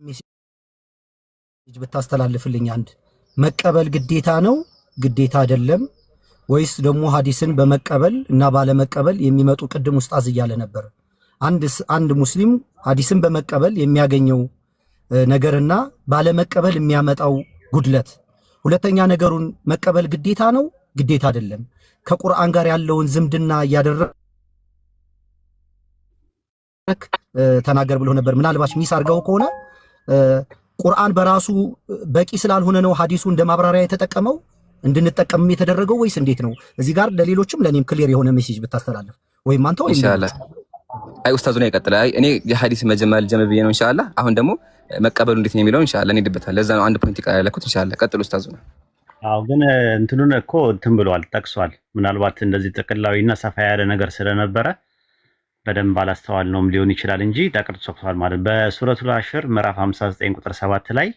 ሜሴጅ ብታስተላልፍልኝ አንድ መቀበል ግዴታ ነው ግዴታ አይደለም ወይስ ደግሞ ሐዲስን በመቀበል እና ባለመቀበል የሚመጡ ቅድም ኡስታዝ እያለ ነበር አንድ ሙስሊም ሐዲስን በመቀበል የሚያገኘው ነገርና ባለመቀበል የሚያመጣው ጉድለት ሁለተኛ ነገሩን መቀበል ግዴታ ነው ግዴታ አይደለም ከቁርአን ጋር ያለውን ዝምድና ያደረክ ተናገር ብሎ ነበር ምናልባት ሚስ አርጋው ከሆነ ቁርአን በራሱ በቂ ስላልሆነ ነው ሐዲሱ እንደማብራሪያ የተጠቀመው እንድንጠቀም የተደረገው ወይስ እንዴት ነው እዚህ ጋር ለሌሎችም ለኔም ክሊር የሆነ ሜሴጅ ብታስተላልፍ ወይም አንተ ወይ ኢንሻአላህ አይ ኡስታዙ ነው ይቀጥላል እኔ የሐዲስ መጀመል ጀመብ ነው ኢንሻአላህ አሁን ደግሞ መቀበሉ እንዴት ነው የሚለው ኢንሻአላህ እንድበታል ለዛ ነው አንድ ፖይንት ይቀራለኩት ኢንሻአላህ ቀጥሉ ኡስታዙ ነው አው ግን እንትኑን እኮ እንትን ብሏል ጠቅሷል ምናልባት እንደዚህ ጥቅላዊና ሰፋ ያለ ነገር ስለነበረ በደንብ አላስተዋልነውም ሊሆን ይችላል እንጂ ጠቅልጿል ማለት በሱረቱል አሽር ምዕራፍ 59 ቁጥር 7 ላይ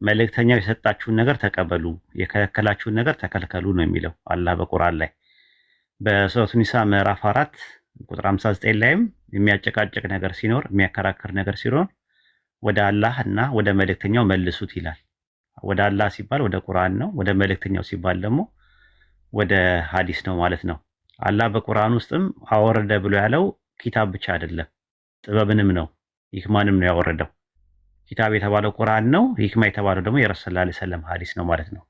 መልእክተኛው የሰጣችሁን ነገር ተቀበሉ የከለከላችሁን ነገር ተከልከሉ ነው የሚለው አላህ በቁርአን ላይ በሱረቱ ኒሳ ምዕራፍ 4 ቁጥር 59 ላይም የሚያጨቃጭቅ ነገር ሲኖር የሚያከራክር ነገር ሲኖር ወደ አላህና ወደ መልእክተኛው መልሱት ይላል ወደ አላህ ሲባል ወደ ቁርአን ነው ወደ መልእክተኛው ሲባል ደግሞ ወደ ሐዲስ ነው ማለት ነው አላህ በቁርአን ውስጥም አወረደ ብሎ ያለው ኪታብ ብቻ አይደለም ጥበብንም ነው ሂክማንም ነው ያወረደው ኪታብ የተባለው ቁርአን ነው ሂክማ የተባለው ደግሞ የረሱል ሰለላሁ ዐለይሂ ወሰለም ሐዲስ ነው ማለት ነው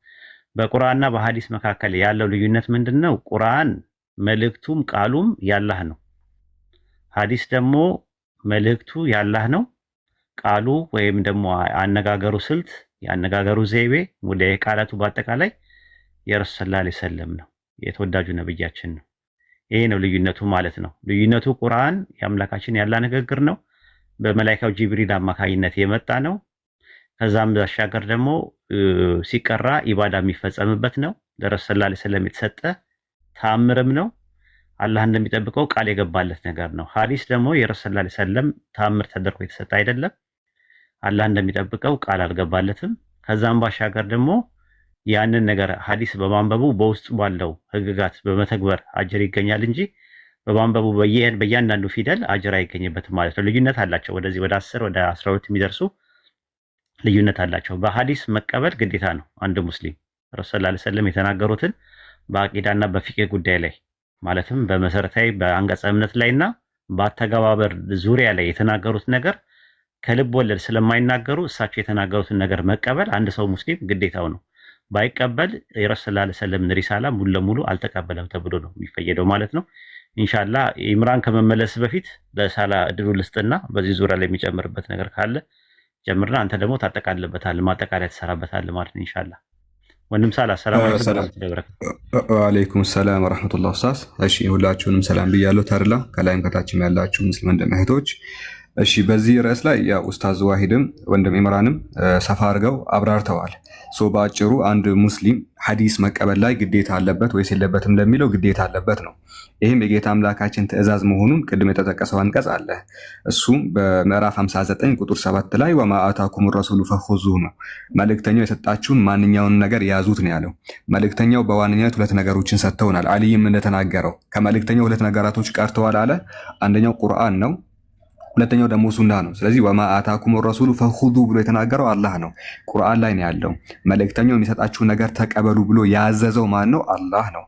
በቁርአንና በሐዲስ መካከል ያለው ልዩነት ምንድነው ቁርአን መልእክቱም ቃሉም ያላህ ነው ሐዲስ ደግሞ መልእክቱ ያላህ ነው ቃሉ ወይም ደግሞ አነጋገሩ ስልት ያነጋገሩ ዘይቤ ወደ ቃላቱ በአጠቃላይ የረሱል ሰለላሁ ዐለይሂ ወሰለም ነው የተወዳጁ ነብያችን ነው ይሄ ነው ልዩነቱ ማለት ነው ልዩነቱ ቁርአን ያምላካችን ያላ ንግግር ነው በመላእክቱ ጅብሪል አማካይነት የመጣ ነው ከዛም በሻገር ደግሞ ሲቀራ ኢባዳ የሚፈጸምበት ነው ለረሱል ሰለላሁ ዐለይሂ ወሰለም የተሰጠ ታምርም ነው አላህ እንደሚጠብቀው ቃል የገባለት ነገር ነው ሐዲስ ደግሞ የረሱል ሰለላሁ ዐለይሂ ወሰለም ታምር ተደርጎ የተሰጠ አይደለም አላህ እንደሚጠብቀው ቃል አልገባለትም ከዛም ባሻገር ደግሞ ያንን ነገር ሐዲስ በማንበቡ በውስጥ ባለው ህግጋት በመተግበር አጅር ይገኛል እንጂ በማንበቡ በእያንዳንዱ ፊደል አጅር አይገኝበትም ማለት ነው ልዩነት አላቸው ወደዚህ ወደ 10 ወደ 12 የሚደርሱ ልዩነት አላቸው በሐዲስ መቀበል ግዴታ ነው አንድ ሙስሊም ረሱል ሰለላሁ ዐለይሂ ወሰለም የተናገሩትን በአቂዳና በፊቅህ ጉዳይ ላይ ማለትም በመሰረታዊ በአንቀጸ እምነት ላይና በአተገባበር ዙሪያ ላይ የተናገሩት ነገር ከልብ ወለድ ስለማይናገሩ እሳቸው የተናገሩትን ነገር መቀበል አንድ ሰው ሙስሊም ግዴታው ነው ባይቀበል የረሱል ሰለላሁ ዐለይሂ ወሰለም ሪሳላ ሙሉ ለሙሉ አልተቀበለም ተብሎ ነው የሚፈየደው ማለት ነው ኢንሻአላህ ኢምራን ከመመለስ በፊት ለሳላ እድሉ ልስጥና በዚህ ዙሪያ ላይ የሚጨምርበት ነገር ካለ ጀምርና አንተ ደግሞ ታጠቃልበታለህ ማጠቃለያ ተሰራበታለህ ማለት ነው ኢንሻአላህ ወንድም ሳላ ሰላም አለይኩም ሰላም ወራህመቱላሂ ኡስታዝ እሺ ሁላችሁንም ሰላም ብያለሁ ታርላ ከላይም ከታችም ያላችሁ ሙስሊም እንደማህቶች እሺ በዚህ ርዕስ ላይ ያ ኡስታዝ ዋሂድም ወንድም ኢምራንም ሰፋ አድርገው አብራርተዋል ባጭሩ አንድ ሙስሊም ሐዲስ መቀበል ላይ ግዴታ አለበት ወይስ የለበትም ለሚለው ግዴታ አለበት ነው ይሄም የጌታ አምላካችን ትእዛዝ መሆኑን ቅድም የተጠቀሰው አንቀጽ አለ እሱም በምዕራፍ 59 ቁጥር 7 ላይ ወማ አታኩም ረሱሉ ፈኹዙሁ ነው መልእክተኛው የሰጣችሁን ማንኛውን ነገር ያዙት ነው ያለው መልእክተኛው በዋነኛነት ሁለት ነገሮችን ሰጥተውናል አሊይም እንደተናገረው ከመልእክተኛው ሁለት ነገራቶች ቀርተዋል አለ አንደኛው ቁርአን ነው ሁለተኛው ደግሞ ሱና ነው ስለዚህ ወማ አታኩም ረሱሉ ፈኹዙ ብሎ የተናገረው አላህ ነው ቁርአን ላይ ነው ያለው መልእክተኛው የሚሰጣችሁ ነገር ተቀበሉ ብሎ ያዘዘው ማን ነው አላህ ነው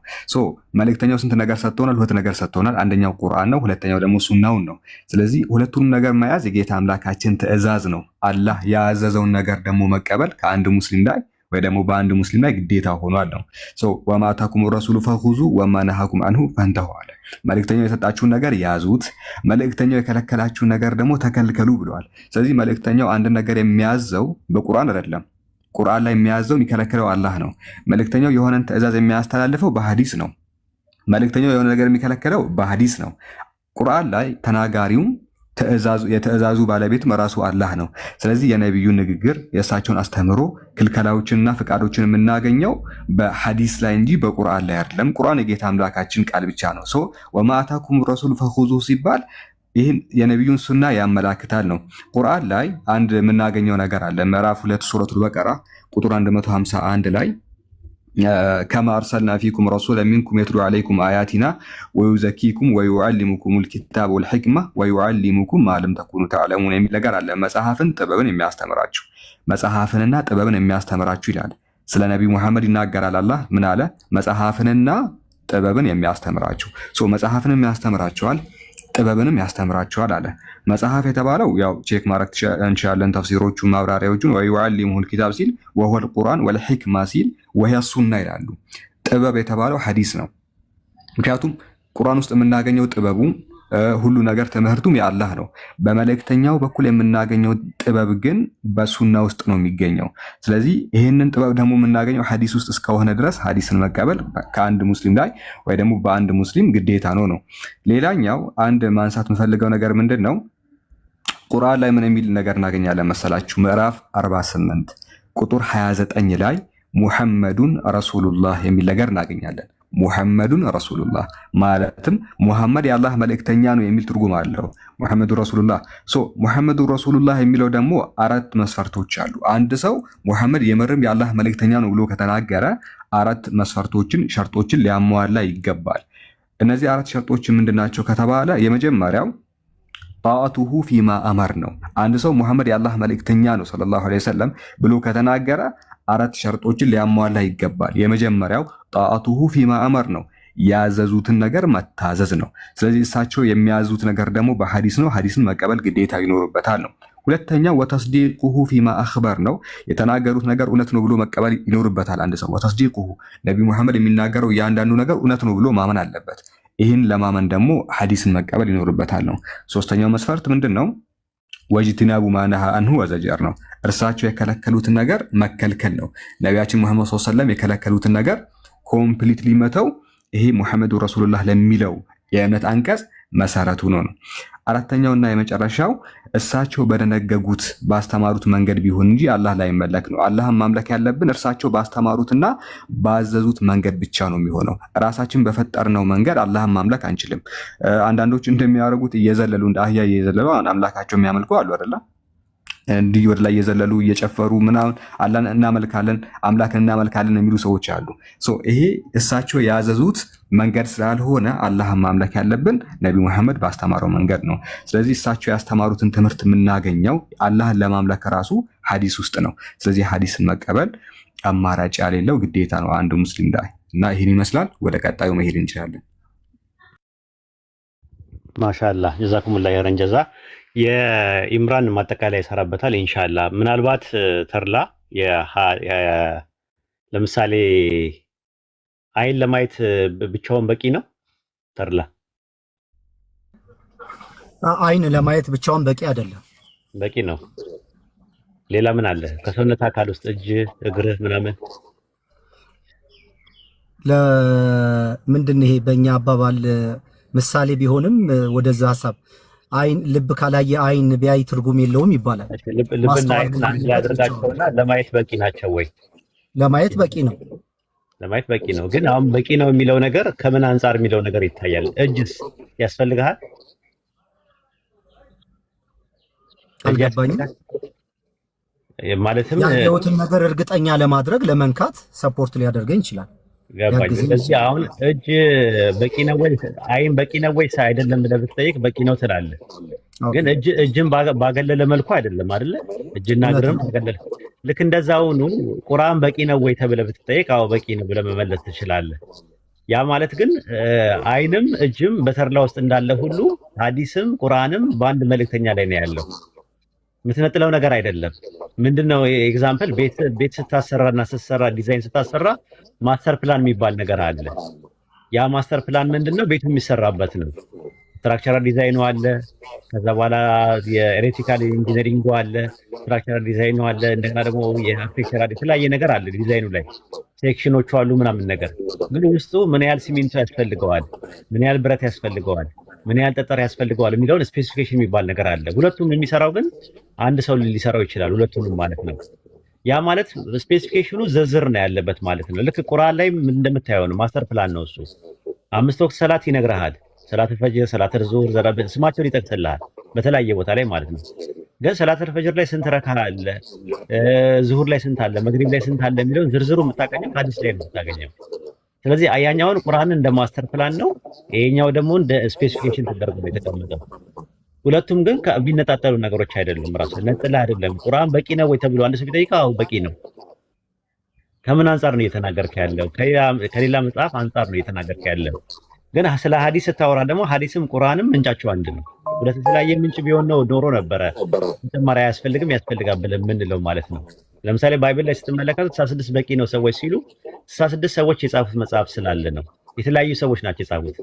መልእክተኛው ስንት ነገር ሰጥቶናል ሁለት ነገር ሰጥቶናል አንደኛው ቁርአን ነው ሁለተኛው ደግሞ ሱናው ነው ስለዚህ ሁለቱንም ነገር መያዝ የጌታ አምላካችን ትእዛዝ ነው አላህ ያዘዘውን ነገር ደግሞ መቀበል ከአንድ ሙስሊም ላይ ወይ ደግሞ በአንድ ሙስሊም ላይ ግዴታ ሆኗል ነው ወማ አታኩም ረሱሉ ፈኹዙ ወማ ነሃኩም አንሁ ፈንተሁ አለ መልእክተኛው የሰጣችሁን ነገር ያዙት መልእክተኛው የከለከላችሁን ነገር ደግሞ ተከልከሉ ብለዋል ስለዚህ መልእክተኛው አንድ ነገር የሚያዘው በቁርአን አይደለም ቁርአን ላይ የሚያዘው የሚከለክለው አላህ ነው መልእክተኛው የሆነን ትእዛዝ የሚያስተላልፈው በሐዲስ ነው መልእክተኛው የሆነ ነገር የሚከለክለው በሐዲስ ነው ቁርአን ላይ ተናጋሪው የትእዛዙ ባለቤት መራሱ አላህ ነው ስለዚህ የነብዩ ንግግር የእሳቸውን አስተምሮ ክልከላዎችንና ፍቃዶችን የምናገኘው በሐዲስ ላይ እንጂ በቁርአን ላይ አይደለም ቁርአን የጌታ አምላካችን ቃል ብቻ ነው ወማ አታኩም ረሱሉ ፈኹዙሁ ሲባል ይህን የነብዩን ሱና ያመላክታል ነው ቁርአን ላይ አንድ የምናገኘው ነገር አለ ምዕራፍ 2 ሱረቱል በቀራ ቁጥር 151 ላይ ከማ አርሰልና ፊኩም ረሱለን ሚንኩም የትሉ ዐለይኩም አያቲና ወዩዘኪኩም ወዩዐሊሙኩሙል ኪታበ ወልሕክማ ወዩዐሊሙኩም ማ ለም ተኩኑ ተዕለሙን የሚል ነገር አለ። መጽሐፍን ጥበብን የሚያስተምራችሁ መጽሐፍንና ጥበብን የሚያስተምራችሁ ይላል። ስለ ነቢዩ ሙሐመድ ይናገራል። አላህ ምን አለ? መጽሐፍንና ጥበብን የሚያስተምራችሁ። መጽሐፍንም ያስተምራቸዋል ጥበብንም ያስተምራቸዋል አለ። መጽሐፍ የተባለው ያው ቼክ ማድረግ እንችላለን ተፍሲሮቹ ማብራሪያዎቹን። ወዩዐሊሙሁል ኪታብ ሲል ወሁወል ቁርአን ወልሕክማ ሲል ወሂየ ሱና ይላሉ። ጥበብ የተባለው ሐዲስ ነው። ምክንያቱም ቁርአን ውስጥ የምናገኘው ጥበቡ ሁሉ ነገር ትምህርቱም የአላህ ነው። በመልእክተኛው በኩል የምናገኘው ጥበብ ግን በሱና ውስጥ ነው የሚገኘው። ስለዚህ ይህንን ጥበብ ደግሞ የምናገኘው ሐዲስ ውስጥ እስከሆነ ድረስ ሐዲስን መቀበል ከአንድ ሙስሊም ላይ ወይ ደግሞ በአንድ ሙስሊም ግዴታ ነው። ሌላኛው አንድ ማንሳት የምፈልገው ነገር ምንድን ነው? ቁርአን ላይ ምን የሚል ነገር እናገኛለን መሰላችሁ? ምዕራፍ 48 ቁጥር 29 ላይ ሙሐመዱን ረሱሉላህ የሚል ነገር እናገኛለን። ሙሐመዱን ረሱሉላህ ማለትም ሙሐመድ የአላህ መልእክተኛ ነው የሚል ትርጉም አለው። ሙሐመዱን ረሱሉላህ ሙሐመዱን ረሱሉላህ የሚለው ደግሞ 4 መስፈርቶች አሉ። አንድ ሰው ሙሐመድ የምርም የአላህ መልእክተኛ ነው ብሎ ከተናገረ 4 መስፈርቶችን ሸርጦችን ሊያሟላ ይገባል። እነዚህ 4 ሸርጦች ምንድናቸው ከተባለ የመጀመሪያው ጣአቱሁ ፊማ አመር ነው። አንድ ሰው ሙሐመድ የአላህ መልእክተኛ ነው ሰለላሁ ዐለይሂ ወሰለም ብሎ ከተናገረ 4 ሸርጦችን ሊያሟላ ይገባል። የመጀመሪያው ጣአቱሁ ፊማ አመር ነው፣ ያዘዙትን ነገር መታዘዝ ነው። ስለዚህ እሳቸው የሚያዙት ነገር ደግሞ በሐዲስ ነው። ሐዲስን መቀበል ግዴታ ይኖርበታል ነው። ሁለተኛው ወተስዲቁሁ ፊማ አኽበር ነው፣ የተናገሩት ነገር እውነት ነው ብሎ መቀበል ይኖርበታል አንድ ሰው። ወተስዲቁሁ ነቢ ሙሐመድ የሚናገረው እያንዳንዱ ነገር እውነት ነው ብሎ ማመን አለበት። ይህን ለማመን ደግሞ ሐዲስን መቀበል ይኖርበታል ነው። ሶስተኛው መስፈርት ምንድን ነው? ወጅትናቡ ማነሃ አንሁ ወዘጀር ነው። እርሳቸው የከለከሉትን ነገር መከልከል ነው። ነቢያችን ሙሐመድ ሰለላሁ ዐለይሂ ወሰለም የከለከሉትን ነገር ኮምፕሊትሊ መተው፣ ይሄ ሙሐመዱ ረሱሉላህ ለሚለው የእምነት አንቀጽ መሰረቱ ነው። አራተኛውና የመጨረሻው እሳቸው በደነገጉት ባስተማሩት መንገድ ቢሆን እንጂ አላህ ላይ መለክ ነው። አላህን ማምለክ ያለብን እርሳቸው ባስተማሩትና ባዘዙት መንገድ ብቻ ነው የሚሆነው። ራሳችን በፈጠርነው መንገድ አላህን ማምለክ አንችልም። አንዳንዶች እንደሚያደርጉት እየዘለሉ እንደ አህያ እየዘለሉ አምላካቸው የሚያመልኩ አሉ አይደለ? እንዲህ ወደ ላይ እየዘለሉ እየጨፈሩ ምናምን አላህን እናመልካለን አምላክን እናመልካለን የሚሉ ሰዎች አሉ። ይሄ እሳቸው ያዘዙት መንገድ ስላልሆነ አላህን ማምለክ ያለብን ነቢ ሙሐመድ ባስተማረው መንገድ ነው። ስለዚህ እሳቸው ያስተማሩትን ትምህርት የምናገኘው አላህን ለማምለክ ራሱ ሐዲስ ውስጥ ነው። ስለዚህ ሐዲስን መቀበል አማራጭ ያሌለው ግዴታ ነው አንድ ሙስሊም ላይ እና ይህን ይመስላል። ወደ ቀጣዩ መሄድ እንችላለን። ማሻአላህ ጀዛኩሙላህ ኸይረን ጀዛ። የኢምራን ማጠቃለያ ይሰራበታል ኢንሻአላህ። ምናልባት ተርላ ለምሳሌ አይን ለማየት ብቻውን በቂ ነው? ተርላ አይን ለማየት ብቻውን በቂ አይደለም። በቂ ነው። ሌላ ምን አለ? ከሰውነት አካል ውስጥ እጅ፣ እግርህ ምናምን ለምንድን ይሄ በእኛ አባባል ምሳሌ ቢሆንም ወደዛ ሐሳብ አይን ልብ ካላየ አይን ቢያይ ትርጉም የለውም ይባላል። ልብና አይን ያደርጋቸውና ለማየት በቂ ናቸው ወይ? ለማየት በቂ ነው። ለማየት በቂ ነው። ግን አሁን በቂ ነው የሚለው ነገር ከምን አንጻር የሚለው ነገር ይታያል። እጅስ ያስፈልግሃል? አልገባኝም። ማለትም ያለውትን ነገር እርግጠኛ ለማድረግ ለመንካት ሰፖርት ሊያደርገኝ ይችላል። ገባኝ። ስለዚህ አሁን እጅ በቂ ነው ወይ አይን በቂ ነው ወይ አይደለም ብለህ ብትጠይቅ በቂ ነው ትላለህ። ግን እጅን ባገለለ መልኩ አይደለም አይደለ? እጅና እግርም ባገለለ ልክ እንደዛውኑ ቁርአን በቂ ነው ወይ ተብለህ ብትጠይቅ አዎ በቂ ነው ብለህ መመለስ ትችላለህ። ያ ማለት ግን አይንም እጅም በተርላ ውስጥ እንዳለ ሁሉ ሐዲስም ቁርአንም በአንድ መልእክተኛ ላይ ነው ያለው። የምትነጥለው ነገር አይደለም። ምንድነው ኤግዛምፕል ቤት ስታሰራና ስትሰራ ዲዛይን ስታሰራ ማስተር ፕላን የሚባል ነገር አለ። ያ ማስተር ፕላን ምንድነው? ቤቱ የሚሰራበት ነው። ስትራክቸራል ዲዛይኑ አለ፣ ከዛ በኋላ የኤሌክትሪካል ኢንጂነሪንግ አለ፣ ስትራክቸራል ዲዛይኑ አለ፣ እንደገና ደግሞ የአርክቴክቸራል የተለያየ ነገር አለ። ዲዛይኑ ላይ ሴክሽኖቹ አሉ ምናምን ነገር። ግን ውስጡ ምን ያህል ሲሚንቶ ያስፈልገዋል፣ ምን ያህል ብረት ያስፈልገዋል፣ ምን ያህል ጠጠር ያስፈልገዋል የሚለውን ስፔሲፊኬሽን የሚባል ነገር አለ። ሁለቱም የሚሰራው ግን አንድ ሰው ሊሰራው ይችላል፣ ሁለቱንም ማለት ነው። ያ ማለት ስፔሲፊኬሽኑ ዝርዝር ነው ያለበት ማለት ነው። ልክ ቁርአን ላይ እንደምታየው ነው፣ ማስተር ፕላን ነው እሱ። 5 ወቅት ሰላት ይነግርሃል። ሰላተል ፈጅር፣ ሰላተል ዙህር፣ ስማቸውን ይጠቅስልሃል በተለያየ ቦታ ላይ ማለት ነው። ግን ሰላተል ፈጅር ላይ ስንት ረካ አለ፣ ዙሁር ላይ ስንት አለ፣ መግሪብ ላይ ስንት አለ የሚለውን ዝርዝሩ የምታገኘው ሐዲስ ላይ ነው የምታገኘው። ስለዚህ ያኛውን ቁርአንን እንደ ማስተር ፕላን ነው፣ ይሄኛው ደግሞ እንደ ስፔሲፊኬሽን ተደርጎ ነው የተቀመጠው። ሁለቱም ግን ቢነጣጠሉ ነገሮች አይደሉም። ራሱ ነጥላ አይደለም። ቁርአን በቂ ነው ወይ ተብሎ አንድ ሰው ቢጠይቀው አዎ በቂ ነው። ከምን አንጻር ነው እየተናገርክ ያለው? ከሌላ መጽሐፍ አንጻር ነው እየተናገርክ ያለው። ግን ስለ ሐዲስ ስታወራ ደግሞ ሐዲስም ቁርአንም ምንጫቸው አንድ ነው። ሁለት የተለያየ ምንጭ ቢሆን ነው ኖሮ ነበረ ተጨማሪ አያስፈልግም ያስፈልጋል ብለን የምንለው ማለት ነው። ለምሳሌ ባይብል ላይ ስትመለከቱ 66 በቂ ነው ሰዎች ሲሉ 66 ሰዎች የጻፉት መጽሐፍ ስላለ ነው። የተለያዩ ሰዎች ናቸው የጻፉት።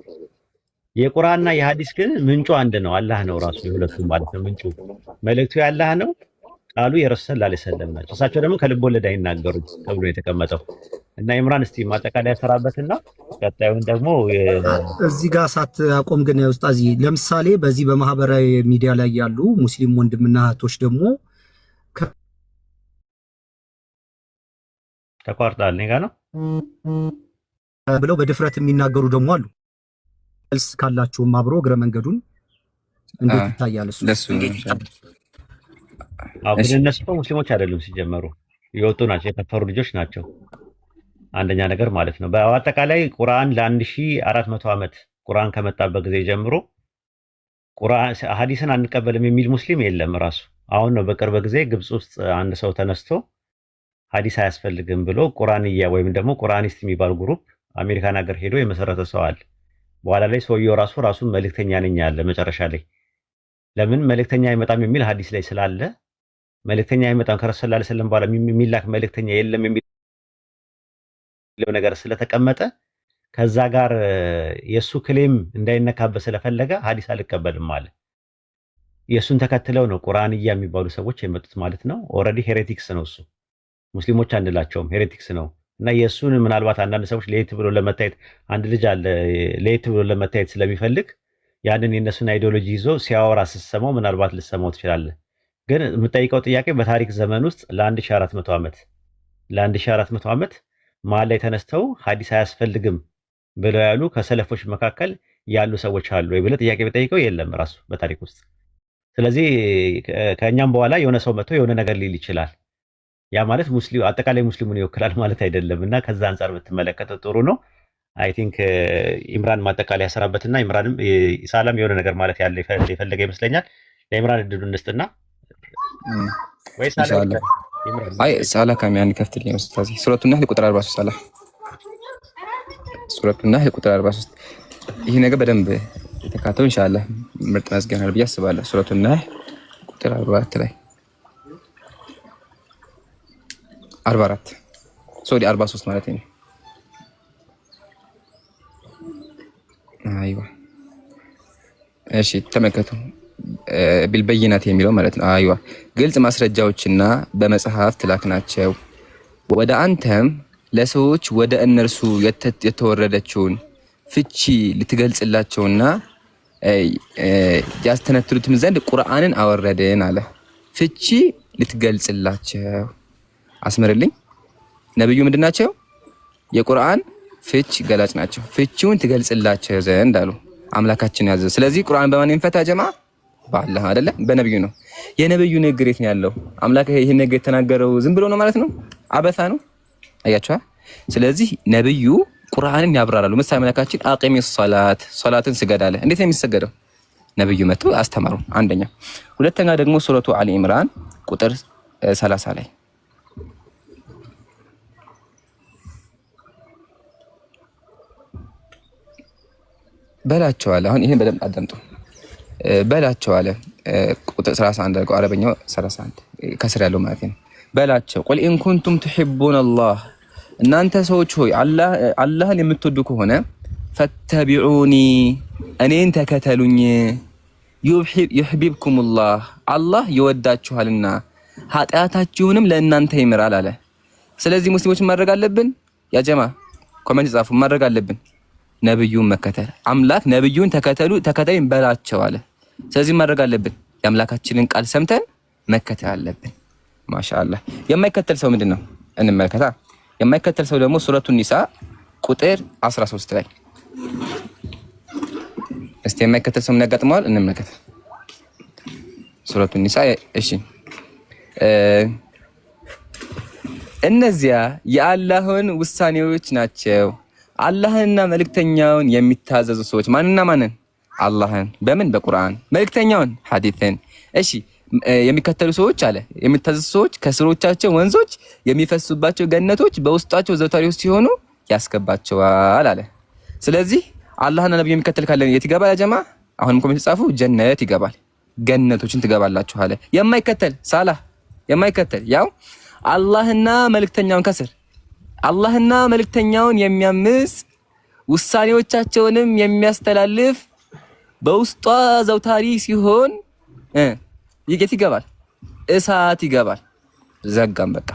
የቁርአንና የሐዲስ ግን ምንጩ አንድ ነው፣ አላህ ነው ራሱ የሁለቱም ማለት ነው። ምንጩ መልእክቱ ያላህ ነው፣ ቃሉ የረሱል ሰለላሁ ዐለይሂ ወሰለም ናቸው። እሳቸው ደግሞ ከልብ ወለድ አይናገሩም ተብሎ የተቀመጠው እና ኢምራን እስቲ ማጠቃለያ ሰራበትና ቀጣዩን ደግሞ እዚህ ጋር ሳትቆም ግን ኡስታዝ ለምሳሌ በዚህ በማህበራዊ ሚዲያ ላይ ያሉ ሙስሊም ወንድምና እህቶች ደግሞ ተቋርጣል እኔ ጋር ነው ብለው በድፍረት የሚናገሩ ደግሞ አሉ። መልስ ካላችሁም አብሮ እግረ መንገዱን እንዴት ይታያል? እሱ ግን እነሱ ሙስሊሞች አይደሉም ሲጀመሩ የወጡ ናቸው፣ የከፈሩ ልጆች ናቸው። አንደኛ ነገር ማለት ነው። በአጠቃላይ ቁርአን ለ1400 ዓመት ቁርአን ከመጣበት ጊዜ ጀምሮ ቁርአን ሐዲስን አንቀበልም የሚል ሙስሊም የለም። ራሱ አሁን ነው በቅርብ ጊዜ ግብጽ ውስጥ አንድ ሰው ተነስቶ ሐዲስ አያስፈልግም ብሎ ቁርአንያ ወይም ደግሞ ቁርአኒስት የሚባል ግሩፕ አሜሪካን ሀገር ሄዶ የመሰረተ ሰው አለ። በኋላ ላይ ሰውየው ራሱን መልእክተኛ ነኝ ያለ መጨረሻ ላይ ለምን መልእክተኛ አይመጣም የሚል ሐዲስ ላይ ስላለ መልእክተኛ አይመጣም ከረሱል ሰለላሁ ዐለይሂ ወሰለም በኋላ የሚላክ መልእክተኛ የለም የሚለው ነገር ስለተቀመጠ ከዛ ጋር የሱ ክሌም እንዳይነካበት ስለፈለገ ሐዲስ አልቀበልም አለ። የሱን ተከትለው ነው ቁርአንያ የሚባሉ ሰዎች የመጡት ማለት ነው። ኦልሬዲ ሄሬቲክስ ነው እሱ። ሙስሊሞች አንላቸውም ሄሬቲክስ ነው። እና የሱን ምናልባት አንዳንድ ሰዎች ለየት ብሎ ለመታየት አንድ ልጅ አለ ለየት ብሎ ለመታየት ስለሚፈልግ ያንን የነሱን አይዲዮሎጂ ይዞ ሲያወራ ስትሰማው ምናልባት ልትሰማው ትችላለህ። ግን የምጠይቀው ጥያቄ በታሪክ ዘመን ውስጥ ለ1400 ዓመት መሀል ላይ ተነስተው ሐዲስ አያስፈልግም ብለው ያሉ ከሰለፎች መካከል ያሉ ሰዎች አሉ ወይ ብለህ ጥያቄ በጠይቀው የለም ራሱ በታሪክ ውስጥ። ስለዚህ ከኛም በኋላ የሆነ ሰው መጥቶ የሆነ ነገር ሊል ይችላል። ያ ማለት ሙስሊም አጠቃላይ ሙስሊሙን ይወክላል ማለት አይደለም። እና ከዛ አንፃር ብትመለከተው ጥሩ ነው። አይ ቲንክ ኢምራን ማጠቃለያ ያሰራበትና ኢምራንም ኢሳላም የሆነ ነገር ማለት ያለ የፈለገ ይመስለኛል። ለኢምራን እድሉን እንስጥና ወይስ አለ አይ ሳላ ካሚያን ከፍትልኝ ኡስታዝ ሱረቱ ነህል ቁጥር 43 ሳላ ሱረቱ ነህል ቁጥር 43 ይሄ ነገር በደንብ ተካተው ኢንሻአላህ ምርጥ መስገን አለ ብዬ አስባለሁ። ሱረቱ ነህል ቁጥር 44 ላይ 44 ሶሪ 43 ማለት ነው። አይዋ እሺ ተመከቱ ቢልበይናት የሚለው ማለት ነው። አይዋ ግልጽ ማስረጃዎችና በመጽሐፍት ላክናቸው ወደ አንተም ለሰዎች ወደ እነርሱ የተወረደችውን ፍቺ ልትገልጽላቸውና ያስተነትሉትም ዘንድ ቁርአንን አወረድን አለ። ፍቺ ልትገልጽላቸው አስመርልኝ። ነብዩ ምንድናቸው? የቁርአን ፍች ገላጭ ናቸው። ፍቺውን ትገልጽላቸው ዘንድ አሉ አምላካችን ያዘ። ስለዚህ ቁርአን በማን ይፈታ ጀማ? በአላህ አይደለ? በነብዩ ነው። የነብዩ ንግግር የት ነው ያለው? አምላክ ይሄን ነገር የተናገረው ዝም ብሎ ነው ማለት ነው? አበሳ ነው? አያችኋ። ስለዚህ ነብዩ ቁርአንን ያብራራሉ። ምሳሌ አምላካችን አቂሚ ሶላትን ስገድ አለ። እንዴት ነው የሚሰገደው? ነብዩ መጥቶ አስተማሩ። አንደኛ። ሁለተኛ ደግሞ ሱረቱ አሊ ኢምራን ቁጥር 30 ላይ በላቸው አለ። አሁን ይሄን በደንብ አዳምጡ። በላቸው አለ ቁጥር 31 አድርገው አረበኛው 31 ከስር ያለው ማለት ነው። በላቸው ቁል ኢን ኩንቱም ትሒቡነ አላህ እናንተ ሰዎች ሆይ አላህን የምትወዱ ከሆነ ፈተቢዑኒ እኔን ተከተሉኝ ዩሕቢብኩሙላህ አላህ ይወዳችኋልና ኃጢአታችሁንም ለእናንተ ይምራል አለ። ስለዚህ ሙስሊሞችን ማድረግ አለብን። ያ ጀማ ኮሜንት ጻፉ። ማድረግ አለብን ነብዩን መከተል። አምላክ ነብዩን ተከተሉኝ በላቸው አለ። ስለዚህ ማድረግ አለብን የአምላካችንን ቃል ሰምተን መከተል አለብን። ማሻአላህ። የማይከተል ሰው ምንድነው? እንመልከታ። የማይከተል ሰው ደግሞ ሱረቱ ኒሳ ቁጥር 13 ላይ እስቲ የማይከተል ሰው ምን ያጋጥመዋል? እንመልከት። ሱረቱ ኒሳ። እሺ እነዚያ የአላህን ውሳኔዎች ናቸው። አላህንና መልእክተኛውን የሚታዘዙ ሰዎች ማንና ማንን? አላህን በምን? በቁርአን። መልእክተኛውን ሐዲስን። እሺ የሚከተሉ ሰዎች አለ የሚታዘዙ ሰዎች ከስሮቻቸው ወንዞች የሚፈሱባቸው ገነቶች በውስጣቸው ዘውታሪዎች ሲሆኑ ያስገባቸዋል አለ። ስለዚህ አላህና ነብዩ የሚከተል ካለ የት ይገባል? ያጀማ አሁንም ኮሜንት ጻፉ። ጀነት ይገባል፣ ገነቶችን ትገባላችሁ አለ። የማይከተል ሳላህ የማይከተል ያው አላህና መልእክተኛውን ከስር አላህና መልእክተኛውን የሚያምጽ ውሳኔዎቻቸውንም የሚያስተላልፍ በውስጧ ዘውታሪ ሲሆን የት ይገባል? እሳት ይገባል። ዘጋም በቃ።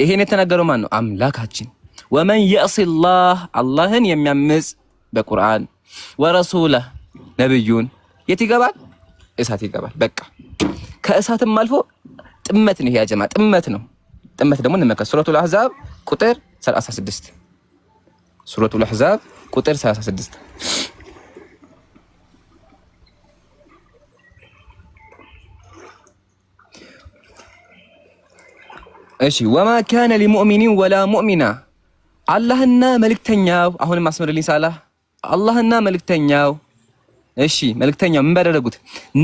ይሄን የተናገረው ማን ነው? አምላካችን። ወመን የዕሲላህ አላህን የሚያምጽ በቁርአን ወረሱለህ ነብዩን የት ይገባል? እሳት ይገባል። በቃ ከእሳትም አልፎ ጥመት ነው። ይሄ ያጀማ ጥመት ነው። ጥመት ደግሞ እንመከስ ሱረቱል አህዛብ ቁጥር 36 ሱረቱል አህዛብ ቁጥር 36 እሺ ወማ ካነ ሊሙእሚኒን ወላ ሙእሚና አላህና መልእክተኛው አሁንም አስመርልኝ ሳላህ አላህና መልእክተኛው እሺ መልእክተኛው ምን ባደረጉት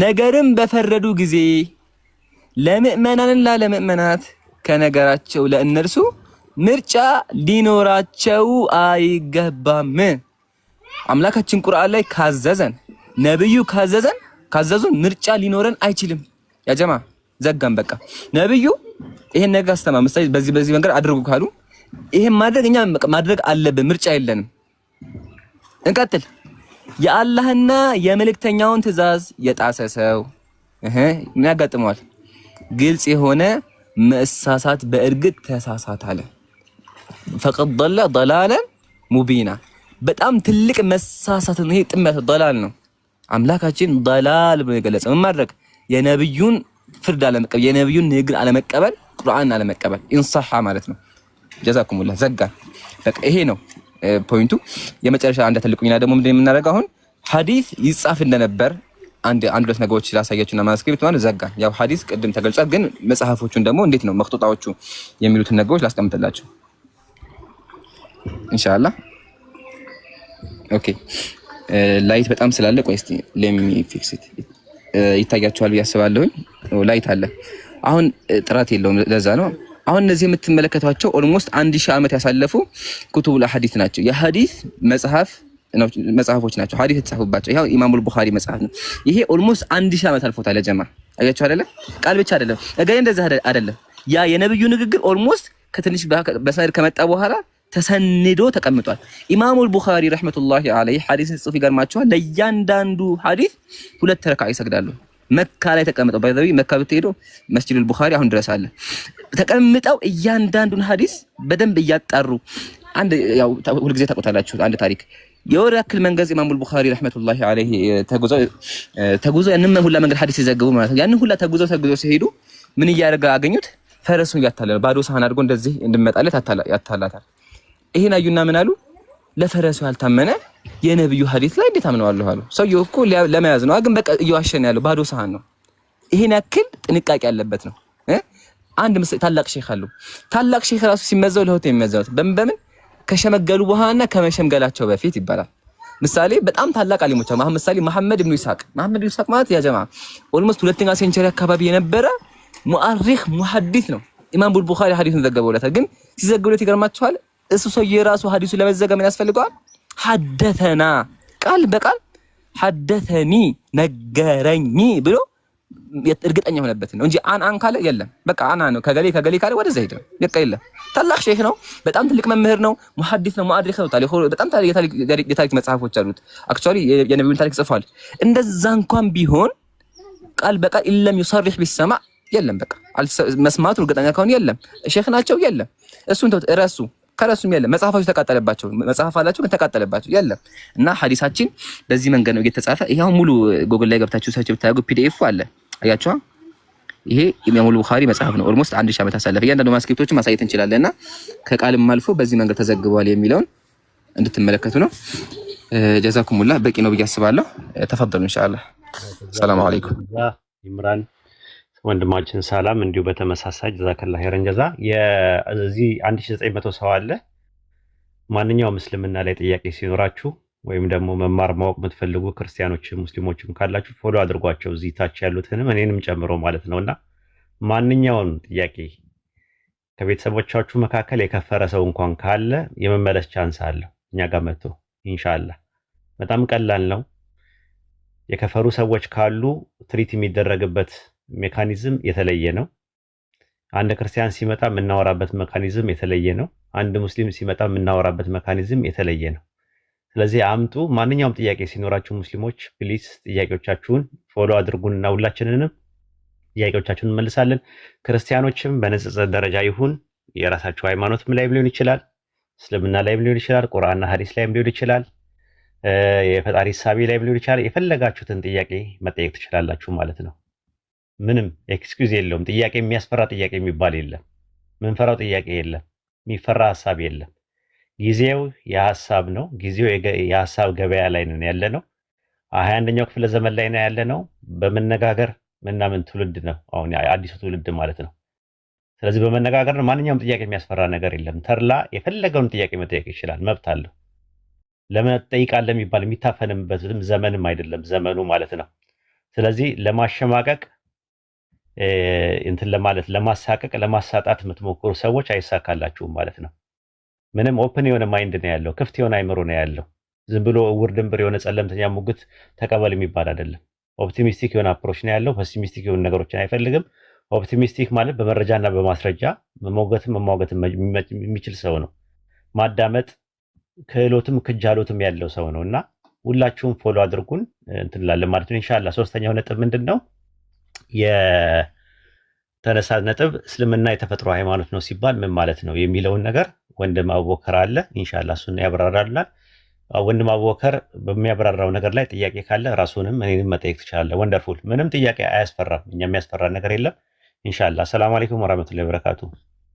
ነገርም በፈረዱ ጊዜ ለምእመናንና ለምእመናት ከነገራቸው ለእነርሱ ምርጫ ሊኖራቸው አይገባም። አምላካችን ቁርአን ላይ ካዘዘን ነብዩ ካዘዙን ምርጫ ሊኖረን አይችልም። ያ ጀማ ዘጋም በቃ ነብዩ ይሄን ነገር አስተማ ምሳሌ በዚህ መንገድ አድርጉ ካሉ ይሄን ማድረግ እኛ ማድረግ አለብን። ምርጫ የለንም። እንቀጥል። የአላህና የመልእክተኛውን ትእዛዝ የጣሰ ሰው ምን ያጋጥመዋል? ግልጽ የሆነ መሳሳት በእርግጥ ተሳሳት አለ። ፈቀድ ضل ضلالا ሙቢና በጣም ትልቅ መሳሳት ነው። ይሄ ጥመት ضلال ነው። አምላካችን ضلال ብሎ የገለጸው ምን ማድረግ? የነብዩን ፍርድ አለመቀበል፣ የነብዩን ንግግር አለመቀበል፣ ቁርአን አለመቀበል ኢንሳሐ ማለት ነው። ጀዛኩሙላህ ዘጋ በቃ ይሄ ነው ፖይንቱ። የመጨረሻ አንድ ተልቁኝና ደግሞ ምንድነው የምናደርገው? አሁን ሐዲስ ይጻፍ እንደነበር አንድ ሁለት ነገሮች ላሳያችሁና ማስክሪፕት ማለት ዘጋ። ያው ሐዲስ ቅድም ተገልጿል፣ ግን መጽሐፎቹን ደግሞ እንዴት ነው መክጡጣዎቹ የሚሉትን ነገሮች ላስቀምጥላችሁ ኢንሻአላህ። ኦኬ ላይት በጣም ስላለ ቆይ እስቲ ሌት ሚ ፊክስ ኢት ይታያችኋል ብዬ አስባለሁኝ። ላይት አለ አሁን ጥራት የለውም ለዛ ነው። አሁን እነዚህ የምትመለከቷቸው ኦልሞስት 1000 ዓመት ያሳለፉ ኩቱቡል ሐዲስ ናቸው። የሐዲስ መጽሐፎች ናቸው። ሐዲስ የተጻፉባቸው ይሄው ኢማሙል ቡኻሪ መጽሐፍ ነው። ይሄ ኦልሞስት 1000 ዓመት አልፎታል። ጀማ አያችሁ አይደለ? ቃል ብቻ አይደለም እገሌ እንደዛ አይደለም። ያ የነብዩ ንግግር ኦልሞስት ከትንሽ በሰነድ ከመጣ በኋላ ተሰንዶ ተቀምጧል። ኢማሙል ቡኻሪ ረህመቱላሂ ዐለይሂ ሐዲስ ጽሑፍ ይገርማቸዋል። ለእያንዳንዱ ሐዲስ 2 ረካዓ ይሰግዳሉ። መካ ላይ ተቀምጠው ባይዘዊ መካ ብትሄዱ መስጂዱል ቡኻሪ አሁን ድረስ አለ። ተቀምጠው እያንዳንዱን ሐዲስ በደንብ እያጣሩ አንድ ያው ሁልጊዜ ታውቁታላችሁ አንድ ታሪክ የወር ያክል መንገድ ኢማሙል ቡኻሪ ረህመቱላሂ ዐለይሂ ተጉዞ ያንን ሁላ መንገድ ሐዲስ ይዘግቡ ማለት ነው። ያንን ሁላ ተጉዞ ሲሄዱ ምን እያደረገ አገኙት? ፈረሱን እያታለለ ባዶ ሳህን አድርጎ እንደዚህ እንድመጣለት ያታላታል። ይሄን አዩና ምን አሉ? ለፈረሱ ያልታመነ የነብዩ ሐዲስ ላይ እንዴት አምነዋለሁ አሉ። ሰውየው እኮ ለመያዝ ነው፣ ግን በቃ እየዋሸን ያለው ባዶ ሳህን ነው። ይሄን ያክል ጥንቃቄ ያለበት ነው። አንድ ታላቅ ሼክ አሉ። ታላቅ ሼክ ራሱ ሲመዘው ለሆቴ የሚመዘውት በምን ከሸመገሉ በኋላና ከመሸምገላቸው በፊት ይባላል። ምሳሌ በጣም ታላቅ አሊሞች አሁን ምሳሌ መሐመድ ኢብኑ ኢስሐቅ ማለት ያ ጀማ ኦልሞስት 2ኛ ሴንቸሪ አካባቢ የነበረ ሙአሪኽ ሙሐዲስ ነው። ኢማም ቡኻሪ ሐዲሱን ዘገበውለታል። ግን ሲዘገቡለት ይገርማችኋል። እሱ ሰውዬ ራሱ ሐዲሱ ለመዘገብ ምን ያስፈልገዋል? ሐደተና ቃል በቃል ሐደተኒ ነገረኝ ብሎ እርግጠኛ ሆነበት ነው እንጂ አን ካለ የለም በቃ አና ነው ከገሌ ካለ ወደዛ ሄደ በቃ የለም። ታላቅ ሼክ ነው። በጣም ትልቅ መምህር ነው። ሙሐዲስ ነው። ሙአሪኽ ነው። በጣም የታሪክ መጽሐፎች አሉት። አክቹአሊ የነብዩን ታሪክ ጽፏል። እንደዛ እንኳን ቢሆን ቃል በቃል ኢለም ይصرح بالسماع የለም በቃ መስማቱ እርግጠኛ ከሆነ የለም። ሼክ ናቸው የለም። እሱን ተውት እረሱ ከረሱም የለም። መጽሐፋቸው ተቃጠለባቸው። መጽሐፍ አላቸው ግን ተቃጠለባቸው የለም። እና ሐዲሳችን በዚህ መንገድ ነው እየተጻፈ ይሄው ሙሉ ጎግል ላይ ገብታችሁ ሰርች ብታደርጉ ፒዲኤፍ አለ። አያችኋ ይሄ ኢማሙል ቡኻሪ መጽሐፍ ነው። ኦልሞስት 1000 ዓመት አሳለፈ። እያንዳንዱ ማስክሪፕቶችን ማሳየት እንችላለንና ከቃልም አልፎ በዚህ መንገድ ተዘግቧል የሚለውን እንድትመለከቱ ነው። ጀዛኩሙላህ በቂ ነው ብዬ አስባለሁ። ተፈضሉ ኢንሻአላህ። ሰላም አለይኩም ኢምራን ወንድማችን ሰላም እንዲሁ በተመሳሳይ ጀዛከላህ ኸይረን ጀዛ። የዚህ 1900 ሰው አለ። ማንኛውም እስልምና ላይ ጥያቄ ሲኖራችሁ ወይም ደግሞ መማር ማወቅ የምትፈልጉ ክርስቲያኖችም ሙስሊሞችም ካላችሁ ፎሎ አድርጓቸው፣ እዚህ ታች ያሉትንም እኔንም ጨምሮ ማለት ነውና ማንኛውም ጥያቄ ከቤተሰቦቻችሁ መካከል የከፈረ ሰው እንኳን ካለ የመመለስ ቻንስ አለው እኛ ጋር መጥቶ ኢንሻአላህ። በጣም ቀላል ነው። የከፈሩ ሰዎች ካሉ ትሪት የሚደረግበት ሜካኒዝም የተለየ ነው። አንድ ክርስቲያን ሲመጣ የምናወራበት ሜካኒዝም የተለየ ነው። አንድ ሙስሊም ሲመጣ የምናወራበት ሜካኒዝም የተለየ ነው። ስለዚህ አምጡ። ማንኛውም ጥያቄ ሲኖራችሁ ሙስሊሞች ፕሊስ ጥያቄዎቻችሁን ፎሎ አድርጉንና ሁላችንንም ጥያቄዎቻችሁን እንመልሳለን። ክርስቲያኖችም በንጽጽር ደረጃ ይሁን የራሳችሁ ሃይማኖትም ላይ ሊሆን ይችላል፣ እስልምና ላይ ሊሆን ይችላል፣ ቁርአንና ሐዲስ ላይ ሊሆን ይችላል፣ የፈጣሪ ሐሳቢ ላይ ሊሆን ይችላል። የፈለጋችሁትን ጥያቄ መጠየቅ ትችላላችሁ ማለት ነው። ምንም ኤክስኪውዝ የለውም። ጥያቄ የሚያስፈራ ጥያቄ የሚባል የለም። ምንፈራው ጥያቄ የለም። የሚፈራ ሐሳብ የለም። ጊዜው የሐሳብ ነው። ጊዜው የሐሳብ ገበያ ላይ ነው ያለ ነው። 21ኛው ክፍለ ዘመን ላይ ነው ያለ ነው። በመነጋገር ምናምን ትውልድ ነው አሁን አዲሱ ትውልድ ማለት ነው። ስለዚህ በመነጋገር ነው። ማንኛውም ጥያቄ የሚያስፈራ ነገር የለም። ተርላ የፈለገውን ጥያቄ መጠየቅ ይችላል፣ መብት አለው። ለመጠይቃለ የሚባል የሚታፈንበትም ዘመንም አይደለም ዘመኑ ማለት ነው። ስለዚህ ለማሸማቀቅ እንትን ለማለት ለማሳቀቅ ለማሳጣት የምትሞክሩ ሰዎች አይሳካላችሁም ማለት ነው። ምንም ኦፕን የሆነ ማይንድ ነው ያለው፣ ክፍት የሆነ አይምሮ ነው ያለው። ዝም ብሎ እውር ድንብር የሆነ ጸለምተኛ ሙግት ተቀበል የሚባል አይደለም። ኦፕቲሚስቲክ የሆነ አፕሮች ነው ያለው። ፔሲሚስቲክ የሆነ ነገሮችን አይፈልግም። ኦፕቲሚስቲክ ማለት በመረጃና በማስረጃ መሞገትም መሟገትም የሚችል ሰው ነው። ማዳመጥ ክህሎትም ክጃሎትም ያለው ሰው ነው እና ሁላችሁም ፎሎ አድርጉን እንትን እንላለን ማለት ነው ኢንሻአላህ። ሶስተኛው ነጥብ ምንድነው? የተነሳ ነጥብ እስልምና የተፈጥሮ ሃይማኖት ነው ሲባል ምን ማለት ነው የሚለውን ነገር ወንድም አቡበከር አለ ኢንሻአላህ እሱን ያብራራልናል። ወንድም አቡበከር በሚያብራራው ነገር ላይ ጥያቄ ካለ ራሱንም እኔንም መጠየቅ ትችላለህ። ወንደርፉል። ምንም ጥያቄ አያስፈራም። እኛ የሚያስፈራ ነገር የለም ኢንሻአላህ። ሰላም አለይኩም ወራህመቱላሂ ወበረካቱ።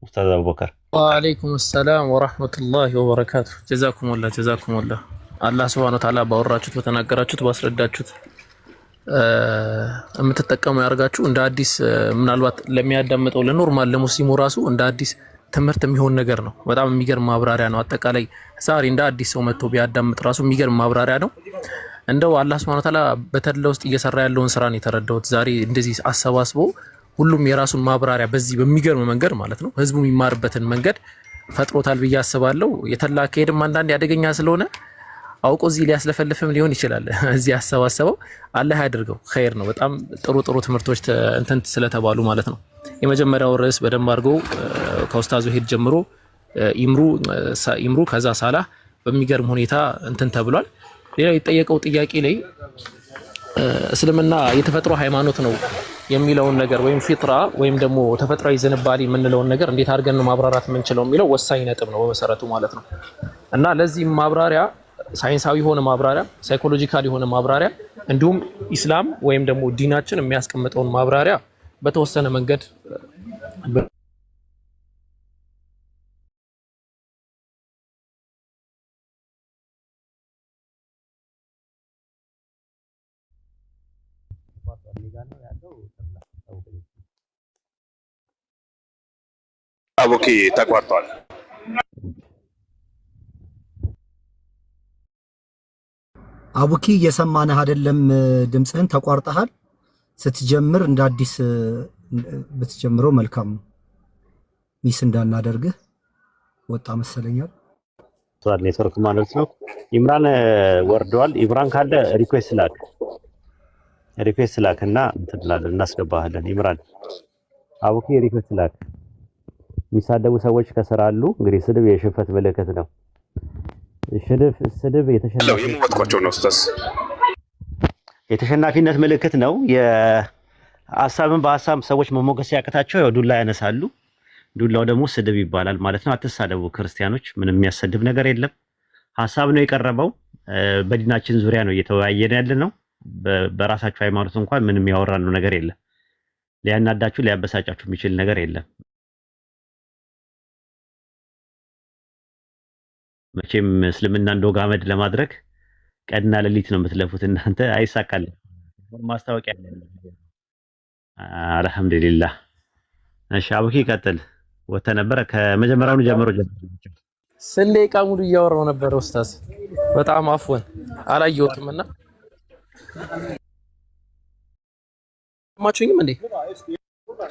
ኡስታዝ አቡበከር። ወአለይኩም ሰላም ወራህመቱላሂ ወበረካቱ። ጀዛኩሙላህ አላህ ሱብሃነሁ ወተዓላ ባወራችሁት በተናገራችሁት ባስረዳችሁት የምትጠቀሙ ያርጋችሁ። እንደ አዲስ ምናልባት ለሚያዳምጠው ለኖርማል ለሙስሊሙ ራሱ እንደ አዲስ ትምህርት የሚሆን ነገር ነው። በጣም የሚገርም ማብራሪያ ነው። አጠቃላይ ዛሬ እንደ አዲስ ሰው መጥቶ ቢያዳምጥ ራሱ የሚገርም ማብራሪያ ነው። እንደው አላህ ሱብሃነሁ ወተዓላ በተድላ ውስጥ እየሰራ ያለውን ስራ ነው የተረዳሁት ዛሬ እንደዚህ አሰባስቦ ሁሉም የራሱን ማብራሪያ በዚህ በሚገርም መንገድ ማለት ነው ህዝቡ የሚማርበትን መንገድ ፈጥሮታል ብዬ አስባለሁ። የተላ ከሄድም አንዳንድ ያደገኛ ስለሆነ አውቆ እዚህ ሊያስለፈልፍም ሊሆን ይችላል። እዚህ ያሰባሰበው አላህ ያድርገው ኸይር ነው። በጣም ጥሩ ትምህርቶች እንትን ስለተባሉ ማለት ነው። የመጀመሪያው ርዕስ በደንብ አድርጎ ከኡስታዙ ሄድ ጀምሮ ኢምሩ ከዛ ሳላህ በሚገርም ሁኔታ እንትን ተብሏል። ሌላው የጠየቀው ጥያቄ ላይ እስልምና የተፈጥሮ ሃይማኖት ነው የሚለውን ነገር ወይም ፊጥራ ወይም ደግሞ ተፈጥሯዊ ዝንባሌ የምንለውን ነገር እንዴት አድርገን ነው ማብራራት የምንችለው የሚለው ወሳኝ ነጥብ ነው በመሰረቱ ማለት ነው። እና ለዚህ ማብራሪያ ሳይንሳዊ የሆነ ማብራሪያ፣ ሳይኮሎጂካል የሆነ ማብራሪያ እንዲሁም ኢስላም ወይም ደግሞ ዲናችን የሚያስቀምጠውን ማብራሪያ በተወሰነ መንገድ አቡኪ ተቋርጧል። አቡኪ እየሰማንህ አይደለም፣ ድምፅህን ተቋርጠሃል። ስትጀምር እንደ አዲስ ብትጀምረው መልካም ነው። ሚስ እንዳናደርግህ ወጣ መሰለኛል። ኔትወርክ ማለት ነው። ኢምራን ወርደዋል። ኢምራን ካለ ሪኩዌስት ላክ እና እንትላለን እናስገባሃለን። ኢምራን አቡኪ ሪኩዌስት ላክ። የሚሳደቡ ሰዎች ከስራ አሉ። እንግዲህ ስድብ የሽንፈት ምልክት ነው። ስድብ የተሸናፊነት ምልክት ነው። የሀሳብን በሀሳብ ሰዎች መሞገስ ያቅታቸው ያው ዱላ ያነሳሉ። ዱላው ደግሞ ስድብ ይባላል ማለት ነው። አትሳደቡ ክርስቲያኖች። ምንም የሚያሰድብ ነገር የለም። ሀሳብ ነው የቀረበው። በዲናችን ዙሪያ ነው እየተወያየን ያለ ነው። በራሳችሁ ሃይማኖት እንኳን ምንም ያወራነው ነገር የለም። ሊያናዳችሁ ሊያበሳጫችሁ የሚችል ነገር የለም። መቼም እስልምና እንደው ጋመድ ለማድረግ ቀንና ሌሊት ነው የምትለፉት እናንተ። አይሳካልም። ማስታወቂያ አልሐምዱሊላህ። እሺ አቡኪ ቀጥል። ወጥተህ ነበረ ከመጀመሪያውኑ ጀምሮ ስለ ደቂቃ ሙሉ እያወራሁ ነበር ኡስታዝ። በጣም አፍወን አላየሁትምና ማቹኝም እንዴ?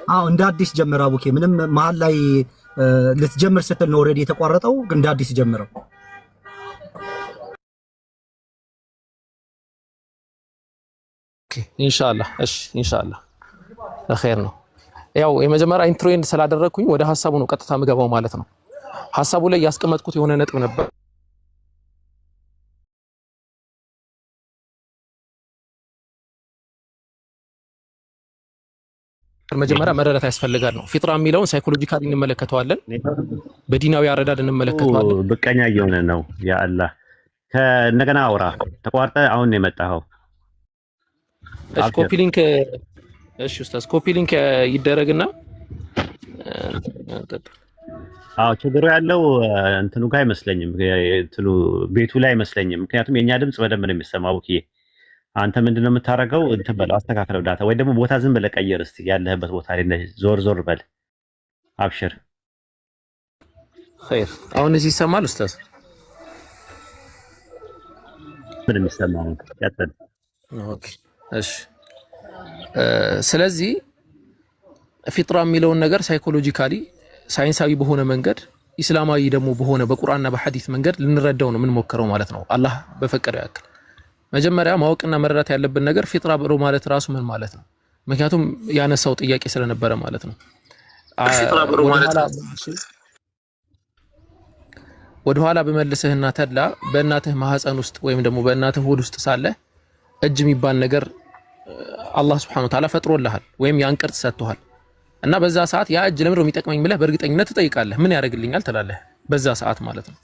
አዎ እንደ አዲስ ጀምር አቡኬ። ምንም መሀል ላይ ልትጀምር ስትል ነው ኦልሬዲ የተቋረጠው። እንደ አዲስ ጀምረው። ኦኬ ኢንሻአላህ። እሺ ኢንሻአላህ ለኸይር ነው። ያው የመጀመሪያ ኢንትሮ ኤንድ ስላደረኩኝ ወደ ሐሳቡ ነው ቀጥታ ምገባው ማለት ነው። ሐሳቡ ላይ ያስቀመጥኩት የሆነ ነጥብ ነበር። መጀመሪያ መረዳት ያስፈልጋል ነው። ፊጥራ የሚለውን ሳይኮሎጂካሊ እንመለከተዋለን፣ በዲናዊ አረዳድ እንመለከተዋለን። ብቀኛ እየሆነ ነው። ያ አላህ ከእንደገና አውራ ተቋርጠ አሁን ነው የመጣኸው። እሺ ኮፒ ሊንክ እሺ ኡስታዝ ኮፒ ሊንክ ይደረግና አዎ ችግሩ ያለው እንትኑ ጋር አይመስለኝም፣ እንትኑ ቤቱ ላይ አይመስለኝም። ምክንያቱም የኛ ድምጽ በደንብ ነው የሚሰማው። ኦኬ አንተ ምንድነው የምታረገው? እንትን በለው አስተካክለው ዳታ ወይ ደግሞ ቦታ ዝም ብለህ ቀይር እስቲ ያለህበት ቦታ ላይ ዞር ዞር በል። አብሽር ኸይር። አሁን እዚህ ይሰማል ኡስታዝ? ምን የሚሰማው? ቀጥል። ኦኬ እሺ። ስለዚህ ፊጥራ የሚለውን ነገር ሳይኮሎጂካሊ ሳይንሳዊ በሆነ መንገድ ኢስላማዊ ደግሞ በሆነ በቁርአንና በሐዲስ መንገድ ልንረዳው ነው የምንሞክረው ማለት ነው፣ አላህ በፈቀደው ያክል። መጀመሪያ ማወቅና መረዳት ያለብን ነገር ፊጥራ ብሎ ማለት ራሱ ምን ማለት ነው? ምክንያቱም ያነሳው ጥያቄ ስለነበረ ማለት ነው። ወደ ኋላ በመልሰህና ተድላ በእናትህ ማህፀን ውስጥ ወይም ደግሞ በእናትህ ሆድ ውስጥ ሳለ እጅ የሚባል ነገር አላህ Subhanahu Wa Ta'ala ፈጥሮልሃል ወይም ያን ቅርጽ ሰጥቷል። እና በዛ ሰዓት ያ እጅ ለምን ነው የሚጠቅመኝ ብለህ በእርግጠኝነት ትጠይቃለህ። ምን ያደርግልኛል ትላለህ በዛ ሰዓት ማለት ነው።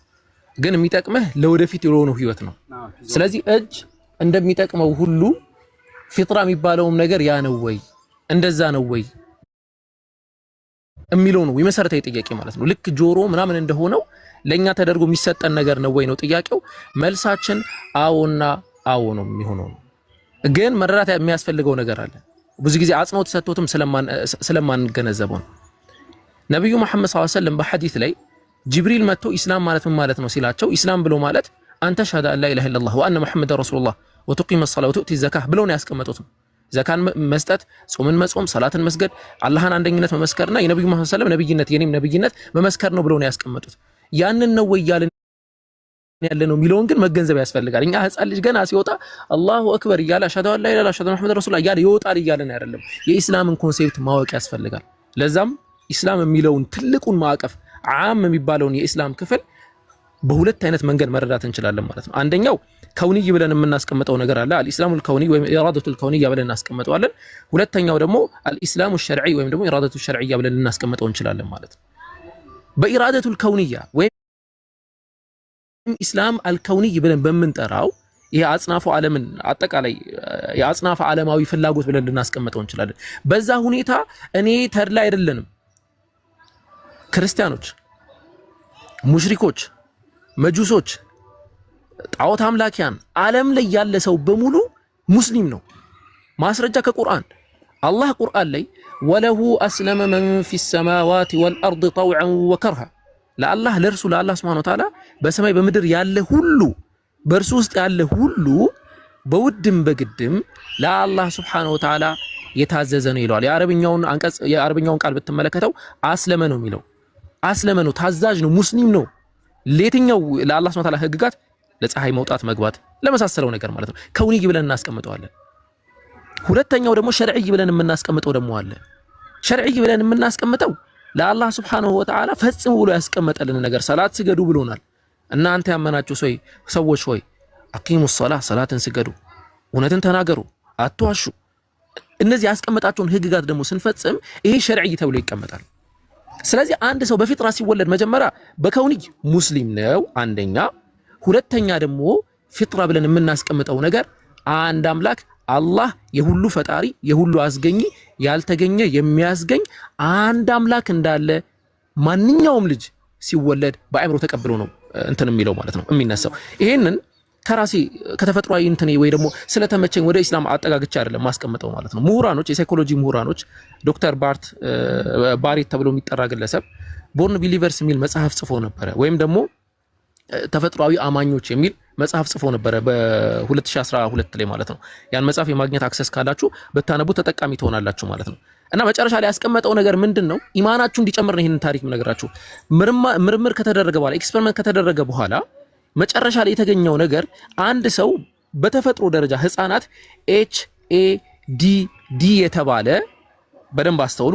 ግን የሚጠቅምህ ለወደፊት የሆነው ህይወት ነው። ስለዚህ እጅ እንደሚጠቅመው ሁሉ ፊጥራ የሚባለውም ነገር ያ ነው ወይ እንደዛ ነው ወይ የሚለው ነው የመሰረታዊ ጥያቄ ማለት ነው። ልክ ጆሮ ምናምን እንደሆነው ለኛ ተደርጎ የሚሰጠን ነገር ነው ወይ ነው ጥያቄው። መልሳችን አዎና አዎ ነው የሚሆነው። ግን መረዳት የሚያስፈልገው ነገር አለ። ብዙ ጊዜ አጽንኦት ሰጥቶትም ስለማንገነዘበው ነው። ነብዩ መሐመድ ሰለላሁ ዐለይሂ ወሰለም በሐዲስ ላይ ጅብሪል መጥቶ ኢስላም ማለት ምን ማለት ነው ሲላቸው ኢስላም ብሎ ማለት አንተ ሸሃዳ አላ ኢላሀ ኢላላህ ወአነ ሙሐመደን ረሱሉላህ ወቱቂመ ሰላተ ወቱእቲ ዘካህ ብለው ነው ያስቀመጡት። ዘካን መስጠት፣ ጾምን መጾም፣ ሰላትን መስገድ፣ አላህን አንደኝነት መመስከርና የነብዩ መሐመድ ሰለላሁ ዐለይሂ ወሰለም ነብይነት የኔም ነብይነት መመስከር ነው ብለው ነው ያስቀመጡት። ያንን ነው ወይ ያለን ያለነው የሚለውን ግን መገንዘብ ያስፈልጋል። እኛ ህፃን ልጅ ገና ሲወጣ አላሁ አክበር እያለ አሽሀዱ አላ ኢላሀ ኢለላህ አሽሀዱ አነ ሙሐመደን ረሱሉላህ እያለ ይወጣል እያለን አይደለም። የኢስላምን ኮንሴፕት ማወቅ ያስፈልጋል። ለዛም ኢስላም የሚለውን ትልቁን ማዕቀፍ ዓም የሚባለውን የኢስላም ክፍል በሁለት አይነት መንገድ መረዳት እንችላለን ማለት ነው። አንደኛው ከውንይ ብለን የምናስቀምጠው ነገር አለ፣ አልኢስላሙል ከውኒ ወይም ኢራደቱል ከውኒያ ብለን እናስቀምጠዋለን። ሁለተኛው ደግሞ አልኢስላሙ ሸርዒ ወይም ደግሞ ኢራደቱል ሸርዒያ ብለን ልናስቀምጠው እንችላለን ማለት ነው። በኢራደቱል ከውኒያ ወይም ኢስላም አልከውኒይ ብለን በምንጠራው ይሄ አጽናፈ ዓለምን አጠቃላይ የአጽናፈ ዓለማዊ ፍላጎት ብለን ልናስቀምጠው እንችላለን። በዛ ሁኔታ እኔ ተድላ አይደለንም። ክርስቲያኖች፣ ሙሽሪኮች፣ መጁሶች፣ ጣዖት አምላኪያን ዓለም ላይ ያለ ሰው በሙሉ ሙስሊም ነው። ማስረጃ ከቁርአን አላህ ቁርአን ላይ ወለሁ አስለመ መን ፊ ሰማዋት ወልአርድ ጠውዐን ወከርሃ ለአላህ ለእርሱ ለአላህ Subhanahu Wa Ta'ala በሰማይ በምድር ያለ ሁሉ በእርሱ ውስጥ ያለ ሁሉ በውድም በግድም ለአላህ Subhanahu Wa Ta'ala የታዘዘ ነው ይለዋል። የአረብኛውን ቃል ብትመለከተው አስለመ ነው የሚለው። አስለመ ነው፣ ታዛዥ ነው፣ ሙስሊም ነው። ለየትኛው ለአላህ Subhanahu Wa Ta'ala ህግጋት፣ ለፀሐይ መውጣት መግባት ለመሳሰለው ነገር ማለት ነው። ከውኒ ብለን እናስቀምጠዋለን። ሁለተኛው ደግሞ ሸርዒ ብለን የምናስቀምጠው ደግሞ አለ። ሸርዒ ብለን የምናስቀምጠው ለአላህ Subhanahu Wa Ta'ala ፈጽሞ ብሎ ያስቀመጠልን ነገር ሰላት ስገዱ ብሎናል። እናንተ ያመናችሁ ሰዎች ሆይ አቂሙ ሶላህ ሰላትን ስገዱ፣ እውነትን ተናገሩ፣ አትዋሹ። እነዚህ ያስቀመጣቸውን ህግጋት ደግሞ ስንፈጽም ይሄ ሸርዒ ተብሎ ይቀመጣል። ስለዚህ አንድ ሰው በፊጥራ ሲወለድ መጀመሪያ በከውኒ ሙስሊም ነው አንደኛ። ሁለተኛ ደግሞ ፊጥራ ብለን የምናስቀምጠው ነገር አንድ አምላክ አላህ የሁሉ ፈጣሪ የሁሉ አስገኝ ያልተገኘ የሚያስገኝ አንድ አምላክ እንዳለ ማንኛውም ልጅ ሲወለድ በአእምሮ ተቀብሎ ነው እንትን የሚለው ማለት ነው የሚነሳው። ይሄንን ከራሴ ከተፈጥሯዊ እንትኔ ወይ ደግሞ ስለተመቸኝ ወደ እስላም አጠጋግቻ አይደለም ማስቀምጠው ማለት ነው። ምሁራኖች የሳይኮሎጂ ምሁራኖች ዶክተር ባሪት ተብሎ የሚጠራ ግለሰብ ቦርን ቢሊቨርስ የሚል መጽሐፍ ጽፎ ነበረ ወይም ደግሞ ተፈጥሯዊ አማኞች የሚል መጽሐፍ ጽፎ ነበረ በ2012 ላይ ማለት ነው። ያን መጽሐፍ የማግኘት አክሰስ ካላችሁ በታነቡ ተጠቃሚ ትሆናላችሁ ማለት ነው። እና መጨረሻ ላይ ያስቀመጠው ነገር ምንድነው? ኢማናችሁ እንዲጨምር ነው ይሄንን ታሪክ ምነግራችሁ። ምርምር ከተደረገ በኋላ ኤክስፐሪመንት ከተደረገ በኋላ መጨረሻ ላይ የተገኘው ነገር አንድ ሰው በተፈጥሮ ደረጃ ህፃናት HADD የተባለ በደንብ አስተውሉ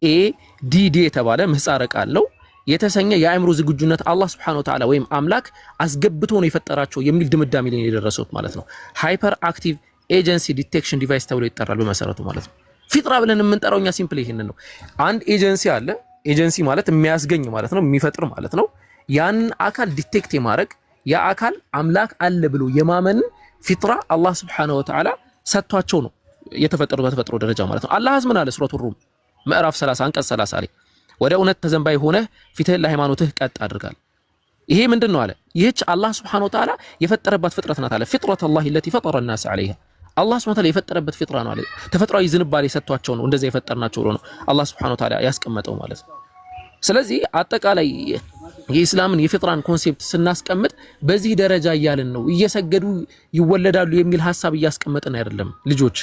HADD የተባለ ምህጻረ ቃል ነው የተሰኘ የአእምሮ ዝግጁነት አላህ Subhanahu Wa Ta'ala ወይም አምላክ አስገብቶ ነው የፈጠራቸው የሚል ድምዳሜ ላይ የደረሱት ማለት ነው። ሃይፐር አክቲቭ ኤጀንሲ ዲቴክሽን ዲቫይስ ተብሎ ይጠራል በመሰረቱ ማለት ነው። ፊጥራ ብለን የምንጠራው እኛ ሲምፕሊ ይሄንን ነው። አንድ ኤጀንሲ አለ። ኤጀንሲ ማለት የሚያስገኝ ማለት ነው፣ የሚፈጥር ማለት ነው። ያን አካል ዲቴክት የማድረግ ያ አካል አምላክ አለ ብሎ የማመን ፊጥራ አላህ Subhanahu Wa Ta'ala ሰጥቷቸው ነው የተፈጠሩት በተፈጥሮ ደረጃ ማለት ነው። አላህ ምን አለ? ሱረቱ ሩም ምዕራፍ 30 አንቀጽ 30 ላይ ወደ እውነት ተዘንባይ ሆነ ፊትህን ለሃይማኖትህ ቀጥ አድርጋል። ይሄ ምንድነው አለ? ይህች አላህ Subhanahu Wa Ta'ala የፈጠረባት ፍጥረት ናት አለ። ፍጥረት አላህ التي فطر الناس عليها አላህ Subhanahu Wa Ta'ala የፈጠረበት ፍጥራ ነው አለ። ተፈጥሯዊ ዝንባሌ ሰጥቷቸው ነው እንደዛ የፈጠርናቸው ነው አላህ Subhanahu Wa Ta'ala ያስቀመጠው ማለት ነው። ስለዚህ አጠቃላይ የኢስላምን የፍጥራን ኮንሴፕት ስናስቀምጥ በዚህ ደረጃ እያልን ነው። እየሰገዱ ይወለዳሉ የሚል ሐሳብ እያስቀመጥን አይደለም ልጆች፣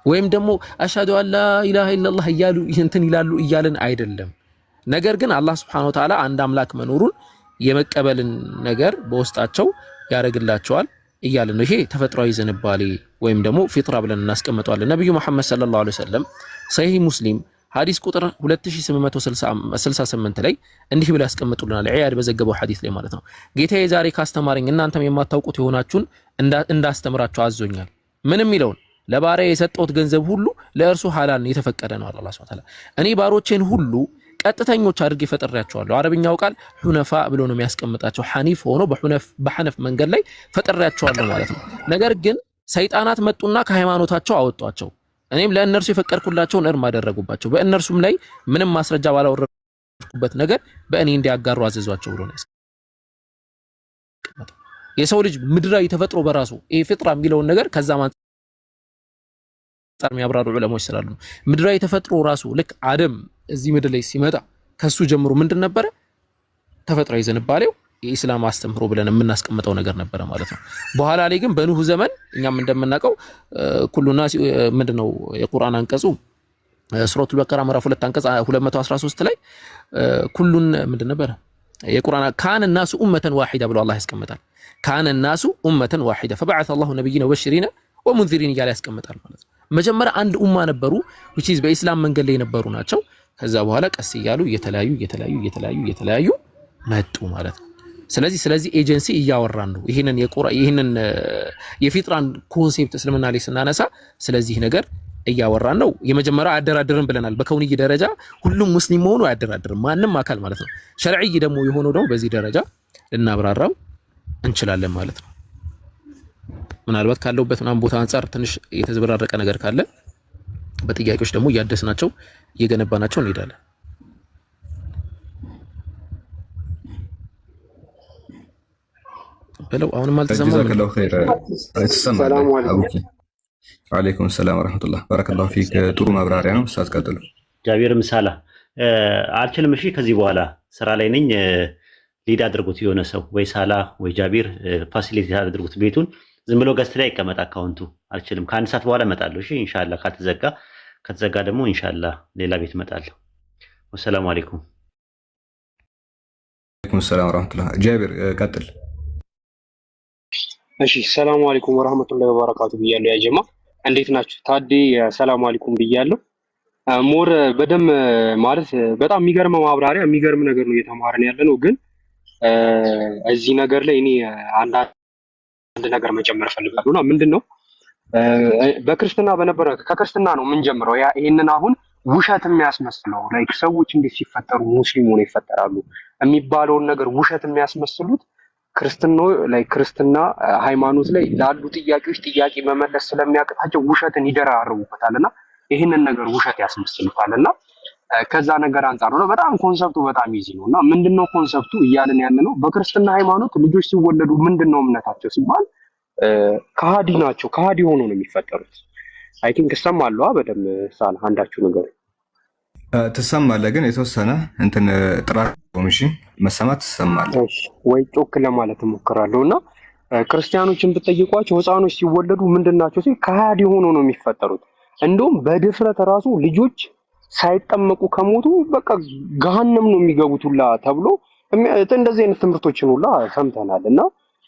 ወይም ደግሞ አሽሃዱ አላ ኢላሃ ኢላላህ እያሉ እንትን ይላሉ እያልን አይደለም። ነገር ግን አላህ Subhanahu Wa Ta'ala አንድ አምላክ መኖሩን የመቀበልን ነገር በውስጣቸው ያደርግላቸዋል እያልን ነው። ይሄ ተፈጥሯዊ ዝንባሌ ወይም ደግሞ ፊጥራ ብለን እናስቀምጠዋለን። ነብዩ መሐመድ ሰለላሁ ዐለይሂ ወሰለም ሰሂህ ሙስሊም ሐዲስ ቁጥር 2868 ላይ እንዲህ ብለው ያስቀምጡልናል። ዒያድ በዘገበው ሐዲስ ላይ ማለት ነው። ጌታዬ ዛሬ ካስተማረኝ እናንተም የማታውቁት የሆናችሁን እንዳስተምራችሁ አዞኛል። ምንም ይለውን ለባሪያ የሰጠሁት ገንዘብ ሁሉ ለእርሱ ሐላል የተፈቀደ ነው አላህ Subhanahu Wa Ta'ala። እኔ ባሮቼን ሁሉ ቀጥተኞች አድርጌ ፈጥሬያቸዋለሁ። አረብኛው ቃል ሁነፋ ብሎ ነው የሚያስቀምጣቸው። ሐኒፍ ሆኖ በሐነፍ መንገድ ላይ ፈጥሬያቸዋለሁ ማለት ነው። ነገር ግን ሰይጣናት መጡና ከሃይማኖታቸው አወጧቸው። እኔም ለእነርሱ የፈቀድኩላቸውን እርም አደረጉባቸው። በእነርሱም ላይ ምንም ማስረጃ ባላወረድኩበት ነገር በእኔ እንዲያጋሩ አዘዟቸው ብሎ ነው ያስቀመጠው። የሰው ልጅ ምድራዊ ተፈጥሮ በራሱ ይሄ ፍጥራ የሚለውን ነገር ከዛ አንፃር የሚያብራሩ ዑለሞች ስላሉ ምድራዊ ተፈጥሮ ራሱ ልክ አደም እዚህ ምድር ላይ ሲመጣ ከሱ ጀምሮ ምንድን ነበረ? ተፈጥሯዊ ዝንባሌው የኢስላም አስተምህሮ ብለን የምናስቀምጠው ነገር ነበረ ማለት ነው። በኋላ ላይ ግን በኑህ ዘመን እኛም እንደምናውቀው ኩሉና ምንድነው የቁርአን አንቀጹ ሱረቱል በቀራ ምዕራፍ 2 አንቀጽ 213 ላይ ኩሉን ምንድን ነበረ የቁርአን ካነ الناس امه واحده ብሎ አላህ ያስቀምጣል። ካነ الناس امه واحده فبعث الله نبيين وبشرين ومنذرين እያለ ያስቀምጣል ማለት ነው። መጀመሪያ አንድ ኡማ ነበሩ which is በኢስላም መንገድ ላይ የነበሩ ናቸው። ከዛ በኋላ ቀስ እያሉ እየተለያዩ መጡ ማለት ነው። ስለዚህ ኤጀንሲ እያወራን ነው። ይሄንን የፊጥራን ኮንሴፕት እስልምና ላይ ስናነሳ ስለዚህ ነገር እያወራን ነው። የመጀመሪያው አያደራድርም ብለናል። በከውንይ ደረጃ ሁሉም ሙስሊም መሆኑ አያደራድርም ማንም አካል ማለት ነው። ሸርዒ ደግሞ የሆነው ደግሞ በዚህ ደረጃ ልናብራራው እንችላለን ማለት ነው። ምናልባት ካለውበት ምናምን ቦታ አንፃር ትንሽ የተዘበራረቀ ነገር ካለ በጥያቄዎች ደግሞ እያደስናቸው እየገነባናቸው እንሄዳለን። በለው አሁንም አልተሰማም። ጀዛከላሁ ኸይር። አይተሰማም። አቡኪ ወአለይኩም ሰላም ወራህመቱላህ ባረከላሁ ፊክ። ጥሩ ማብራሪያ ነው። ኡስታዝ ቀጥሉ። ጃቢር ምሳላ አልችልም። እሺ ከዚህ በኋላ ስራ ላይ ነኝ። ሊድ አድርጉት የሆነ ሰው ወይ ሳላ ወይ ጃቢር ፋሲሊቲ አድርጉት ቤቱን። ዝም ብሎ ገስት ላይ ይቀመጥ አካውንቱ። አልችልም። ከአንድ ሰዓት በኋላ እመጣለሁ። እሺ ኢንሻአላህ ከተዘጋ ደግሞ ኢንሻአላህ ሌላ ቤት እመጣለሁ። ወሰላሙ አለይኩም። ወአለይኩም ሰላም ወራህመቱላህ። ጃቢር ቀጥል። እሺ ሰላም አለይኩም ወራህመቱላሂ ወበረካቱ ብያለሁ። ያ ጀማ እንዴት ናችሁ? ታዴ ሰላም አለይኩም ብያለሁ። ሞር በደም ማለት በጣም የሚገርም ማብራሪያ የሚገርም ነገር ነው እየተማረን ያለ ነው። ግን እዚህ ነገር ላይ እኔ አንድ ነገር መጨመር ፈልጋለሁና ምንድነው በክርስትና በነበረ ከክርስትና ነው የምንጀምረው። ይሄንን አሁን ውሸት የሚያስመስለው ላይክ ሰዎች እንዴት ሲፈጠሩ ሙስሊም ሆነው ይፈጠራሉ የሚባለውን ነገር ውሸት የሚያስመስሉት ክርስትና ሃይማኖት ላይ ላሉ ጥያቄዎች ጥያቄ መመለስ ስለሚያቅታቸው ውሸትን ይደራርቡበታልና ይህንን ነገር ውሸት ያስመስሉታልና ከዛ ነገር አንጻር ነው። በጣም ኮንሰፕቱ በጣም ኢዚ ነው እና ምንድነው ኮንሰፕቱ እያልን ያለ ነው። በክርስትና ሃይማኖት ልጆች ሲወለዱ ምንድነው እምነታቸው ሲባል ከሃዲ ናቸው። ከሃዲ ሆኖ ነው የሚፈጠሩት። አይ ቲንክ እሰማለሁ በደምብ ሳል አንዳችሁ ነገር ትሰማለህ፣ ግን የተወሰነ እንትን ጥራት ቆምሺ መሰማት ትሰማለህ ወይ ጮክ ለማለት እሞክራለሁ። እና ክርስቲያኖችን ብትጠይቋቸው ህፃኖች ሲወለዱ ምንድናቸው ሲል ከሃዲ ሆኖ ነው የሚፈጠሩት። እንደውም በድፍረት ራሱ ልጆች ሳይጠመቁ ከሞቱ በቃ ገሃነም ነው የሚገቡት ሁላ ተብሎ እንደዚህ አይነት ትምህርቶችን ሁላ ሰምተናል። እና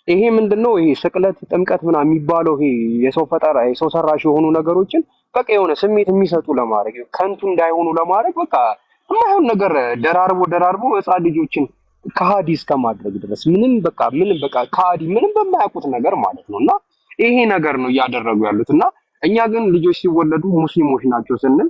ይሄ ምንድነው ይሄ ስቅለት፣ ጥምቀት ምናምን የሚባለው ይሄ የሰው ፈጠራ የሰው ሰራሽ የሆኑ ነገሮችን በቃ የሆነ ስሜት የሚሰጡ ለማድረግ ከንቱ እንዳይሆኑ ለማድረግ በቃ የማይሆን ነገር ደራርቦ ህፃን ልጆችን ከሃዲ እስከማድረግ ድረስ ምንም በቃ ከሃዲ ምንም በማያውቁት ነገር ማለት ነው። እና ይሄ ነገር ነው እያደረጉ ያሉት። እና እኛ ግን ልጆች ሲወለዱ ሙስሊሞች ናቸው ስንል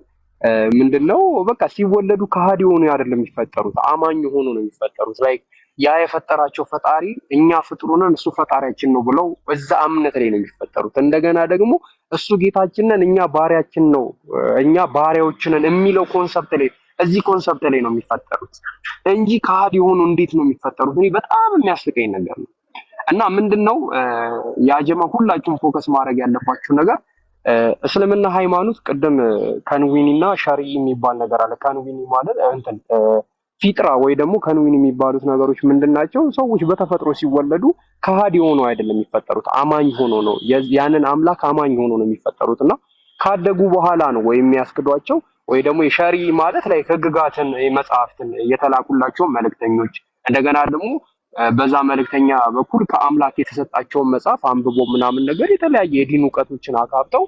ምንድነው በቃ ሲወለዱ ከሃዲ ሆኖ አይደለም የሚፈጠሩት፣ አማኝ ሆኖ ነው የሚፈጠሩት። ላይክ ያ የፈጠራቸው ፈጣሪ እኛ ፍጥሩንን እሱ ፈጣሪያችን ነው ብለው እዛ እምነት ላይ ነው የሚፈጠሩት። እንደገና ደግሞ እሱ ጌታችን ነን እኛ ባሪያችን ነው እኛ ባሪያዎች ነን የሚለው ኮንሰፕት ላይ እዚህ ኮንሰፕት ላይ ነው የሚፈጠሩት እንጂ ከሃዲ ሆኖ እንዴት ነው የሚፈጠሩት? እኔ በጣም የሚያስቀኝ ነገር ነው። እና ምንድነው ያጀማ ሁላችሁም ፎከስ ማድረግ ያለባችሁ ነገር እስልምና ሃይማኖት ቅድም ከንዊኒና ሸሪዒ የሚባል ነገር አለ። ከንዊኒ ማለት እንትን ፊጥራ ወይ ደግሞ ከንዊኒ የሚባሉት ነገሮች ምንድናቸው? ሰዎች በተፈጥሮ ሲወለዱ ከሃዲ ሆኖ አይደለም የሚፈጠሩት፣ አማኝ ሆኖ ነው ያንን አምላክ አማኝ ሆኖ ነው የሚፈጠሩት። እና ካደጉ በኋላ ነው ወይ የሚያስክዷቸው ወይ ደግሞ የሸሪዒ ማለት ላይ ህግጋትን መጽሐፍትን የተላኩላቸው መልእክተኞች እንደገና ደግሞ በዛ መልእክተኛ በኩል ከአምላክ የተሰጣቸውን መጽሐፍ አንብቦ ምናምን ነገር የተለያየ የዲን እውቀቶችን አካብተው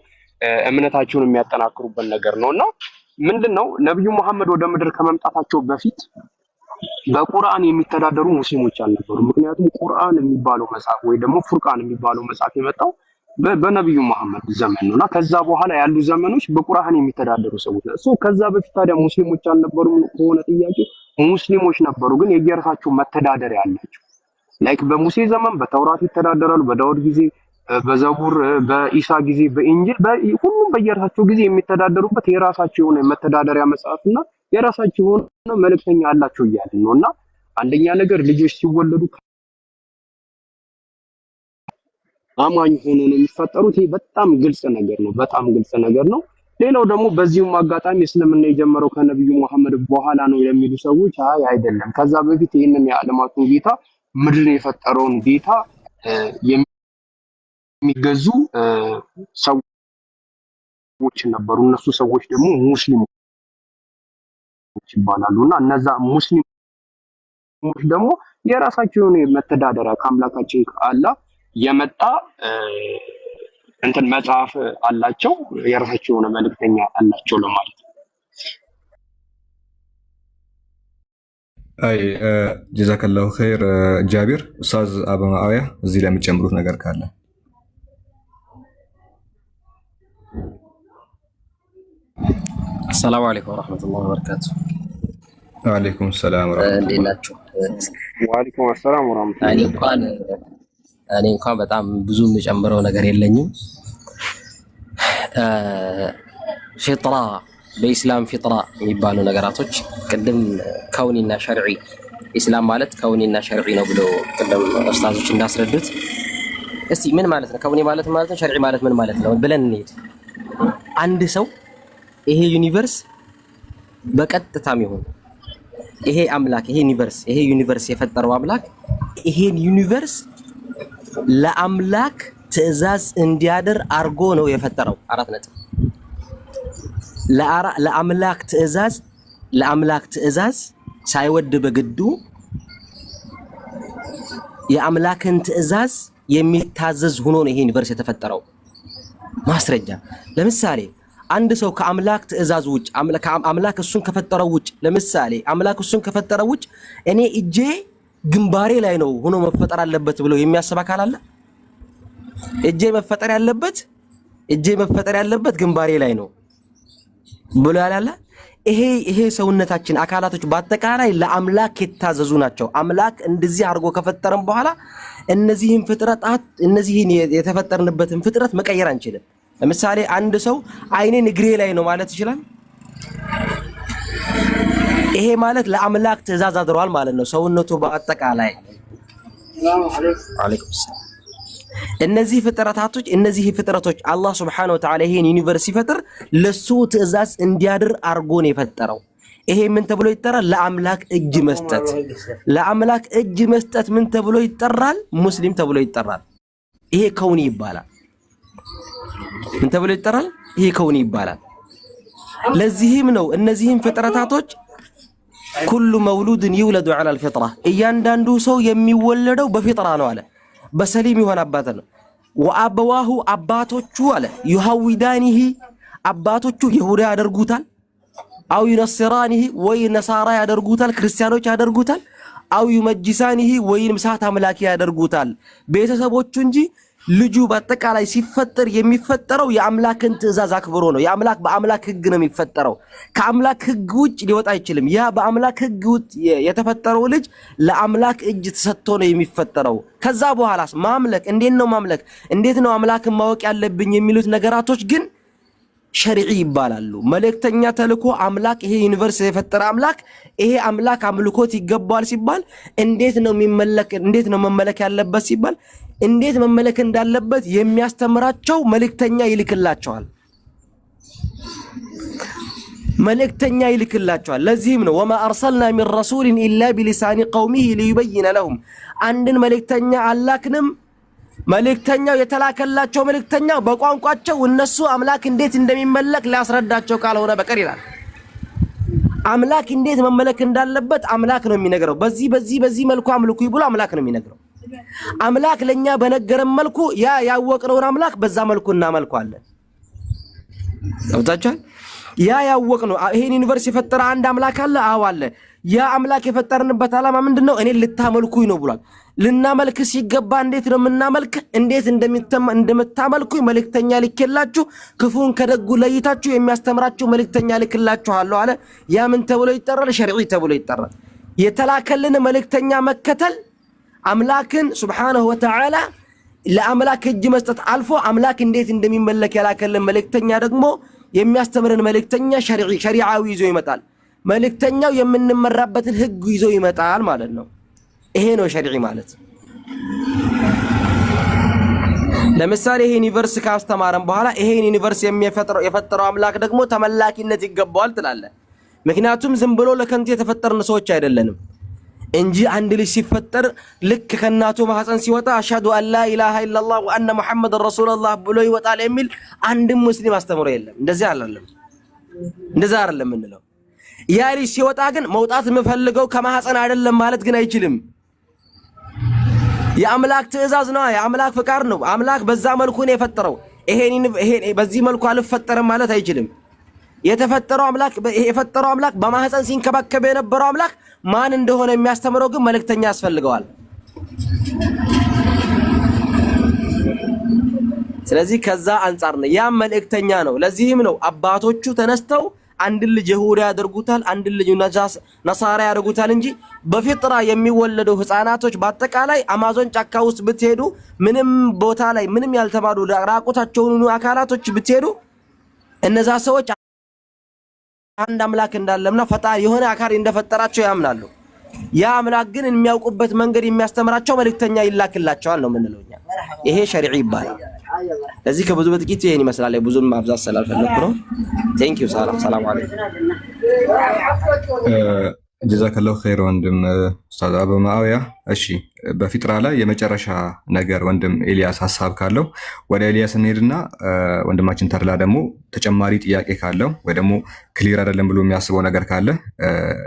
እምነታቸውን የሚያጠናክሩበት ነገር ነው። እና ምንድነው ነብዩ መሐመድ ወደ ምድር ከመምጣታቸው በፊት በቁርአን የሚተዳደሩ ሙስሊሞች አልነበሩ። ምክንያቱም ቁርአን የሚባለው መጽሐፍ ወይ ደግሞ ፉርቃን የሚባለው መጽሐፍ የመጣው በነብዩ መሐመድ ዘመን ነውና ከዛ በኋላ ያሉ ዘመኖች በቁርአን የሚተዳደሩ ሰዎች ናቸው። ከዛ በፊት ታዲያ ሙስሊሞች አልነበሩም ከሆነ ጥያቄ ሙስሊሞች ነበሩ፣ ግን የየራሳቸው መተዳደሪያ አላቸው። ላይክ በሙሴ ዘመን በተውራት ይተዳደራሉ፣ በዳውድ ጊዜ በዘቡር፣ በኢሳ ጊዜ በኢንጂል ሁሉም በየራሳቸው ጊዜ የሚተዳደሩበት የራሳቸው የሆነ መተዳደሪያ መጽሐፍና የራሳቸው የሆነ መልእክተኛ አላቸው እያልን ነው። እና አንደኛ ነገር ልጆች ሲወለዱ አማኝ ሆኖ ነው የሚፈጠሩት። ይሄ በጣም ግልጽ ነገር ነው፣ በጣም ግልጽ ነገር ነው። ሌላው ደግሞ በዚሁም አጋጣሚ እስልምና የጀመረው ከነብዩ መሐመድ በኋላ ነው የሚሉ ሰዎች አይ አይደለም፣ ከዛ በፊት ይህንን የዓለማቱን ጌታ ምድርን የፈጠረውን ጌታ የሚገዙ ሰዎች ነበሩ። እነሱ ሰዎች ደግሞ ሙስሊሞች ይባላሉ። እና እነዛ ሙስሊሞች ደግሞ የራሳቸው የሆነ መተዳደሪያ ከአምላካችን ከአላህ የመጣ እንትን መጽሐፍ አላቸው፣ የራሳቸው የሆነ መልእክተኛ አላቸው ለማለት ነው። አይ ጀዛከላሁ ኸይር ጃቢር። ኡስታዝ አበማአያ እዚህ ላይ የምትጨምሩት ነገር ካለ? አሰላሙ አለይኩም ወራህመቱላሂ ወበረካቱ። ወአለይኩም ሰላም ወራህመቱላሂ። እንዴት ናችሁ? ወአለይኩም ሰላም ወራህመቱላሂ። እኔ እንኳን በጣም ብዙ የምጨምረው ነገር የለኝም። ፊጥራ በኢስላም ፊጥራ የሚባሉ ነገራቶች ቅድም ከውኒና ሸርዒ ኢስላም ማለት ከውኒና ሸርዒ ነው ብሎ ቅድም ኡስታዞች እንዳስረዱት፣ እስቲ ምን ማለት ነው ከውኒ ማለት ነው ሸርዒ ማለት ምን ማለት ነው ብለን እንሄድ። አንድ ሰው ይሄ ዩኒቨርስ በቀጥታም ይሁን ይሄ አምላክ ይሄ ዩኒቨርስ የፈጠረው አምላክ ይሄን ዩኒቨርስ ለአምላክ ትዕዛዝ እንዲያደር አርጎ ነው የፈጠረው። 4 ነጥብ። ለአምላክ ትዕዛዝ ሳይወድ በግዱ የአምላክን ትዕዛዝ የሚታዘዝ ሆኖ ነው ይሄ ዩኒቨርስ የተፈጠረው። ማስረጃ ለምሳሌ አንድ ሰው ከአምላክ ትዕዛዝ ውጭ አምላክ እሱን ከፈጠረው ውጭ ለምሳሌ አምላክ እሱን ከፈጠረው ውጭ እኔ እጄ ግንባሬ ላይ ነው ሆኖ መፈጠር አለበት ብሎ የሚያስብ አካል አለ? እጄ መፈጠር ያለበት ግንባሬ ላይ ነው ብሎ ያላለ? ይሄ ሰውነታችን አካላቶች በአጠቃላይ ለአምላክ የታዘዙ ናቸው። አምላክ እንደዚህ አድርጎ ከፈጠረን በኋላ እነዚህን የተፈጠርንበትን ፍጥረት መቀየር አንችልም። ለምሳሌ አንድ ሰው አይኔን እግሬ ላይ ነው ማለት ይችላል? ይሄ ማለት ለአምላክ ትእዛዝ አድሯል ማለት ነው። ሰውነቱ በአጠቃላይ አለይኩም ሰላም። እነዚህ ፍጥረቶች አላህ Subhanahu Wa Ta'ala ይሄን ዩኒቨርስ ሲፈጥር ለሱ ትእዛዝ እንዲያድር አርጎ ነው የፈጠረው። ይሄ ምን ተብሎ ይጠራል? ለአምላክ እጅ መስጠት። ለአምላክ እጅ መስጠት ምን ተብሎ ይጠራል? ሙስሊም ተብሎ ይጠራል። ይሄ ከውኒ ይባላል። ምን ተብሎ ይጠራል? ይሄ ከውኒ ይባላል። ለዚህም ነው እነዚህን ፍጥረታቶች ኩሉ መውሉድን ይውለዱ ዐላ አልፊጥራ እያንዳንዱ ሰው የሚወለደው በፊጥራ ነው አለ። በሰሊም ይሆን አባት ነው። ወአበዋሁ አባቶቹ አለ ይሐዊዳኒሂ አባቶቹ ይሁዳ ያደርጉታል፣ አው ይነስራኒሂ ወይ ነሳራ ያደርጉታል፣ ክርስቲያኖች ያደርጉታል፣ አው ይመጅሳኒሂ ወይ ምሳት አምላኪ ያደርጉታል። ቤተሰቦቹ እንጂ ልጁ በአጠቃላይ ሲፈጠር የሚፈጠረው የአምላክን ትእዛዝ አክብሮ ነው። የአምላክ በአምላክ ህግ ነው የሚፈጠረው። ከአምላክ ህግ ውጭ ሊወጣ አይችልም። ያ በአምላክ ህግ ውጭ የተፈጠረው ልጅ ለአምላክ እጅ ተሰጥቶ ነው የሚፈጠረው። ከዛ በኋላስ ማምለክ እንዴት ነው ማምለክ እንዴት ነው አምላክን ማወቅ ያለብኝ የሚሉት ነገራቶች ግን ሸሪዒ ይባላሉ። መልእክተኛ ተልኮ አምላክ ይሄ ዩኒቨርስ የፈጠረ አምላክ ይሄ አምላክ አምልኮት ይገባዋል ሲባል እንዴት ነው መመለክ ያለበት ሲባል እንዴት መመለክ እንዳለበት የሚያስተምራቸው መልእክተኛ ይልክላቸዋል። ለዚህም ነው ወማ አርሰልና ሚን ረሱልን ኢላ ቢሊሳኒ ቀውሚሂ ሊዩበይነ ለሁም አንድን መልእክተኛ አላክንም መልእክተኛው የተላከላቸው መልእክተኛው በቋንቋቸው እነሱ አምላክ እንዴት እንደሚመለክ ሊያስረዳቸው ካልሆነ በቀር ይላል። አምላክ እንዴት መመለክ እንዳለበት አምላክ ነው የሚነግረው። በዚህ መልኩ አምልኩ ይብሎ አምላክ ነው የሚነግረው። አምላክ ለኛ በነገረን መልኩ ያ ያወቅነውን አምላክ በዛ መልኩ እናመልከዋለን። አውጣቻል ያ ያወቅነው ይሄን ዩኒቨርስ የፈጠረ አንድ አምላክ አለ። አዎ አለ። ያ አምላክ የፈጠርንበት ዓላማ ምንድነው? እኔ ልታመልኩኝ ነው ብሏል። ልናመልክ ሲገባ እንዴት ነው የምናመልክ? እንዴት እንደምታመልኩኝ መልእክተኛ ልኬላችሁ ክፉን ከደጉ ለይታችሁ የሚያስተምራችሁ መልእክተኛ ልክላችኋለሁ አለ። ያ ምን ተብሎ ይጠራል? ሸሪዒ ተብሎ ይጠራል። የተላከልን መልእክተኛ መከተል አምላክን Subhanahu Wa Ta'ala ለአምላክ እጅ መስጠት አልፎ አምላክ እንዴት እንደሚመለክ ያላከልን መልእክተኛ ደግሞ የሚያስተምረን መልእክተኛ ሸሪዓዊ ይዞ ይመጣል። መልእክተኛው የምንመራበትን ህግ ይዞ ይመጣል ማለት ነው። ይሄ ነው ሸሪዒ ማለት። ለምሳሌ ይሄ ዩኒቨርስ ካስተማረን በኋላ ይሄን ዩኒቨርስ የፈጠረው አምላክ ደግሞ ተመላኪነት ይገባዋል ትላለህ። ምክንያቱም ዝም ብሎ ለከንቱ የተፈጠርን ሰዎች አይደለንም እንጂ አንድ ልጅ ሲፈጠር ልክ ከናቱ ማህፀን ሲወጣ አሽሀዱ አላ ኢላሃ ኢላላህ ወአነ ሙሐመድን ረሱሉላህ ብሎ ይወጣል የሚል አንድም ሙስሊም አስተምሮ የለም። እንደዚህ አይደለም እንለው። ያ ልጅ ሲወጣ ግን መውጣት የምፈልገው ከማህፀን አይደለም ማለት ግን አይችልም። የአምላክ ትእዛዝ ነው፣ የአምላክ ፍቃድ ነው። አምላክ በዛ መልኩ ነው የፈጠረው። ይሄን በዚህ መልኩ አልፈጠረም ማለት አይችልም። የፈጠረው አምላክ በማህፀን ሲንከባከብ የነበረው አምላክ ማን እንደሆነ የሚያስተምረው ግን መልእክተኛ ያስፈልገዋል። ስለዚህ ከዛ አንፃር ነው ያ መልእክተኛ ነው። ለዚህም ነው አባቶቹ ተነስተው አንድ ልጅ ይሁዳ ያደርጉታል፣ አንድ ልጅ ነሳራ ያደርጉታል እንጂ በፊጥራ የሚወለዱ ህፃናቶች በአጠቃላይ አማዞን ጫካ ውስጥ ብትሄዱ ምንም ቦታ ላይ ምንም ያልተማሩ ራቁታቸውን አካላቶች ብትሄዱ እነዛ ሰዎች አንድ አምላክ እንዳለምና ፈጣሪ የሆነ አካል እንደፈጠራቸው ያምናሉ። ያ አምላክ ግን የሚያውቁበት መንገድ የሚያስተምራቸው መልእክተኛ ይላክላቸዋል ነው የምንለውኛ። ይሄ ሸሪዒ ይባላል። ለዚህ ከብዙ በጥቂት ይሄን ይመስላል። ብዙም ማብዛት ስላልፈለኩ ነው። ቴንክ ዩ። ሰላም አለይኩም። ጀዛከላሁ ኸይር ወንድም ኡስታዝ አቡ ሙአዊያ። እሺ በፊጥራ ላይ የመጨረሻ ነገር ወንድም ኤልያስ ሐሳብ ካለው ወደ ኤልያስ እንሄድና ወንድማችን ተድላ ደግሞ ተጨማሪ ጥያቄ ካለው ወይ ደግሞ ክሊር አይደለም ብሎ የሚያስበው ነገር ካለ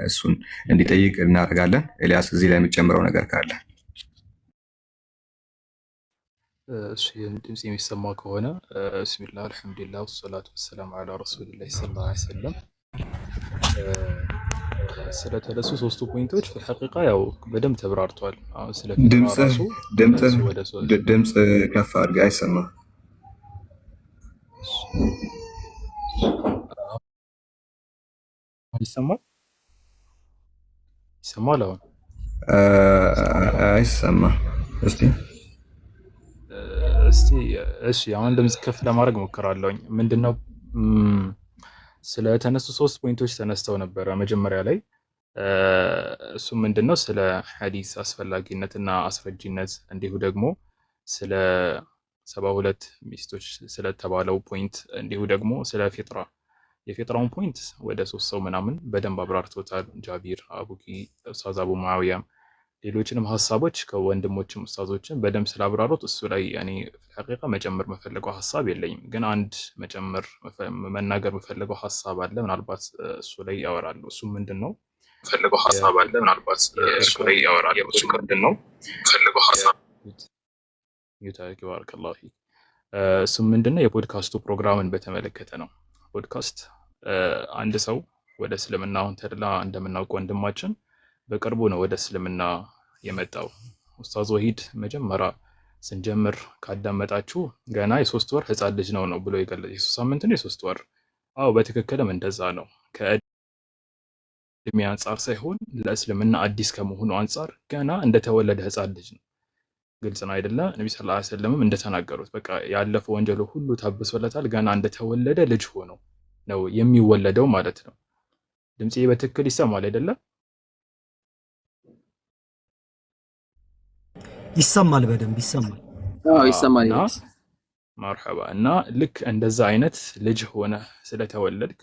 እሱን እንዲጠይቅ እናደርጋለን። ኤልያስ እዚህ ላይ የምትጨምረው ነገር ካለ። እሺ ድምጽ የሚሰማ ከሆነ ቢስሚላህ አልሐምዱሊላህ ወሰላቱ ወሰላሙ ዐላ ረሱሊላህ ሰለላሁ ዐለይሂ ወሰለም። ስለተነሱ ሶስቱ ፖይንቶች በሐቂቃ ያው በደንብ ተብራርቷል። አሁን ስለ ድምጽ ከፍ አድርገህ አይሰማም። ይሰማል አሁን አይሰማም። እስቲ እሺ አሁን ድምጽ ከፍ ለማድረግ ሞክራለሁኝ። ምንድነው ስለተነሱ ሶስት ፖይንቶች ተነስተው ነበረ መጀመሪያ ላይ እሱ ምንድነው ስለ ሐዲስ አስፈላጊነትና አስረጂነት እንዲሁ ደግሞ ስለ 72 ሚስቶች ስለተባለው ፖይንት እንዲሁ ደግሞ ስለ ፊጥራ የፊጥራውን ፖይንት ወደ 3 ሰው ምናምን በደንብ አብራርቶታል። ጃቢር፣ አቡኪ፣ ኡስታዝ አቡ ሙአዊያ ሌሎችንም ሐሳቦች ከወንድሞችም ኡስታዞችን በደንብ ስላብራሩት እሱ ላይ እኔ ሐቂቃ መጨመር መፈለገው ሐሳብ የለኝም። ግን አንድ መናገር መፈለገው ሐሳብ አለ። ምናልባት እሱ ላይ ያወራሉ። እሱ ምንድነው ፈልገው ሐሳብ አለ። ምናልባት እሱ ላይ ያወራሉ። እሱ ምንድነው ፈልገው ሐሳብ ይባረከላሁ ፊክ። እሱ ምንድነው የፖድካስቱ ፕሮግራምን በተመለከተ ነው። ፖድካስት አንድ ሰው ወደ እስልምና አሁን ተድላ እንደምናውቀው ወንድማችን በቅርቡ ነው ወደ እስልምና የመጣው። ኡስታዝ ወሂድ መጀመሪያ ስንጀምር ካዳመጣችሁ ገና የ3 ወር ህፃን ልጅ ነው ብሎ የገለጸ የ3 ሳምንት ነው የ3 ወር። አዎ በትክክልም እንደዛ ነው። ከእድሜ አንጻር ሳይሆን ለእስልምና አዲስ ከመሆኑ አንጻር ገና እንደተወለደ ህፃን ልጅ ነው። ግልጽ ነው አይደለ? ነብዩ ሰለላሁ ዐለይሂ ወሰለም እንደተናገሩት በቃ ያለፈው ወንጀሉ ሁሉ ታብሶለታል። ገና እንደተወለደ ልጅ ሆኖ ነው የሚወለደው ማለት ነው። ድምጼ በትክክል ይሰማል አይደለ? ይሰማል፣ በደንብ ይሰማል። ይሰማል። መርሐባ። እና ልክ እንደዛ አይነት ልጅ ሆነ ስለተወለድክ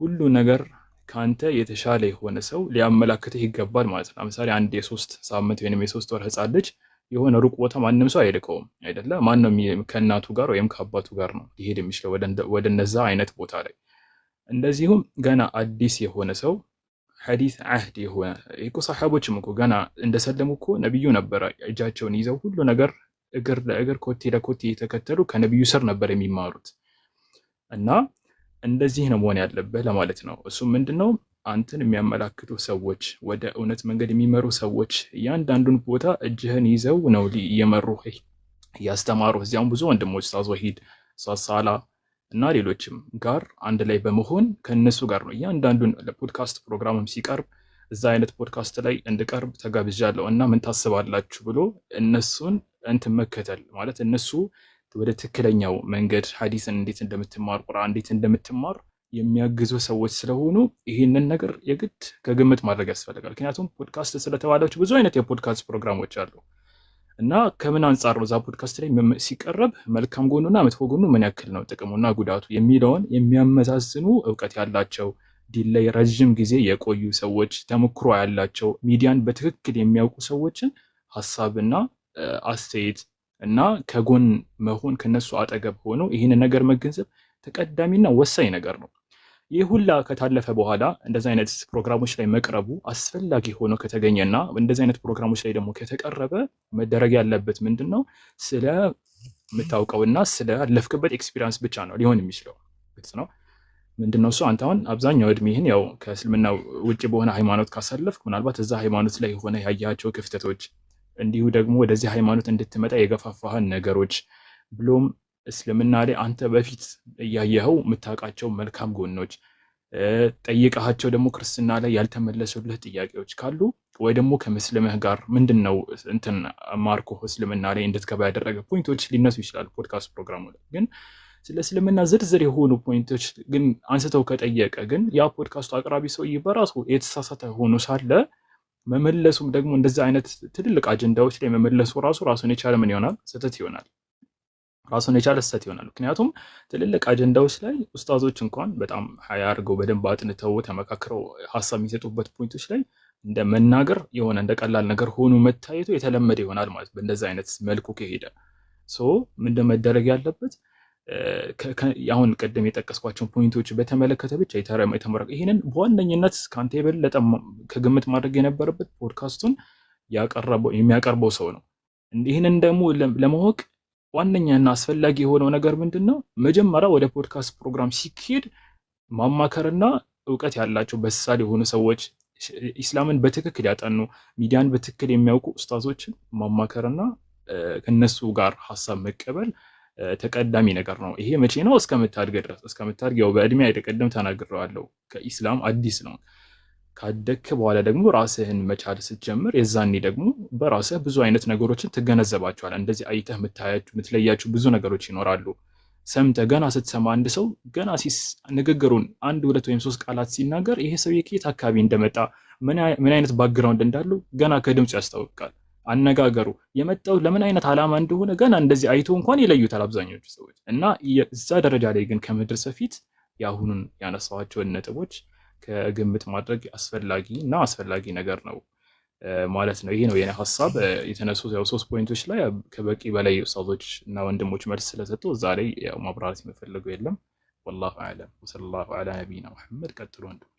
ሁሉ ነገር ካንተ የተሻለ የሆነ ሰው ሊያመላክትህ ይገባል ማለት ነው። ለምሳሌ አንድ የ3 ሳምንት ወይንም የ3 ወር ህፃን ልጅ የሆነ ሩቅ ቦታ ማንም ሰው አይልከውም አይደለ? ማንም ከእናቱ ጋር ወይም ከአባቱ ጋር ነው ሊሄድ የሚችለው ወደ እነዛ አይነት ቦታ ላይ። እንደዚሁም ገና አዲስ የሆነ ሰው ሐዲስ አህድ የሆነ እኮ ሰሃቦችም እኮ ገና እንደሰለሙ እኮ ነብዩ ነበር እጃቸውን ይዘው ሁሉ ነገር እግር ለእግር ኮቴ ለኮቴ የተከተሉ ከነብዩ ስር ነበር የሚማሩት። እና እንደዚህ ነው መሆን ያለበት ለማለት ነው። እሱ ምንድነው አንተን የሚያመላክቱ ሰዎች ወደ እውነት መንገድ የሚመሩ ሰዎች እያንዳንዱን ቦታ እጅህን ይዘው ነው እየመሩ እያስተማሩ። እዚያም ብዙ ወንድሞች ኡስታዝ ወሂድ፣ ኡስታዝ ሳላ እና ሌሎችም ጋር አንድ ላይ በመሆን ከነሱ ጋር ነው እያንዳንዱን ለፖድካስት ፕሮግራምም ሲቀርብ እዛ አይነት ፖድካስት ላይ እንድቀርብ ተጋብዣለሁ እና ምን ታስባላችሁ ብሎ እነሱን እንትን መከተል ማለት እነሱ ወደ ትክክለኛው መንገድ ሐዲስን እንዴት እንደምትማር ቁርአን እንዴት እንደምትማር የሚያግዙ ሰዎች ስለሆኑ ይህንን ነገር የግድ ከግምት ማድረግ ያስፈልጋል። ምክንያቱም ፖድካስት ስለተባለች ብዙ አይነት የፖድካስት ፕሮግራሞች አሉ እና ከምን አንጻር ነው እዛ ፖድካስት ላይ ሲቀረብ መልካም ጎኑና መጥፎ ጎኑ ምን ያክል ነው ጥቅሙና ጉዳቱ የሚለውን የሚያመዛዝኑ እውቀት ያላቸው ዲን ላይ ረጅም ጊዜ የቆዩ ሰዎች ተሞክሮ ያላቸው ሚዲያን በትክክል የሚያውቁ ሰዎችን ሐሳብና አስተያየት እና ከጎን መሆን ከነሱ አጠገብ ሆኖ ይህንን ነገር መገንዘብ ተቀዳሚና ወሳኝ ነገር ነው። ይህ ሁላ ከታለፈ በኋላ እንደዚህ አይነት ፕሮግራሞች ላይ መቅረቡ አስፈላጊ ሆኖ ከተገኘና እንደዚህ አይነት ፕሮግራሞች ላይ ደግሞ ከተቀረበ መደረግ ያለበት ምንድነው? ስለምታውቀውና ስለለፍክበት ኤክስፒሪየንስ ብቻ ነው ሊሆን የሚችለው። ግልጽ ነው። ምንድነው እሱ አንተ አሁን አብዛኛው እድሜህን ያው ከእስልምና ውጭ በሆነ ሃይማኖት ካሳለፍክ ምናልባት እዛ ሃይማኖት ላይ ሆነ ያያቸው ክፍተቶች እንዲሁ ደግሞ ወደዚህ ሃይማኖት እንድትመጣ የገፋፋህን ነገሮች ብሎም እስልምና ላይ አንተ በፊት እያየኸው የምታውቃቸው መልካም ጎኖች ጠይቀሃቸው ደግሞ ክርስትና ላይ ያልተመለሱልህ ጥያቄዎች ካሉ ወይ ደግሞ ከመስልምህ ጋር ምንድነው እንትን ማርኮ እስልምና ላይ እንድትገባ ያደረገ ፖይንቶች ሊነሱ ይችላሉ። ፖድካስት ፕሮግራሙ ላይ ግን ስለ እስልምና ዝርዝር የሆኑ ፖይንቶች ግን አንስተው ከጠየቀ ግን ያ ፖድካስቱ አቅራቢ ሰውዬ በራሱ የተሳሳተ ሆኖ ሳለ መመለሱም ደግሞ እንደዚህ አይነት ትልልቅ አጀንዳዎች ላይ መመለሱ ራሱን የቻለ ምን ይሆናል? ስህተት ይሆናል። ራሱን የቻለ ስህተት ይሆናል። ምክንያቱም ትልልቅ አጀንዳዎች ላይ ኡስታዞች እንኳን በጣም ሀያ አድርገው በደንብ አጥንተው ተመካክረው ሀሳብ የሚሰጡበት ፖይንቶች ላይ እንደ መናገር የሆነ እንደ ቀላል ነገር ሆኖ መታየቱ የተለመደ ይሆናል ማለት በእንደዚህ አይነት መልኩ ከሄደ ምንድን መደረግ ያለበት አሁን ቀደም የጠቀስኳቸውን ፖይንቶች በተመለከተ ብቻ የተመረቀ ይህንን በዋነኝነት ከአንተ የበለጠ ከግምት ማድረግ የነበረበት ፖድካስቱን የሚያቀርበው ሰው ነው። ይህንን ደግሞ ለማወቅ ዋነኛና አስፈላጊ የሆነው ነገር ምንድን ነው? መጀመሪያ ወደ ፖድካስት ፕሮግራም ሲሄድ ማማከርና እውቀት ያላቸው በሳል የሆኑ ሰዎች ኢስላምን በትክክል ያጠኑ ሚዲያን በትክክል የሚያውቁ ኡስታዞችን ማማከርና ከነሱ ጋር ሀሳብ መቀበል ተቀዳሚ ነገር ነው። ይሄ መቼ ነው? እስከምታድግ ድረስ። እስከምታድግ ያው በእድሜ አይደቀደም ተናግሬዋለሁ። ከኢስላም አዲስ ነው። ካደግክ በኋላ ደግሞ ራስህን መቻል ስትጀምር የዛኔ ደግሞ በራስህ ብዙ አይነት ነገሮችን ትገነዘባቸዋል። እንደዚህ አይተህ የምትለያቸው ብዙ ነገሮች ይኖራሉ። ሰምተ ገና ስትሰማ አንድ ሰው ገና ንግግሩን 1 2 ወይም 3 ቃላት ሲናገር ይሄ ሰው ከየት አካባቢ እንደመጣ ምን አይነት ባክግራውንድ እንዳለው ገና ከድምፁ ያስታውቃል። አነጋገሩ የመጣው ለምን አይነት ዓላማ እንደሆነ ገና እንደዚህ አይቶ እንኳን ይለዩታል አብዛኞቹ ሰዎች። እና እዛ ደረጃ ላይ ግን ከመድረስ በፊት ያሁኑን ያነሳዋቸውን ነጥቦች ከግምት ማድረግ አስፈላጊ ነገር ነው ማለት ነው። ይሄ ነው የኔ ሐሳብ። የተነሱት ያው 3 ፖይንቶች ላይ ከበቂ በላይ ኡስታዞች እና ወንድሞች መልስ ስለሰጡ እዛ ላይ ያው ማብራራት የሚፈልገው የለም። والله اعلم وصلى الله على نبينا محمد። ቀጥሎ ወንድም።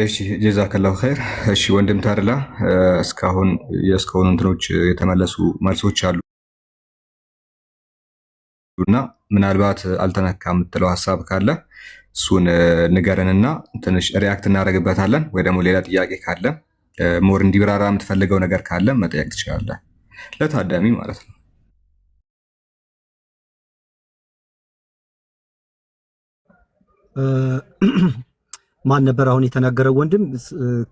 እሺ ጀዛከላሁ ኸይር። እሺ ወንድም ታርላ እስካሁን እንትኖች የተመለሱ መልሶች አሉና ምናልባት አልተነካ የምትለው ሐሳብ ካለ እሱን ንገረንና ትንሽ ሪያክት እናደርግበታለን። ወይ ደግሞ ሌላ ጥያቄ ካለ ሞር እንዲብራራ የምትፈልገው ነገር ካለ መጠየቅ ትችላለህ፣ ለታዳሚ ማለት ነው። ማን ነበር አሁን የተናገረው ወንድም?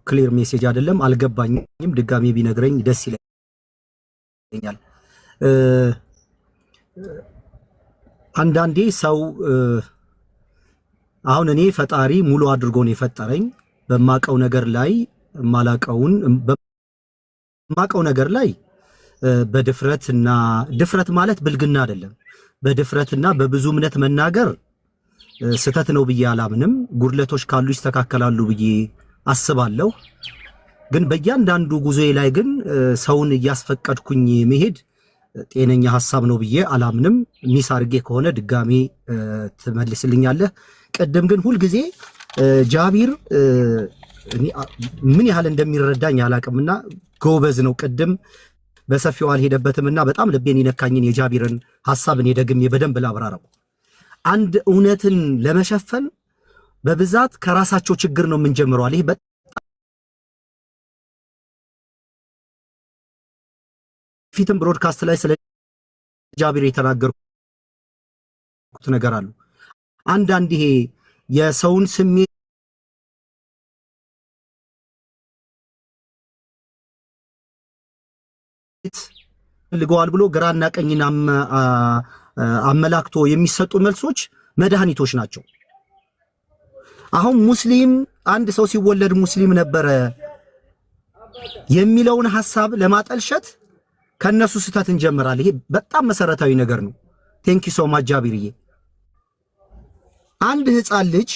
ክሊር ሜሴጅ አይደለም፣ አልገባኝም። ድጋሜ ቢነግረኝ ደስ ይለኛል። አንዳንዴ ሰው አሁን እኔ ፈጣሪ ሙሉ አድርጎ ነው የፈጠረኝ። በማቀው ነገር ላይ በማቀው ነገር ላይ በድፍረትና ድፍረት ማለት ብልግና አይደለም። በድፍረትና በብዙ እምነት መናገር ስተት ነው ብዬ አላምንም። ጉድለቶች ካሉ ይስተካከላሉ ብዬ አስባለሁ። ግን በእያንዳንዱ ጉዞዬ ላይ ግን ሰውን እያስፈቀድኩኝ መሄድ ጤነኛ ሐሳብ ነው ብዬ አላምንም። ሚስ አድርጌ ከሆነ ድጋሜ ትመልስልኛለህ። ቀደም ግን ሁል ጊዜ ጃቢር ምን ያህል እንደሚረዳኝ አላቅምና ጎበዝ ነው። ቀደም በሰፊው አልሄደበትምና በጣም ልቤን ይነካኝን የጃቢርን ሐሳብ እኔ ደግሜ በደንብ ላብራራው። አንድ እውነትን ለመሸፈን በብዛት ከራሳቸው ችግር ነው የምንጀምረው። ይሄ ፊትም ብሮድካስት ላይ ስለ ጃቢር የተናገርኩት ነገር አሉ። አንዳንድ ይሄ የሰውን ስሜት ልገዋል ብሎ ግራና ቀኝና አመላክቶ የሚሰጡ መልሶች መድኃኒቶች ናቸው። አሁን ሙስሊም አንድ ሰው ሲወለድ ሙስሊም ነበረ የሚለውን ሐሳብ ለማጠልሸት ከነሱ ስተት እንጀምራለን። ይሄ በጣም መሰረታዊ ነገር ነው። ቴንክ ዩ ሶ ማች ጃቢርዬ። አንድ ህፃን ልጅ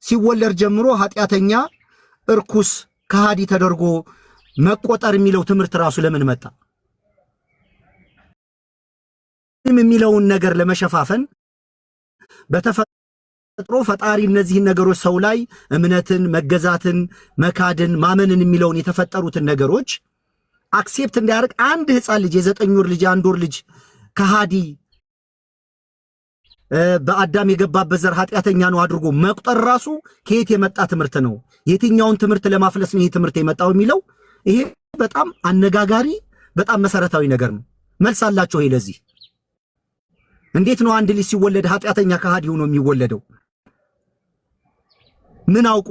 ሲወለድ ጀምሮ ኃጢአተኛ፣ እርኩስ፣ ከሃዲ ተደርጎ መቆጠር የሚለው ትምህርት ራሱ ለምን መጣ? የሚለውን ነገር ለመሸፋፈን በተፈጥሮ ፈጣሪ እነዚህን ነገሮች ሰው ላይ እምነትን፣ መገዛትን፣ መካድን፣ ማመንን የሚለውን የተፈጠሩትን ነገሮች አክሴፕት እንዲያደርግ አንድ ህፃን ልጅ የ9 ወር ልጅ 1 ወር ልጅ ከሃዲ በአዳም የገባበት ዘር ኃጢአተኛ ነው አድርጎ መቁጠር ራሱ ከየት የመጣ ትምህርት ነው? የትኛውን ትምህርት ለማፍለስ ነው ይሄ ትምህርት የመጣው የሚለው ይሄ በጣም አነጋጋሪ በጣም መሰረታዊ ነገር ነው። መልስ አላቸው ይሄ ለዚህ። እንዴት ነው አንድ ልጅ ሲወለድ ኃጢአተኛ ከሃዲ ሆኖ የሚወለደው? ምን አውቆ?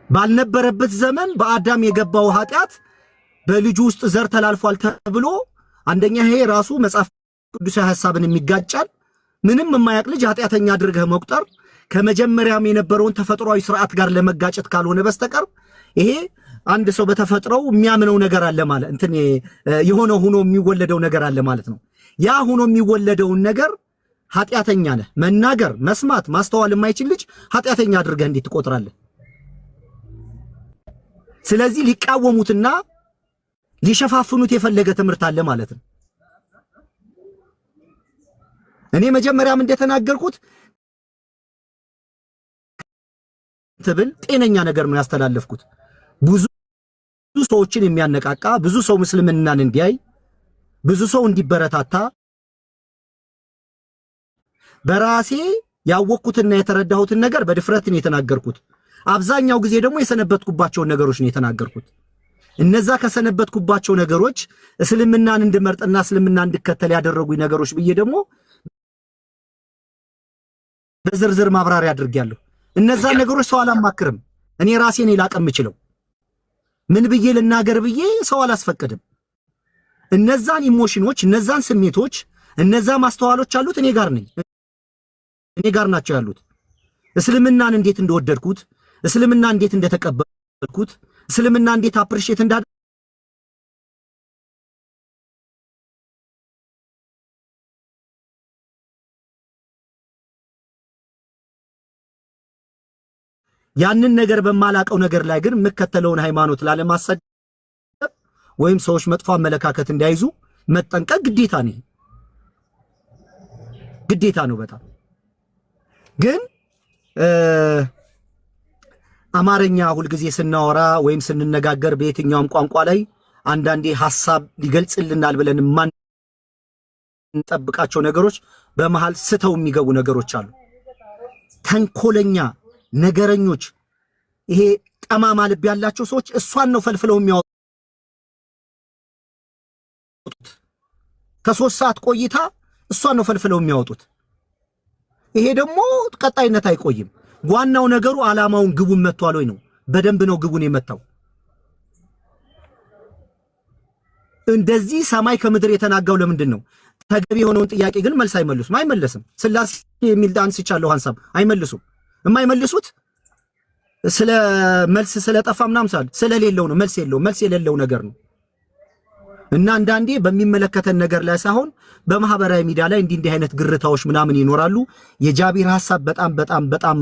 ባልነበረበት ዘመን በአዳም የገባው ኃጢአት በልጁ ውስጥ ዘር ተላልፏል ተብሎ አንደኛ ይሄ ራሱ መጽሐፍ ቅዱሳዊ ሐሳብን የሚጋጫል። ምንም የማያውቅ ልጅ ኃጢአተኛ አድርገህ መቁጠር ከመጀመሪያም የነበረውን ተፈጥሯዊ ስርዓት ጋር ለመጋጨት ካልሆነ በስተቀር ይሄ አንድ ሰው በተፈጥሮው የሚያምነው ነገር አለ ማለት እንትን የሆነ ሆኖ የሚወለደው ነገር አለ ማለት ነው። ያ ሆኖ የሚወለደውን ነገር ኃጢአተኛ ነህ መናገር፣ መስማት፣ ማስተዋል የማይችል ልጅ ኃጢአተኛ አድርገህ እንዴት ትቆጥራለህ? ስለዚህ ሊቃወሙትና ሊሸፋፍኑት የፈለገ ትምህርት አለ ማለት ነው። እኔ መጀመሪያም እንደተናገርኩት ትብል ጤነኛ ነገር ነው ያስተላለፍኩት። ብዙ ሰዎችን የሚያነቃቃ ብዙ ሰው ምስልምናን እንዲያይ ብዙ ሰው እንዲበረታታ በራሴ ያወቅኩትና የተረዳሁትን ነገር በድፍረት ነው የተናገርኩት። አብዛኛው ጊዜ ደግሞ የሰነበትኩባቸው ነገሮች ነው የተናገርኩት። እነዛ ከሰነበትኩባቸው ነገሮች እስልምናን እንድመርጥና እስልምና እንድከተል ያደረጉኝ ነገሮች ብዬ ደግሞ በዝርዝር ማብራሪያ አድርጌያለሁ። እነዛ ነገሮች ሰው አላማክርም። እኔ ራሴ ነኝ ላቀም የምችለው። ምን ብዬ ልናገር ብዬ ሰው አላስፈቅድም። እነዛን ኢሞሽኖች እነዛን ስሜቶች እነዛ ማስተዋሎች አሉት እኔ ጋር ነኝ እኔ ጋር ናቸው ያሉት። እስልምናን እንዴት እንደወደድኩት እስልምና እንዴት እንደተቀበልኩት እስልምና እንዴት አፕሪሺየት እንዳደ ያንን ነገር በማላቀው ነገር ላይ ግን መከተለውን ሃይማኖት ላለማሰደብ ወይም ሰዎች መጥፎ አመለካከት እንዳይዙ መጠንቀቅ ግዴታ ነው በጣም ግን አማርኛ ሁልጊዜ ስናወራ ወይም ስንነጋገር በየትኛውም ቋንቋ ላይ አንዳንዴ ሐሳብ ሊገልጽልናል ብለን ማንጠብቃቸው ነገሮች በመሃል ስተው የሚገቡ ነገሮች አሉ። ተንኮለኛ ነገረኞች ይሄ ጠማማ ልብ ያላቸው ሰዎች እሷን ነው ፈልፍለው የሚያወጡት። ከ3 ሰዓት ቆይታ እሷን ነው ፈልፍለው የሚያወጡት። ይሄ ደግሞ ቀጣይነት አይቆይም። ዋናው ነገሩ ዓላማውን ግቡን መጥቷል ወይ ነው። በደንብ ነው ግቡን የመታው። እንደዚህ ሰማይ ከምድር የተናጋው ለምንድን ነው? ተገቢ የሆነውን ጥያቄ ግን መልስ አይመልስም። ስላሴ የሚል አንስቻለሁ ሐሳብ አይመልሱም። የማይመልሱት ስለ መልስ ስለጠፋ ምናምን ስለሌለው ነው። መልስ የሌለው ነገር ነው። እና አንዳንዴ በሚመለከተን ነገር ላይ ሳይሆን በማህበራዊ ሚዲያ ላይ እንዲህ አይነት ግርታዎች ምናምን ይኖራሉ። የጃቢር ሐሳብ በጣም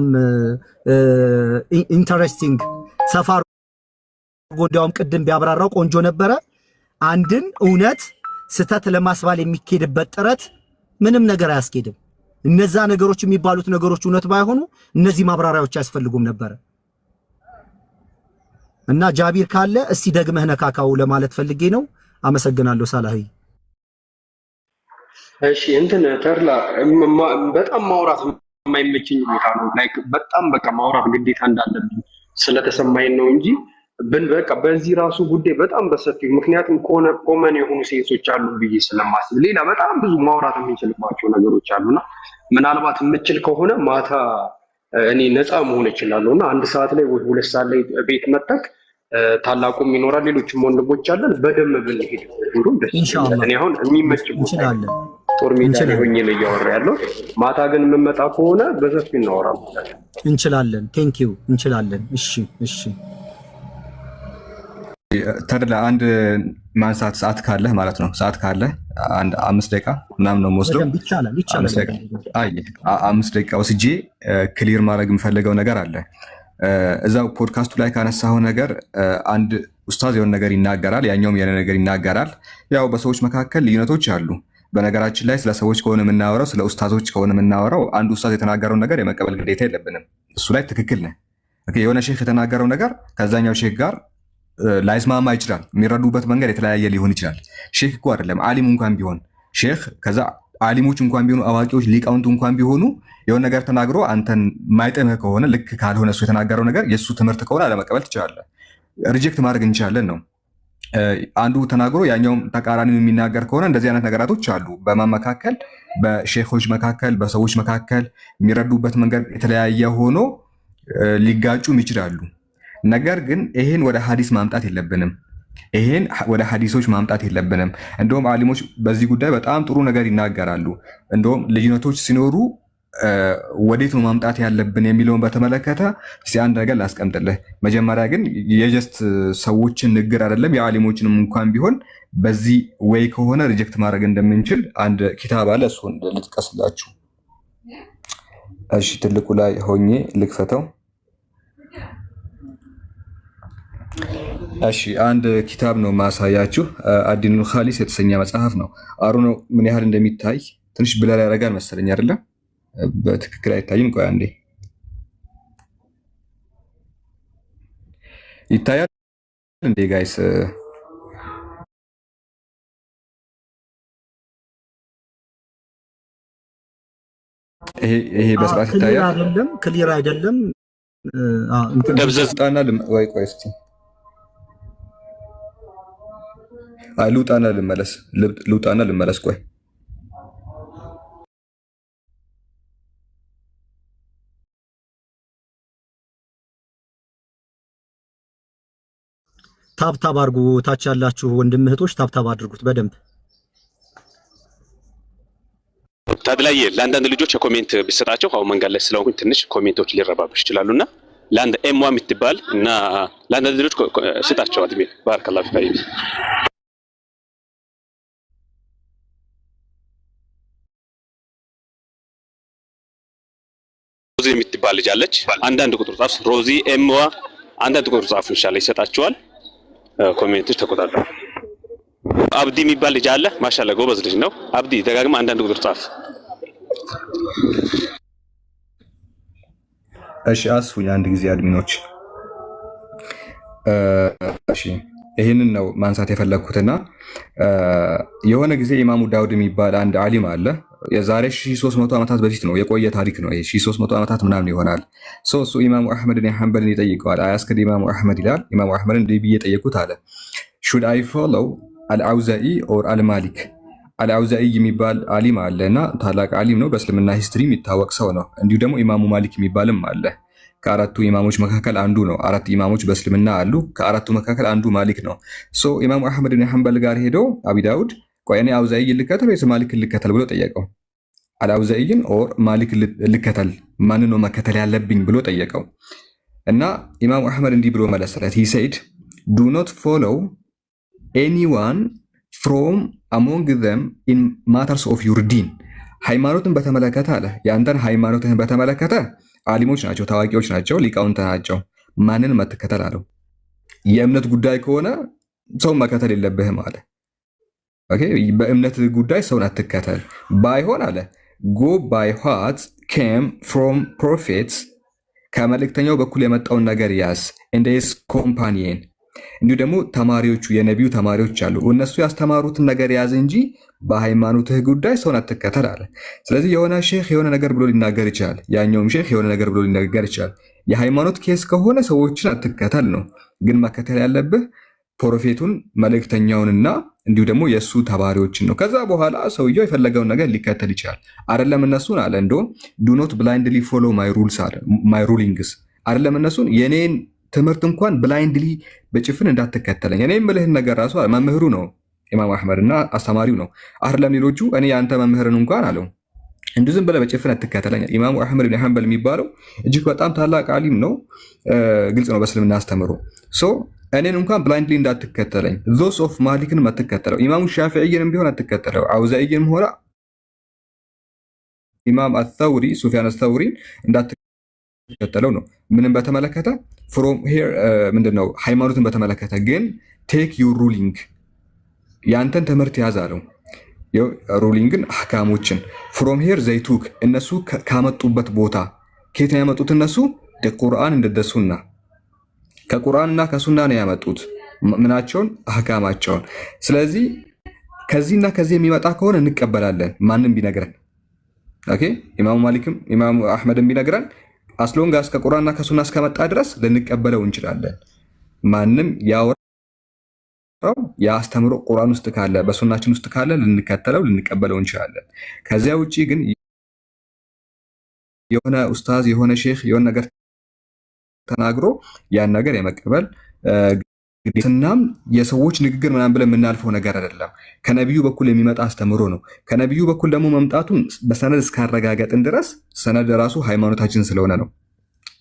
ኢንተረስቲንግ ሰፋር ጎዳውም ቅድም ቢያብራራው ቆንጆ ነበረ። አንድን እውነት ስተት ለማስባል የሚኬድበት ጥረት ምንም ነገር አያስኬድም። እነዛ ነገሮች የሚባሉት ነገሮች እውነት ባይሆኑ እነዚህ ማብራሪያዎች አያስፈልጉም ነበር። እና ጃቢር ካለ እስቲ ደግመህ ነካካው ለማለት ፈልጌ ነው። አመሰግናለሁ ሳላሂ። እሺ እንትን ተርላ በጣም ማውራት የማይመችኝ ቦታ ነው። ላይክ በጣም በቃ ማውራት ግዴታ እንዳለብኝ ስለተሰማኝ ነው እንጂ በቃ በዚህ ራሱ ጉዳይ በጣም በሰፊው ምክንያቱም ኮመን የሆኑ ሴንሶች አሉ ብዬ ስለማስብ ሌላ በጣም ብዙ ማውራት የምንችልባቸው ነገሮች አሉና ምናልባት የምችል ከሆነ ማታ እኔ ነፃ መሆን እችላለሁ እና 1 ሰዓት ላይ ወይ 2 ሰዓት ላይ ቤት መጣክ ታላቁም ይኖራል ሌሎችም ወንድሞች አለን በደም ብንሄድ ሁሉም ደስ ይላል። እኔ አሁን የሚመች ቦታ ጦር ሜዳ ላይ ሆኜ ነው እያወራ ያለው። ማታ ግን የምመጣ ከሆነ በሰፊው እናወራለን እንችላለን። ቴንክ ዩ እንችላለን። እሺ ተድላ አንድ ማንሳት ሰዓት ካለ ማለት ነው። ሰዓት ካለ አንድ 5 ደቂቃ ምናምን ነው የምወስደው። ይቻላል። 5 ደቂቃ ወስጄ ክሊር ማድረግ የምፈልገው ነገር አለ። እዛው ፖድካስቱ ላይ ካነሳው ነገር አንድ ኡስታዝ የሆነ ነገር ይናገራል፣ ያኛውም የሆነ ነገር ይናገራል። ያው በሰዎች መካከል ልዩነቶች አሉ። በነገራችን ላይ ስለ ሰዎች ከሆነ የምናወራው ስለ ኡስታዞች ከሆነ የምናወራው አንድ ኡስታዝ የተናገረውን ነገር የመቀበል ግዴታ የለብንም። እሱ ላይ ትክክል ነህ። የሆነ ሼክ የተናገረው ነገር ከዛኛው ሼክ ጋር ላይስማማ ይችላል። የሚረዱበት መንገድ የተለያየ ሊሆን ይችላል። ሼክ እኮ አይደለም ዓሊም እንኳን ቢሆን ሼክ ከዛ ዓሊሞች እንኳን ቢሆኑ አዋቂዎች ሊቃውንቱ እንኳን ቢሆኑ የሆነ ነገር ተናግሮ አንተን ማይጥምህ ከሆነ ልክ ካልሆነ እሱ የተናገረው ነገር የእሱ ትምህርት ከሆነ አለመቀበል ትችላለህ። ሪጀክት ማድረግ እንችላለን ነው። አንዱ ተናግሮ ያኛውም ተቃራኒ የሚናገር ከሆነ እንደዚህ አይነት ነገራቶች አሉ። በማመካከል በሼኾች መካከል በሰዎች መካከል የሚረዱበት መንገድ የተለያየ ሆኖ ሊጋጩም ይችላሉ። ነገር ግን ይሄን ወደ ሐዲስ ማምጣት የለብንም። ይሄን ወደ ሐዲሶች ማምጣት የለብንም። እንደውም ዓሊሞች በዚህ ጉዳይ በጣም ጥሩ ነገር ይናገራሉ። እንደውም ልዩነቶች ሲኖሩ ወዴት ነው ማምጣት ያለብን የሚለውን በተመለከተ እስቲ አንድ ነገር ላስቀምጥልህ። መጀመሪያ ግን የጀስት ሰዎችን ንግር አይደለም የዓሊሞችንም እንኳን ቢሆን በዚህ ወይ ከሆነ ሪጀክት ማድረግ እንደምንችል አንድ ኪታብ አለ። እሱን ልጥቀስላችሁ። እሺ ትልቁ ላይ ሆኜ ልክፈተው። እሺ አንድ ኪታብ ነው ማሳያችሁ። አዲኑል ኻሊስ የተሰኘ መጽሐፍ ነው። አሩ ነው ምን ያህል እንደሚታይ ትንሽ ብለር ያደርጋል መሰለኝ አይደለም? በትክክል አይታይም። ቆይ አንዴ ይታያል እንዴ ጋይስ? ይሄ በስርዓት ይታያል? ክሊር አይደለም። ደብዘዝጣና ወይ ቆይ እስቲ ልውጣና ልመለስ። ቆይ ታብታብ አድርጉ። ታች ያላችሁ ወንድም እህቶች ታብታብ አድርጉት በደንብ። ታድላይ ለአንዳንድ ልጆች የኮሜንት ቢሰጣቸው አሁን መንገድ ላይ ስለሆንኩኝ ትንሽ ኮሜንቶች ሊረባብሽ ይችላሉና ለአንድ ኤምዋ የምትባል እና ለአንዳንድ ልጆች ስጣቸው። አድሜ ባረከላሁ ፊክ። ሮዚ የምትባል ልጅ አለች። አንዳንድ ቁጥር ጻፍ። ሮዚ ኤምዋ አንዳንድ ቁጥር ጻፍ። ኢንሻአላህ ይሰጣቸዋል። ኮሜንቶች ተቆጣጣ። አብዲ የሚባል ልጅ አለ። ማሻአላ ጎበዝ ልጅ ነው። አብዲ ደጋግማ አንዳንድ ቁጥር ጻፍ። እሺ አስፉኝ አንድ ጊዜ አድሚኖች። እሺ ይህንን ነው ማንሳት የፈለግኩትና የሆነ ጊዜ ኢማሙ ዳውድ የሚባል አንድ አሊም አለ። የዛሬ 1300 ዓመታት በፊት ነው፣ የቆየ ታሪክ ነው ይሄ። 1300 ዓመታት ምናምን ይሆናል። እሱ ኢማሙ አህመድን ሐንበልን ይጠይቀዋል። አያስከድ ኢማሙ አህመድ ይላል። ኢማሙ አህመድን እንዲህ ብዬ ጠየቁት አለ should I follow አልአውዛኢ ኦር አልማሊክ? አልአውዛኢ የሚባል አሊም አለ እና ታላቅ አሊም ነው፣ በእስልምና ሂስትሪ የሚታወቅ ሰው ነው። እንዲሁ ደግሞ ኢማሙ ማሊክ የሚባልም አለ። ከአራቱ ኢማሞች መካከል አንዱ ነው። አራት ኢማሞች በእስልምና አሉ። ከአራቱ መካከል አንዱ ማሊክ ነው። ኢማሙ አህመድ ብን ሐንበል ጋር ሄዶ አቢ ዳውድ ቆይ እኔ አውዛኢ ልከተል ወይስ ማሊክ ልከተል ብሎ ጠየቀው። አልአውዛኢን ኦር ማሊክ ልከተል፣ ማን ነው መከተል ያለብኝ ብሎ ጠየቀው እና ኢማሙ አህመድ እንዲህ ብሎ መለሰለት። he said do not follow anyone from among them in matters of your deen። ሃይማኖትን በተመለከተ አለ ያንተን ሃይማኖትህን በተመለከተ አሊሞች ናቸው፣ ታዋቂዎች ናቸው፣ ሊቃውንት ናቸው፣ ማንን መተከተል አለው። የእምነት ጉዳይ ከሆነ ሰው መከተል የለብህም አለ። ኦኬ በእምነት ጉዳይ ሰውን አትከተል። ባይሆን አለ go by what came from prophets፣ ከመልእክተኛው በኩል የመጣውን ነገር ያዝ። and his companion፣ እንዲሁ ደግሞ ተማሪዎቹ የነቢዩ ተማሪዎች አሉ፣ እነሱ ያስተማሩትን ነገር ያዝ እንጂ በሃይማኖትህ ጉዳይ ሰውን አትከተል አለ። ስለዚህ የሆነ ሼክ የሆነ ነገር ብሎ ሊናገር ይችላል፣ ያኛውም ሼክ የሆነ ነገር ብሎ ሊናገር ይችላል። የሃይማኖት ኬስ ከሆነ ሰዎችን አትከተል ነው። ግን መከተል ያለብህ ፕሮፌቱን መልእክተኛውንና እንዲሁ ደግሞ የእሱ ተማሪዎችን ነው። ከዛ በኋላ ሰውየው የፈለገውን ነገር ሊከተል ይችላል። አይደለም እነሱን አለ እንደውም ዱ ኖት ብላይንድሊ ፎሎ ማይ ሩልስ አለ ማይ ሩሊንግስ። አይደለም እነሱን የኔን ትምህርት እንኳን ብላይንድሊ በጭፍን እንዳትከተለኝ። እኔ የምልህን ነገር ራሱ መምህሩ ነው ኢማም አህመድ እና አስተማሪው ነው። አይደለም ሌሎቹ እኔ የአንተ መምህርን እንኳን አለው እንዲሁ ዝም ብለህ በጭፍን አትከተለኝ። ኢማሙ አህመድ ብን ሐንበል የሚባለው እጅግ በጣም ታላቅ አሊም ነው። ግልጽ ነው በእስልምና አስተምሮ። እኔን እንኳን ብላይንድሊ እንዳትከተለኝ። ዞስ ኦፍ ማሊክን አትከተለው። ኢማሙ ሻፊዒንም ቢሆን አትከተለው። አውዛኢንም ሆነ ኢማም አተውሪ ሱፊያን አተውሪን እንዳትከተለው ነው። ምንም በተመለከተ ፍሮም ሄር ምንድነው ሃይማኖትን በተመለከተ ግን ቴክ ዩር ሩሊንግ፣ ያንተን ትምህርት ያዝ አለው። ሩሊንግን አህካሞችን ፍሮም ሄር ዘይቱክ፣ እነሱ ካመጡበት ቦታ ከየት ነው ያመጡት? እነሱ ቁርአን እንደደሱና ከቁርአንና ከሱና ነው ያመጡት ምናቸውን? አህካማቸውን። ስለዚህ ከዚህና ከዚህ የሚመጣ ከሆነ እንቀበላለን፣ ማንም ቢነግረን። ኦኬ ኢማሙ ማሊክም ኢማሙ አህመድም ቢነግረን አስሎንጋስ ከቁርአንና ከሱና እስከመጣ ድረስ ልንቀበለው እንችላለን። ማንም ያወራው ያስተምሮ ቁርአን ውስጥ ካለ በሱናችን ውስጥ ካለ ልንከተለው ልንቀበለው እንችላለን። ከዚያ ውጪ ግን የሆነ ኡስታዝ የሆነ ሼክ የሆነ ነገር ተናግሮ ያን ነገር የመቀበል ግዴታናም የሰዎች ንግግር ምናምን ብለን የምናልፈው ነገር አይደለም። ከነቢዩ በኩል የሚመጣ አስተምሮ ነው። ከነቢዩ በኩል ደግሞ መምጣቱን በሰነድ እስካረጋገጥን ድረስ ሰነድ ራሱ ሃይማኖታችን ስለሆነ ነው።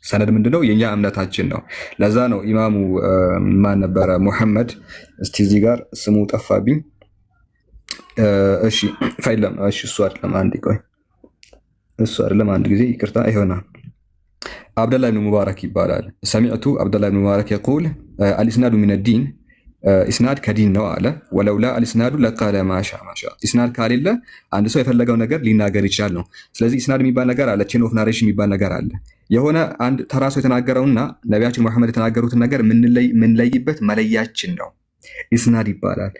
ሰነድ ምንድነው? የኛ እምነታችን ነው። ለዛ ነው ኢማሙ ማን ነበረ? ሙሐመድ። እስቲ እዚህ ጋር ስሙ ጠፋብኝ። እሺ ፋይለም። እሺ እሱ አይደለም፣ አንድ ቆይ፣ እሱ አይደለም፣ አንድ ጊዜ ይቅርታ። ይሆናል አብደላህ ብን ሙባረክ ይባላል። ሰሚዕቱ አብደላህ ብን ሙባረክ የቁል አልኢስናዱ ሚነ ዲን፣ ኢስናድ ከዲን ነው አለ። ወለውላ አልኢስናዱ ለቃለ ማሻ ማሻ፣ ኢስናድ ካሌለ አንድ ሰው የፈለገው ነገር ሊናገር ይችላል ነው። ስለዚህ ኢስናድ የሚባል ነገር አለ፣ ቼን ኦፍ ናሬሽን የሚባል ነገር አለ። የሆነ አንድ ተራ ሰው የተናገረውና ነቢያችን መሐመድ የተናገሩትን ነገር ምንለይበት መለያችን ነው፣ ኢስናድ ይባላል።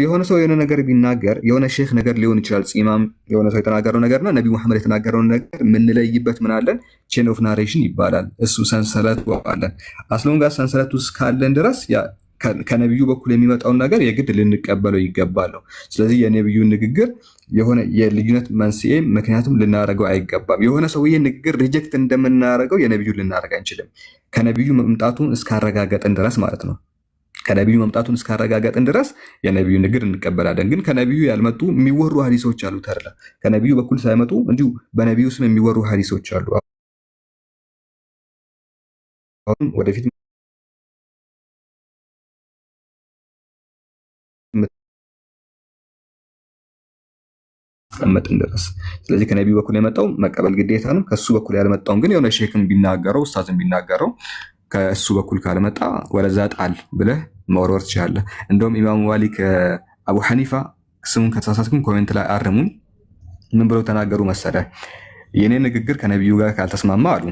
የሆነ ሰው የሆነ ነገር ቢናገር የሆነ ሼክ ነገር ሊሆን ይችላል፣ ፂማም የሆነ ሰው የተናገረው ነገርና ነቢ መሐመድ የተናገረውን ነገር ምንለይበት ምን አለን? ቼን ኦፍ ናሬሽን ይባላል። እሱ ሰንሰለት አለን። አስሎን ጋር ሰንሰለት ውስጥ ካለን ድረስ ከነቢዩ በኩል የሚመጣውን ነገር የግድ ልንቀበለው ይገባለሁ። ስለዚህ የነቢዩ ንግግር የሆነ የልዩነት መንስኤ ምክንያቱም ልናደርገው አይገባም። የሆነ ሰውዬ ንግግር ሪጀክት እንደምናደርገው የነቢዩ ልናደርግ አንችልም፣ ከነቢዩ መምጣቱን እስካረጋገጥን ድረስ ማለት ነው። ከነቢዩ መምጣቱን እስካረጋገጥን ድረስ የነቢዩ ንግር እንቀበላለን። ግን ከነቢዩ ያልመጡ የሚወሩ ሐዲሶች አሉ። ተርላ ከነቢዩ በኩል ሳይመጡ እንዲሁ በነቢዩ ስም የሚወሩ ሐዲሶች አሉ። አሁን ወደፊት መጥን ድረስ ስለዚህ ከነቢዩ በኩል የመጣው መቀበል ግዴታ ነው። ከሱ በኩል ያልመጣውን ግን የሆነ ሼክም ቢናገረው ኡስታዝም ቢናገረው ከእሱ በኩል ካልመጣ ወደዛ ጣል ብለህ መወርወር ትችላለህ። እንደውም ኢማሙ ማሊክ አቡ ሐኒፋ ስሙን ከተሳሳትኩም ኮሜንት ላይ አርሙኝ። ምን ብለው ተናገሩ መሰለህ? የኔ ንግግር ከነቢዩ ጋር ካልተስማማ አሉ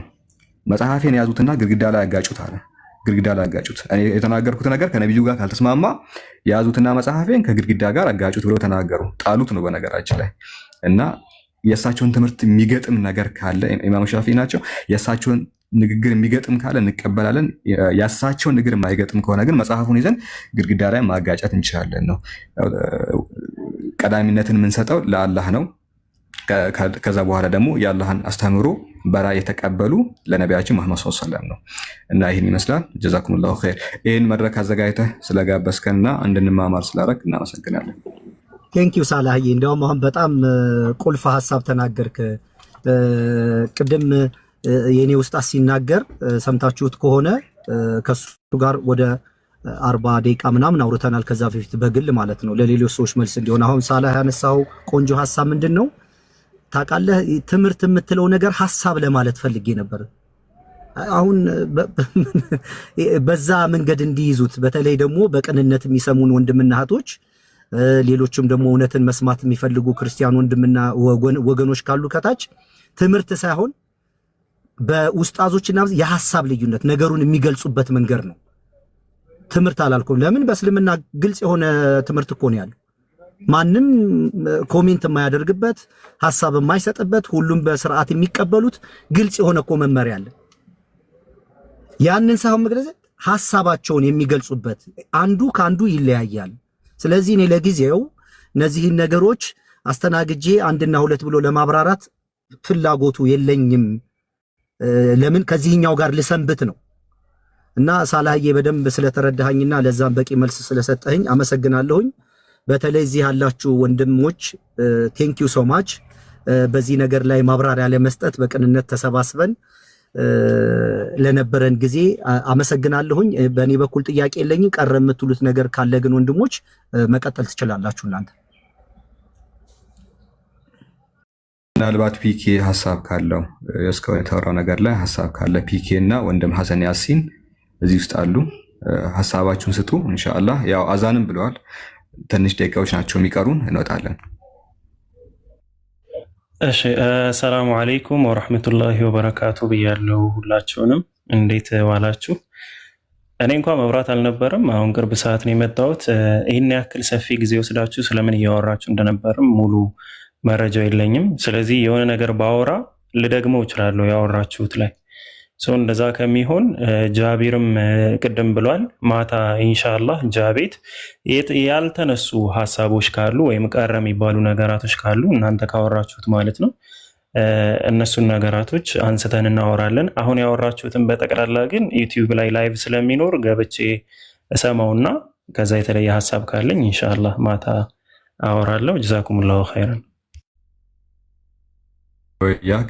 መጽሐፌን ያዙትና ግድግዳ ላይ ያጋጩት አለ። ግድግዳ ላይ ያጋጩት። እኔ የተናገርኩት ነገር ከነቢዩ ጋር ካልተስማማ ያዙትና መጽሐፌን ከግድግዳ ጋር አጋጩት ብለው ተናገሩ። ጣሉት ነው በነገራችን ላይ። እና የእሳቸውን ትምህርት የሚገጥም ነገር ካለ ኢማሙ ሻፊዒ ናቸው። የእሳቸውን ንግግር የሚገጥም ካለ እንቀበላለን። የእሳቸውን ንግግር የማይገጥም ከሆነ ግን መጽሐፉን ይዘን ግድግዳ ላይ ማጋጨት እንችላለን ነው። ቀዳሚነትን የምንሰጠው ለአላህ ነው። ከዛ በኋላ ደግሞ የአላህን አስተምሮ በራ የተቀበሉ ለነቢያችን መሐመድ ሰለላሁ ዐለይሂ ወሰለም ነው። እና ይህን ይመስላል። ጀዛኩሙላሁ ኸይር። ይህን መድረክ አዘጋጅተህ ስለጋበዝከንና እንድንማማር ስላደረግ እናመሰግናለን። ቴንኪዩ ሳላህዬ። እንዲያውም አሁን በጣም ቁልፍ ሀሳብ ተናገርክ። ቅድም የኔ ውስጣት ሲናገር ሰምታችሁት ከሆነ ከሱ ጋር ወደ 40 ደቂቃ ምናምን አውርተናል። ከዛ በፊት በግል ማለት ነው፣ ለሌሎች ሰዎች መልስ እንዲሆን። አሁን ሳላህ ያነሳው ቆንጆ ሀሳብ ምንድን ነው ታውቃለህ? ትምህርት የምትለው ነገር ሀሳብ ለማለት ፈልጌ ነበር። አሁን በዛ መንገድ እንዲይዙት በተለይ ደግሞ በቅንነት የሚሰሙን ወንድምና እህቶች፣ ሌሎችም ደግሞ እውነትን መስማት የሚፈልጉ ክርስቲያን ወንድምና ወገኖች ካሉ ከታች ትምህርት ሳይሆን በኡስታዞችና የሐሳብ ልዩነት ነገሩን የሚገልጹበት መንገድ ነው። ትምህርት አላልኩም። ለምን በእስልምና ግልጽ የሆነ ትምህርት እኮ ነው ያለው። ማንም ኮሜንት የማያደርግበት ሐሳብ የማይሰጥበት ሁሉም በስርዓት የሚቀበሉት ግልጽ የሆነ እኮ መመሪያ አለ። ያንን ሳይሆን መግለጽ ሐሳባቸውን የሚገልጹበት አንዱ ካንዱ ይለያያል። ስለዚህ እኔ ለጊዜው እነዚህን ነገሮች አስተናግጄ አንድና ሁለት ብሎ ለማብራራት ፍላጎቱ የለኝም። ለምን ከዚህኛው ጋር ልሰንብት ነው። እና ሳላህዬ በደንብ ስለተረዳኸኝና ለዛም በቂ መልስ ስለሰጠኸኝ አመሰግናለሁኝ። በተለይ እዚህ ያላችሁ ወንድሞች ቴንክ ዩ ሶ ማች። በዚህ ነገር ላይ ማብራሪያ ለመስጠት በቅንነት ተሰባስበን ለነበረን ጊዜ አመሰግናለሁኝ። በእኔ በኩል ጥያቄ የለኝም። ቀረ የምትሉት ነገር ካለ ግን ወንድሞች መቀጠል ትችላላችሁ እናንተ። ምናልባት ፒኬ ሀሳብ ካለው እስካሁን የተወራው ነገር ላይ ሀሳብ ካለ ፒኬ እና ወንድም ሐሰን ያሲን እዚህ ውስጥ አሉ። ሀሳባችሁን ስጡ ኢንሻአላህ። ያው አዛንም ብለዋል። ትንሽ ደቂቃዎች ናቸው የሚቀሩን፣ እንወጣለን። እሺ፣ ሰላሙ አለይኩም ወራህመቱላሂ ወበረካቱ ብያለሁ። ሁላችሁንም እንዴት ዋላችሁ? እኔ እንኳን መብራት አልነበረም። አሁን ቅርብ ሰዓት ነው የመጣሁት። ይህን ያክል ሰፊ ጊዜ ወስዳችሁ ስለምን እያወራችሁ እንደነበርም ሙሉ መረጃው የለኝም። ስለዚህ የሆነ ነገር ባወራ ልደግመው እችላለሁ ያወራችሁት ላይ። እንደዛ ከሚሆን ጃቢርም ቅድም ብሏል። ማታ ኢንሻአላህ ጃቤት ያልተነሱ ሀሳቦች ካሉ ወይም ቀረ የሚባሉ ነገራቶች ካሉ እናንተ ካወራችሁት ማለት ነው እነሱን ነገራቶች አንስተን እናወራለን። አሁን ያወራችሁትን በጠቅላላ ግን ዩቲዩብ ላይ ላይቭ ስለሚኖር ገብቼ እሰማውና ከዛ የተለየ ሀሳብ ካለኝ ኢንሻአላህ ማታ አወራለሁ። ጀዛኩሙላሁ ኸይረን። ያክ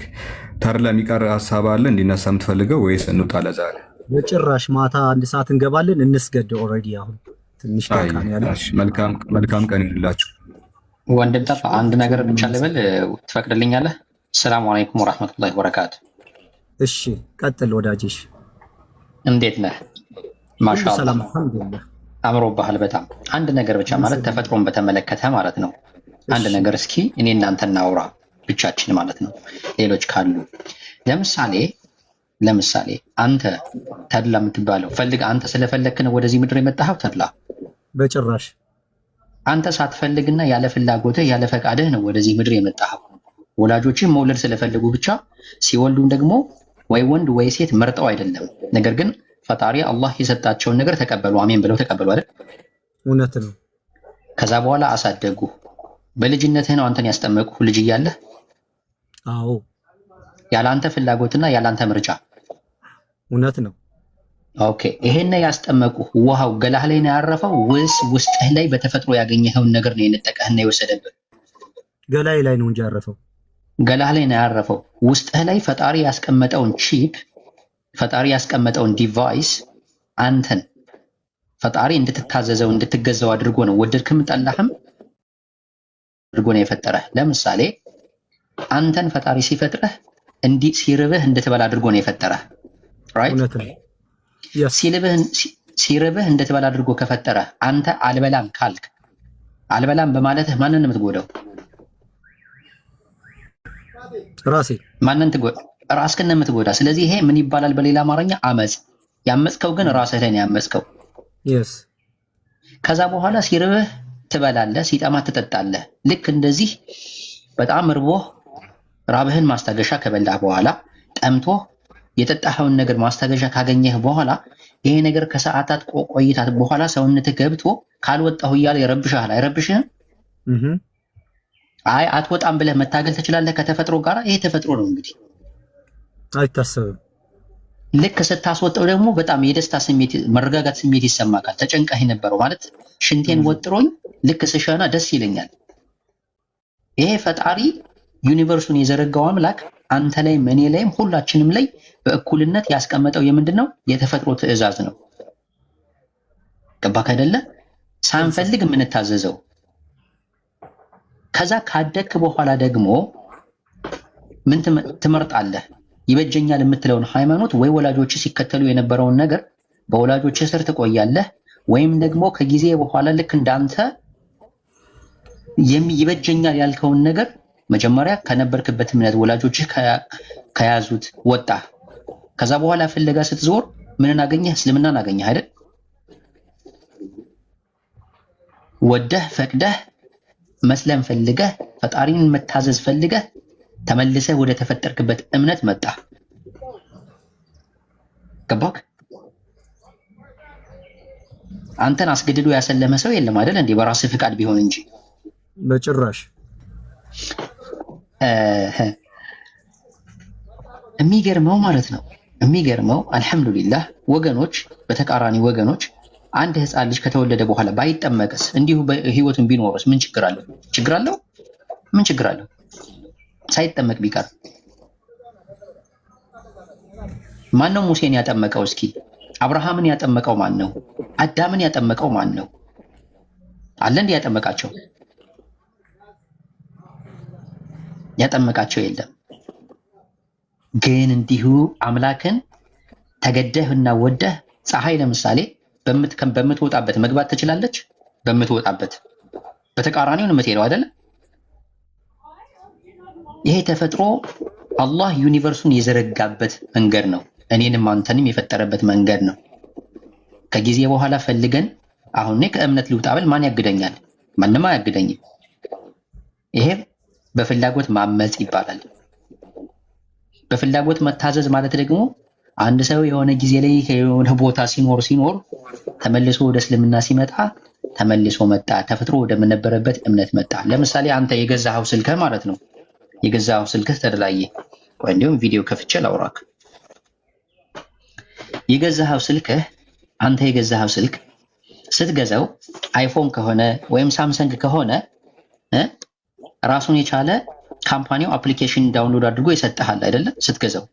ተርላ የሚቀር ሀሳብ አለ እንዲነሳ የምትፈልገው ወይስ እንውጣ ለዛሬ? በጭራሽ ማታ 1 ሰዓት እንገባለን። እንስገድ። ኦልሬዲ አሁን ትንሽ ታቃን ያለ። መልካም ቀን ይሁንላችሁ። ወንድም ጠፋ አንድ ነገር ብቻ ልበል ትፈቅድልኛለህ? ሰላም አለይኩም ወራህመቱላሂ ወበረካቱ። እሺ ቀጥል ወዳጅሽ። እንዴት ነህ? ማሻአላህ ሰላም አልሐምዱሊላህ። አምሮብሃል በጣም። አንድ ነገር ብቻ ማለት ተፈጥሮን በተመለከተ ማለት ነው። አንድ ነገር እስኪ እኔ እናንተ እናውራ ብቻችን ማለት ነው። ሌሎች ካሉ ለምሳሌ አንተ ተድላ የምትባለው አንተ ስለፈለግክ ነው ወደዚህ ምድር የመጣኸው? ተድላ በጭራሽ። አንተ ሳትፈልግና ያለ ፍላጎትህ ያለ ፈቃድህ ነው ወደዚህ ምድር የመጣኸው። ወላጆችህ መውለድ ስለፈለጉ ብቻ ሲወልዱን ደግሞ ወይ ወንድ ወይ ሴት መርጠው አይደለም። ነገር ግን ፈጣሪ አላህ የሰጣቸውን ነገር ተቀበሉ፣ አሜን ብለው ተቀበሉ አይደል? እውነት ነው። ከዛ በኋላ አሳደጉ። በልጅነትህ ነው አንተን ያስጠመቁ ልጅ እያለህ። አዎ፣ ያላንተ ፍላጎትና ያላንተ ምርጫ። እውነት ነው። ኦኬ ይሄን ያስጠመቁ ውሃው ገላህ ላይ ነው ያረፈው ወይስ ውስጥህ ላይ በተፈጥሮ ያገኘኸውን ነገር ነው የነጠቀህና የወሰደብህ? ገላይ ላይ ነው እንጂ ያረፈው። ገላህ ላይ ነው ያረፈው። ውስጥህ ላይ ፈጣሪ ያስቀመጠውን ቺፕ፣ ፈጣሪ ያስቀመጠውን ዲቫይስ አንተን ፈጣሪ እንድትታዘዘው እንድትገዛው አድርጎ ነው ወደድክም ጠላህም አድርጎ ነው የፈጠረህ። ለምሳሌ አንተን ፈጣሪ ሲፈጥረህ እንዲህ ሲርብህ እንድትበላ አድርጎ ነው የፈጠረህ። ራይት? ሲርብህ እንድትበላ አድርጎ ከፈጠረህ አንተ አልበላም ካልክ አልበላም በማለትህ ማንን ነው የምትጎዳው? ራሴ ማንን ትጎዳ? ራስህን ነው የምትጎዳ። ስለዚህ ይሄ ምን ይባላል በሌላ አማርኛ? አመጽ። ያመጽከው ግን ራስህ ላይ ነው ያመጽከው። ከዛ በኋላ ሲርብህ ትበላለህ፣ ሲጠማ ትጠጣለህ። ልክ እንደዚህ በጣም እርቦህ ራብህን ማስታገሻ ከበላህ በኋላ ጠምቶ የጠጣኸውን ነገር ማስታገሻ ካገኘህ በኋላ ይሄ ነገር ከሰዓታት ቆይታት በኋላ ሰውነትህ ገብቶ ካልወጣሁ እያለ ይረብሽሃል። አይረብሽህም? አይ አትወጣም ብለህ መታገል ትችላለህ ከተፈጥሮ ጋር። ይሄ ተፈጥሮ ነው እንግዲህ አይታሰብም። ልክ ስታስወጣው ደግሞ በጣም የደስታ ስሜት መረጋጋት ስሜት ይሰማካል። ተጨንቀህ የነበረው ማለት ሽንቴን ወጥሮኝ ልክ ስሸና ደስ ይለኛል። ይሄ ፈጣሪ ዩኒቨርሱን የዘረጋው አምላክ አንተ ላይም እኔ ላይም ሁላችንም ላይ በእኩልነት ያስቀመጠው የምንድን ነው? የተፈጥሮ ትዕዛዝ ነው። ገባክ አይደለ? ሳንፈልግ የምንታዘዘው። ከዛ ካደክ በኋላ ደግሞ ምን ትመርጣለህ? ይበጀኛል የምትለውን ሃይማኖት ወይ ወላጆች ሲከተሉ የነበረውን ነገር በወላጆች ስር ትቆያለህ፣ ወይም ደግሞ ከጊዜ በኋላ ልክ እንዳንተ ይበጀኛል ያልከውን ነገር መጀመሪያ ከነበርክበት እምነት ወላጆችህ ከያዙት ወጣ። ከዛ በኋላ ፍለጋ ስትዞር ምንን አገኘህ? እስልምናን አገኘህ አይደል? ወደህ ፈቅደህ መስለም ፈልገህ ፈጣሪን መታዘዝ ፈልገህ ተመልሰህ ወደ ተፈጠርክበት እምነት መጣ። ገባክ? አንተን አስገድዶ ያሰለመ ሰው የለም አይደል እንዴ? በራስህ ፍቃድ ቢሆን እንጂ በጭራሽ። የሚገርመው ማለት ነው የሚገርመው አልሐምዱሊላህ ወገኖች፣ በተቃራኒ ወገኖች አንድ ህፃን ልጅ ከተወለደ በኋላ ባይጠመቅስ እንዲሁ በህይወቱን ቢኖርስ ምን ችግር አለው? ችግር አለው? ምን ችግር አለው? ሳይጠመቅ ቢቀር ማን ነው ሙሴን ያጠመቀው? እስኪ አብርሃምን ያጠመቀው ማን ነው? አዳምን ያጠመቀው ማን ነው? አለ እንዴ ያጠመቃቸው? ያጠመቃቸው የለም። ግን እንዲሁ አምላክን ተገደህና ወደህ ፀሐይ ለምሳሌ በምትወጣበት መግባት ትችላለች? በምትወጣበት በተቃራኒው ነው የምትሄደው አይደለ? ይሄ ተፈጥሮ አላህ ዩኒቨርሱን የዘረጋበት መንገድ ነው። እኔንም አንተንም የፈጠረበት መንገድ ነው። ከጊዜ በኋላ ፈልገን አሁን ከእምነት ልውጣ ብል ማን ያግደኛል? ማንም አያግደኝም። ይሄ በፍላጎት ማመጽ ይባላል። በፍላጎት መታዘዝ ማለት ደግሞ አንድ ሰው የሆነ ጊዜ ላይ የሆነ ቦታ ሲኖር ተመልሶ ወደ እስልምና ሲመጣ ተመልሶ መጣ፣ ተፈጥሮ ወደምነበረበት እምነት መጣ። ለምሳሌ አንተ የገዛኸው ስልክህ ማለት ነው። የገዛኸው ስልክህ ተደላየ ወይ እንዲሁም ቪዲዮ ከፍቼ ላውራክ። የገዛኸው ስልክህ አንተ የገዛኸው ስልክ ስትገዛው አይፎን ከሆነ ወይም ሳምሰንግ ከሆነ ራሱን የቻለ ካምፓኒው አፕሊኬሽን ዳውንሎድ አድርጎ ይሰጥሃል አይደለ? ስትገዛው።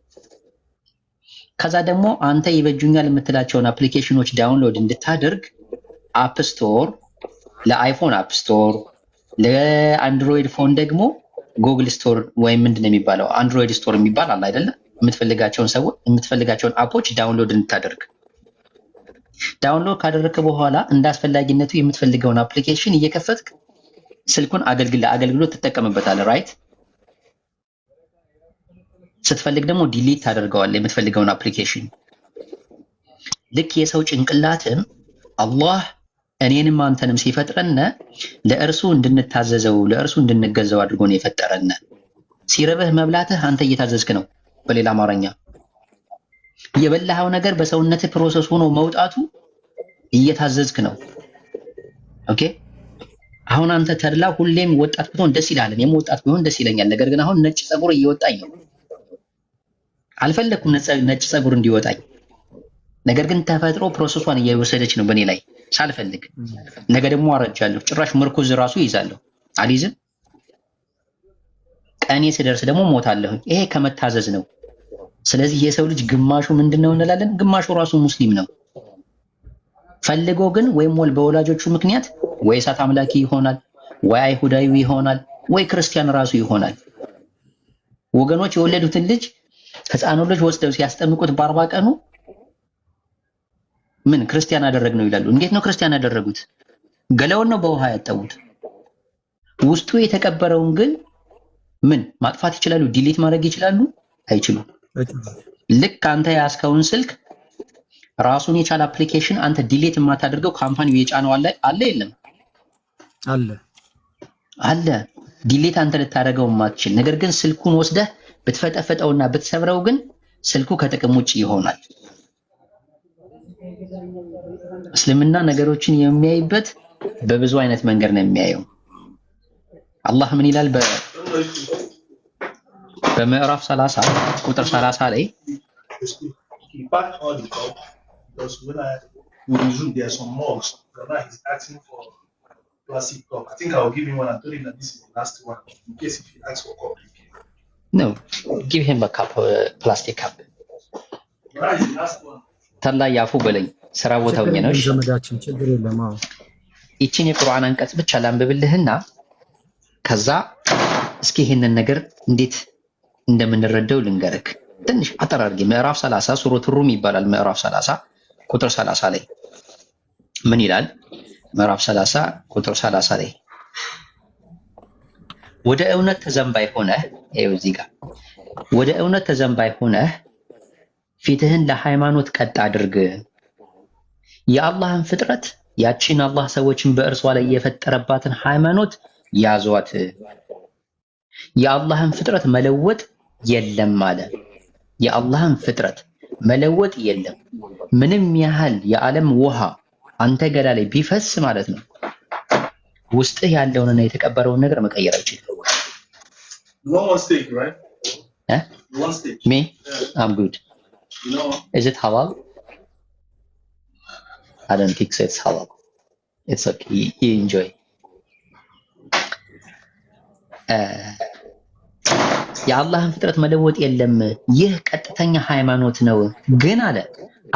ከዛ ደግሞ አንተ ይበጁኛል የምትላቸውን አፕሊኬሽኖች ዳውንሎድ እንድታደርግ አፕ ስቶር፣ ለአይፎን አፕ ስቶር፣ ለአንድሮይድ ፎን ደግሞ ጉግል ስቶር ወይም ምንድነው የሚባለው አንድሮይድ ስቶር የሚባል አለ አይደለ? የምትፈልጋቸውን አፖች ዳውንሎድ እንድታደርግ። ዳውንሎድ ካደረግክ በኋላ እንደ አስፈላጊነቱ የምትፈልገውን አፕሊኬሽን እየከፈትክ ስልኩን ለአገልግሎት ትጠቀምበታለህ። ራይት? ስትፈልግ ደግሞ ዲሊት ታደርገዋለህ የምትፈልገውን አፕሊኬሽን። ልክ የሰው ጭንቅላትም አላህ እኔንም አንተንም ሲፈጥረን ለእርሱ እንድንታዘዘው ለእርሱ እንድንገዛው አድርጎ ነው የፈጠረን። ሲርብህ መብላትህ አንተ እየታዘዝክ ነው። በሌላ አማርኛ የበላኸው ነገር በሰውነትህ ፕሮሰስ ሆኖ መውጣቱ እየታዘዝክ ነው። ኦኬ። አሁን አንተ ተድላ ሁሌም ወጣት ብትሆን ደስ ይላል። እኔም ወጣት ብሆን ደስ ይለኛል። ነገር ግን አሁን ነጭ ፀጉር እየወጣኝ ነው። አልፈለኩም ነጭ ፀጉር እንዲወጣኝ። ነገር ግን ተፈጥሮ ፕሮሰሷን እየወሰደች ነው በእኔ ላይ ሳልፈልግ። ነገ ደግሞ አረጃለሁ፣ ጭራሽ ምርኩዝ ራሱ ይዛለሁ፣ አልይዝም። ቀኔ ስደርስ ደግሞ ሞታለሁ። ይሄ ከመታዘዝ ነው። ስለዚህ የሰው ልጅ ግማሹ ምንድነው እንላለን? ግማሹ ራሱ ሙስሊም ነው። ፈልጎ ግን ወይም በወላጆቹ ምክንያት ወይ እሳት አምላኪ ይሆናል፣ ወይ አይሁዳዊ ይሆናል፣ ወይ ክርስቲያን ራሱ ይሆናል። ወገኖች የወለዱትን ልጅ ህፃኑ ልጅ ወስደው ሲያስጠምቁት በ40 ቀኑ ምን ክርስቲያን አደረግነው ይላሉ። እንዴት ነው ክርስቲያን ያደረጉት? ገላውን ነው በውሃ ያጠቡት። ውስጡ የተቀበረውን ግን ምን ማጥፋት ይችላሉ? ዲሊት ማድረግ ይችላሉ? አይችሉም። ልክ አንተ ያስከውን ስልክ ራሱን የቻለ አፕሊኬሽን አንተ ዲሊት የማታደርገው ካምፓኒው የጫነው አለ የለም? አለ። ዲሊት አንተ ልታደርገው የማትችል ነገር ግን ስልኩን ወስደህ ብትፈጠፈጠውና ብትሰብረው ግን ስልኩ ከጥቅም ውጭ ይሆናል። እስልምና ነገሮችን የሚያይበት በብዙ አይነት መንገድ ነው የሚያየው። አላህ ምን ይላል በምዕራፍ 30 ቁጥር 30 ላይ No, give him a cup, plastic cup. ታላ ያፉ በለኝ ስራ ቦታው ነው። ዘመዳችን ችግር የለም። አዎ ይቺን የቁርአን አንቀጽ ብቻ ላንብብልህና ከዛ እስኪ ይሄንን ነገር እንዴት እንደምንረዳው ልንገርክ። ትንሽ አጠራርጌ ምዕራፍ 30 ሱረቱ ሩም ይባላል። ምዕራፍ 30 ቁጥር 30 ላይ ምን ይላል? ምዕራፍ 30 ቁጥር 30 ላይ ወደ እውነት ተዘንባይ ሆነህ ይኸው እዚህ ጋር ወደ እውነት ተዘንባይ ሆነህ ፊትህን ለሃይማኖት ቀጥ አድርግ። የአላህን ፍጥረት ያቺን አላህ ሰዎችን በእርሷ ላይ የፈጠረባትን ሃይማኖት ያዟት። የአላህን ፍጥረት መለወጥ የለም አለ። የአላህን ፍጥረት መለወጥ የለም። ምንም ያህል የዓለም ውሃ አንተ ገላ ላይ ቢፈስ ማለት ነው ውስጥህ ያለውንና የተቀበረውን ነገር መቀየር አይችልም። Me? I'm good. Is it halal? I don't think so. It's halal. It's okay. You enjoy. የአላህን ፍጥረት መለወጥ የለም። ይህ ቀጥተኛ ሃይማኖት ነው። ግን አለ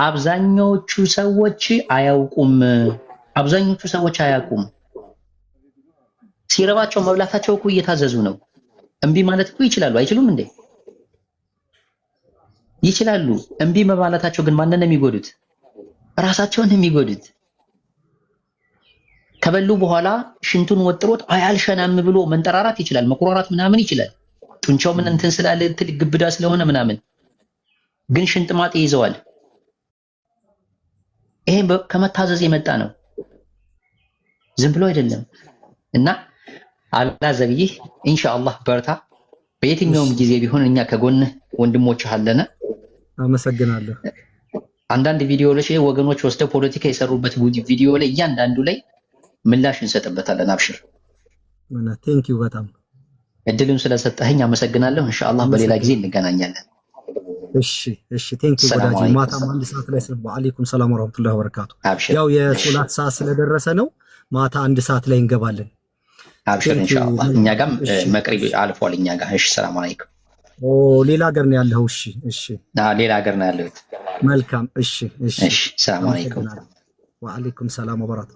አብዛኞቹ ሰዎች አያውቁም። አብዛኞቹ ሰዎች አያውቁም። ሲረባቸው መብላታቸው እኮ እየታዘዙ ነው። እምቢ ማለት እኮ ይችላሉ። አይችሉም እንዴ? ይችላሉ። እምቢ መባላታቸው ግን ማንን ነው የሚጎዱት? ራሳቸውን ነው የሚጎዱት። ከበሉ በኋላ ሽንቱን ወጥሮት አያልሸናም ብሎ መንጠራራት ይችላል፣ መቁራራት ምናምን ይችላል። ጡንቻው ምን እንትን ስላለ ትልቅ ግብዳ ስለሆነ ምናምን፣ ግን ሽንጥ ማጥ ይዘዋል። ይሄ ከመታዘዝ የመጣ ነው፣ ዝም ብሎ አይደለም። እና አላህ ዘብይህ ኢንሻአላህ በርታ። በየትኛውም ጊዜ ቢሆን እኛ ከጎንህ ወንድሞችህ አለና። አመሰግናለሁ። አንዳንድ ቪዲዮ ላይ ወገኖች ወስደው ፖለቲካ የሰሩበት ቪዲዮ ላይ እያንዳንዱ ላይ ምላሽ እንሰጥበታለን። አብሽር። ቴንክ ዩ በጣም እድሉን ስለሰጠኸኝ አመሰግናለሁ። ኢንሻአላህ በሌላ ጊዜ እንገናኛለን። እሺ ቴንክ ዩ ወዳጅ። ማታ 1 ሰዓት ላይ ወአለይኩም ሰላም ወራህመቱላሂ ወበረካቱ። ያው የሶላት ሰዓት ስለደረሰ ነው ማታ 1 ሰዓት ላይ እንገባለን። አብሽር ኢንሻአላህ። እኛ ጋም መቅሪብ አልፏል እኛ ጋር። እሺ ሰላም አለይኩም። ሌላ ሀገር ነው ያለው? እሺ ሌላ ሀገር ነው ያለው። መልካም። እሺ ሰላም አለይኩም። ወአለይኩም ሰላም ወበረካቱ።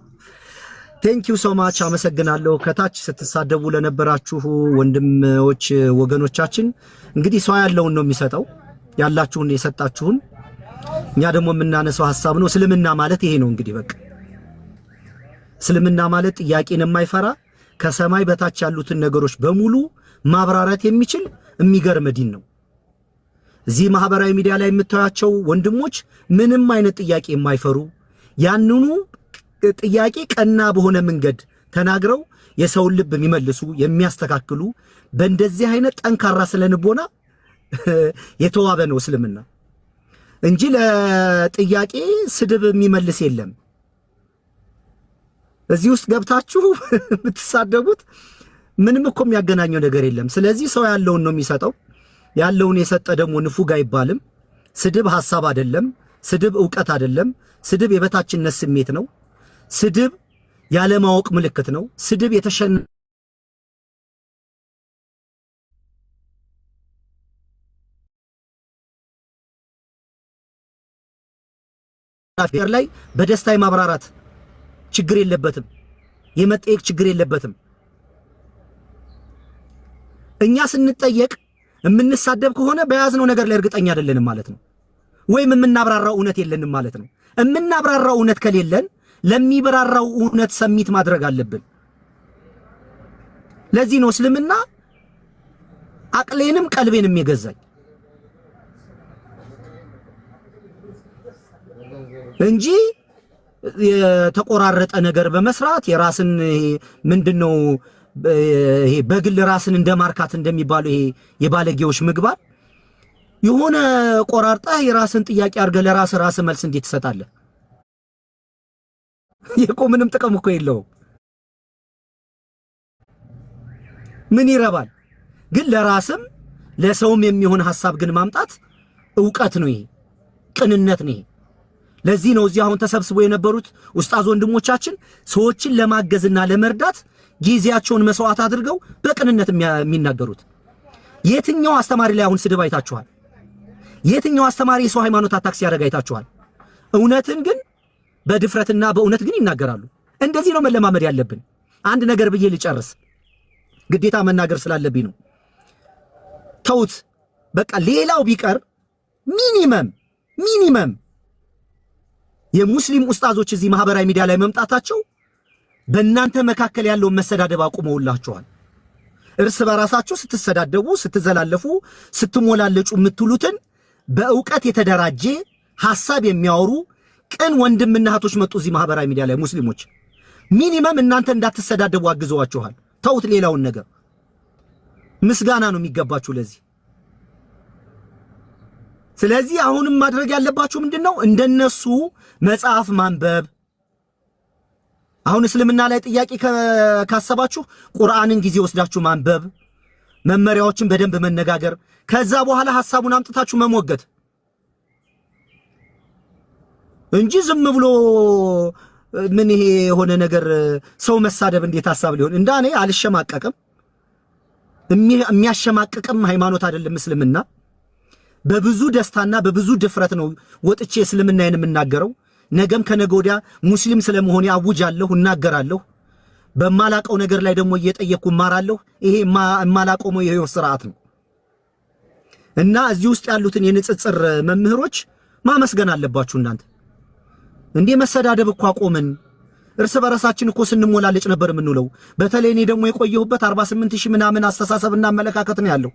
ቴንክ ዩ ሶ ማች አመሰግናለሁ። ከታች ስትሳደቡ ለነበራችሁ ወንድሞች ወገኖቻችን፣ እንግዲህ ሰው ያለውን ነው የሚሰጠው፣ ያላችሁን የሰጣችሁን። እኛ ደግሞ የምናነሳው ሐሳብ ነው። እስልምና ማለት ይሄ ነው እንግዲህ በቃ። እስልምና ማለት ጥያቄን የማይፈራ ከሰማይ በታች ያሉትን ነገሮች በሙሉ ማብራራት የሚችል የሚገርም ዲን ነው። እዚህ ማህበራዊ ሚዲያ ላይ የምታያቸው ወንድሞች ምንም አይነት ጥያቄ የማይፈሩ ያንኑ ጥያቄ ቀና በሆነ መንገድ ተናግረው የሰውን ልብ የሚመልሱ የሚያስተካክሉ፣ በእንደዚህ አይነት ጠንካራ ስለንቦና የተዋበ ነው እስልምና እንጂ ለጥያቄ ስድብ የሚመልስ የለም። እዚህ ውስጥ ገብታችሁ የምትሳደቡት ምንም እኮ የሚያገናኘው ነገር የለም። ስለዚህ ሰው ያለውን ነው የሚሰጠው። ያለውን የሰጠ ደግሞ ንፉግ አይባልም። ስድብ ሐሳብ አይደለም፣ ስድብ ዕውቀት አይደለም። ስድብ የበታችነት ስሜት ነው። ስድብ ያለማወቅ ምልክት ነው። ስድብ የተሸናፊ ላይ በደስታ የማብራራት ችግር የለበትም። የመጠየቅ ችግር የለበትም። እኛ ስንጠየቅ የምንሳደብ ከሆነ በያዝነው ነገር ላይ እርግጠኛ አይደለንም ማለት ነው። ወይም የምናብራራው እውነት የለንም ማለት ነው። የምናብራራው እውነት ከሌለን ለሚብራራው እውነት ሰሚት ማድረግ አለብን። ለዚህ ነው እስልምና አቅሌንም ቀልቤንም የገዛኝ እንጂ የተቆራረጠ ነገር በመስራት የራስን ምንድነው ይሄ በግል ራስን እንደማርካት እንደሚባለው ይሄ የባለጌዎች ምግባር የሆነ ቆራርጣ የራስን ጥያቄ አድርገህ ለራስ መልስ እንዴት ትሰጣለህ? የቆ ምንም ጥቅም እኮ የለውም። ምን ይረባል? ግን ለራስም ለሰውም የሚሆን ሐሳብ ግን ማምጣት ዕውቀት ነው። ይሄ ቅንነት ነው። ለዚህ ነው እዚህ አሁን ተሰብስበው የነበሩት ኡስታዝ ወንድሞቻችን ሰዎችን ለማገዝና ለመርዳት ጊዜያቸውን መስዋዕት አድርገው በቅንነት የሚናገሩት። የትኛው አስተማሪ ላይ አሁን ስድብ አይታችኋል? የትኛው አስተማሪ የሰው ሃይማኖት አታክ ሲያደርግ አይታችኋል? እውነትን ግን በድፍረትና በእውነት ግን ይናገራሉ። እንደዚህ ነው መለማመድ ያለብን። አንድ ነገር ብዬ ልጨርስ፣ ግዴታ መናገር ስላለብኝ ነው። ተውት በቃ። ሌላው ቢቀር ሚኒመም የሙስሊም ኡስታዞች እዚህ ማህበራዊ ሚዲያ ላይ መምጣታቸው በእናንተ መካከል ያለውን መሰዳደብ አቁመውላችኋል። እርስ በራሳችሁ ስትሰዳደቡ፣ ስትዘላለፉ፣ ስትሞላለጩ የምትሉትን በእውቀት የተደራጀ ሐሳብ የሚያወሩ ቅን ወንድምና እህቶች መጡ እዚህ ማህበራዊ ሚዲያ ላይ ሙስሊሞች። ሚኒመም እናንተ እንዳትሰዳደቡ አግዘዋችኋል። ተውት ሌላውን ነገር። ምስጋና ነው የሚገባችሁ ለዚህ። ስለዚህ አሁንም ማድረግ ያለባችሁ ምንድነው? እንደነሱ መጽሐፍ ማንበብ። አሁን እስልምና ላይ ጥያቄ ካሰባችሁ ቁርአንን ጊዜ ወስዳችሁ ማንበብ፣ መመሪያዎችን በደንብ መነጋገር፣ ከዛ በኋላ ሐሳቡን አምጥታችሁ መሞገት እንጂ ዝም ብሎ ምን ይሄ የሆነ ነገር ሰው መሳደብ እንዴት ሐሳብ ሊሆን እንዳኔ አልሸማቀቅም። የሚያሸማቅቅም ሃይማኖት አይደለም እስልምና። በብዙ ደስታና በብዙ ድፍረት ነው ወጥቼ እስልምናዬን የምናገረው። ነገም ከነገ ወዲያ ሙስሊም ስለመሆኔ አውጃለሁ፣ እናገራለሁ። በማላቀው ነገር ላይ ደግሞ እየጠየቅኩ እማራለሁ። ይሄ የማላቆመው የህይወት ስርዓት ነው እና እዚህ ውስጥ ያሉትን የንጽጽር መምህሮች ማመስገን አለባችሁ እናንተ። እንዴ መሰዳደብ እኮ አቆምን። እርስ በራሳችን እኮ ስንሞላለጭ ነበር የምንውለው። በተለይ እኔ ደግሞ የቆየሁበት 48000 ምናምን አስተሳሰብና አመለካከት ነው ያለው።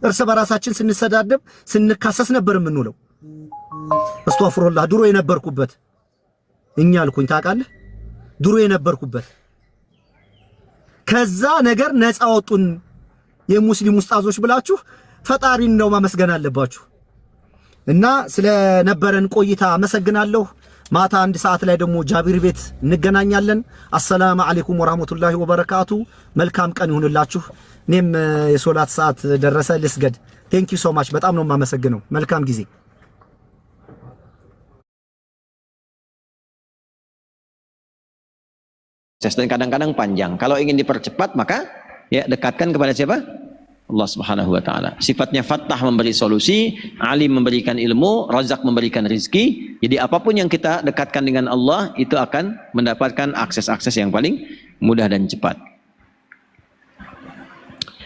እርስ በራሳችን ስንሰዳደብ ስንካሰስ ነበር የምንውለው። አስተዋፍሩላህ ድሮ የነበርኩበት እኛ አልኩኝ ታውቃለህ፣ ድሮ የነበርኩበት ከዛ ነገር ነፃ ወጡን የሙስሊም ኡስታዞች ብላችሁ ፈጣሪን ነው ማመስገን አለባችሁ። እና ስለነበረን ቆይታ አመሰግናለሁ። ማታ 1 ሰዓት ላይ ደግሞ ጃቢር ቤት እንገናኛለን። አሰላሙ አለይኩም ወራህመቱላሂ ወበረካቱ። መልካም ቀን ይሁንላችሁ። እኔም የሶላት ሰዓት ደረሰ ልስገድ። ቴንክ ዩ ሶ ማች። በጣም ነው የማመሰግነው። መልካም ጊዜ። Dan kadang-kadang panjang. Kalau ingin dipercepat maka ya dekatkan kepada siapa? Allah Subhanahu wa taala. Sifatnya Fattah memberi solusi, Alim memberikan ilmu, Razak memberikan rizki. Jadi apapun yang kita dekatkan dengan Allah itu akan mendapatkan akses-akses yang paling mudah dan cepat.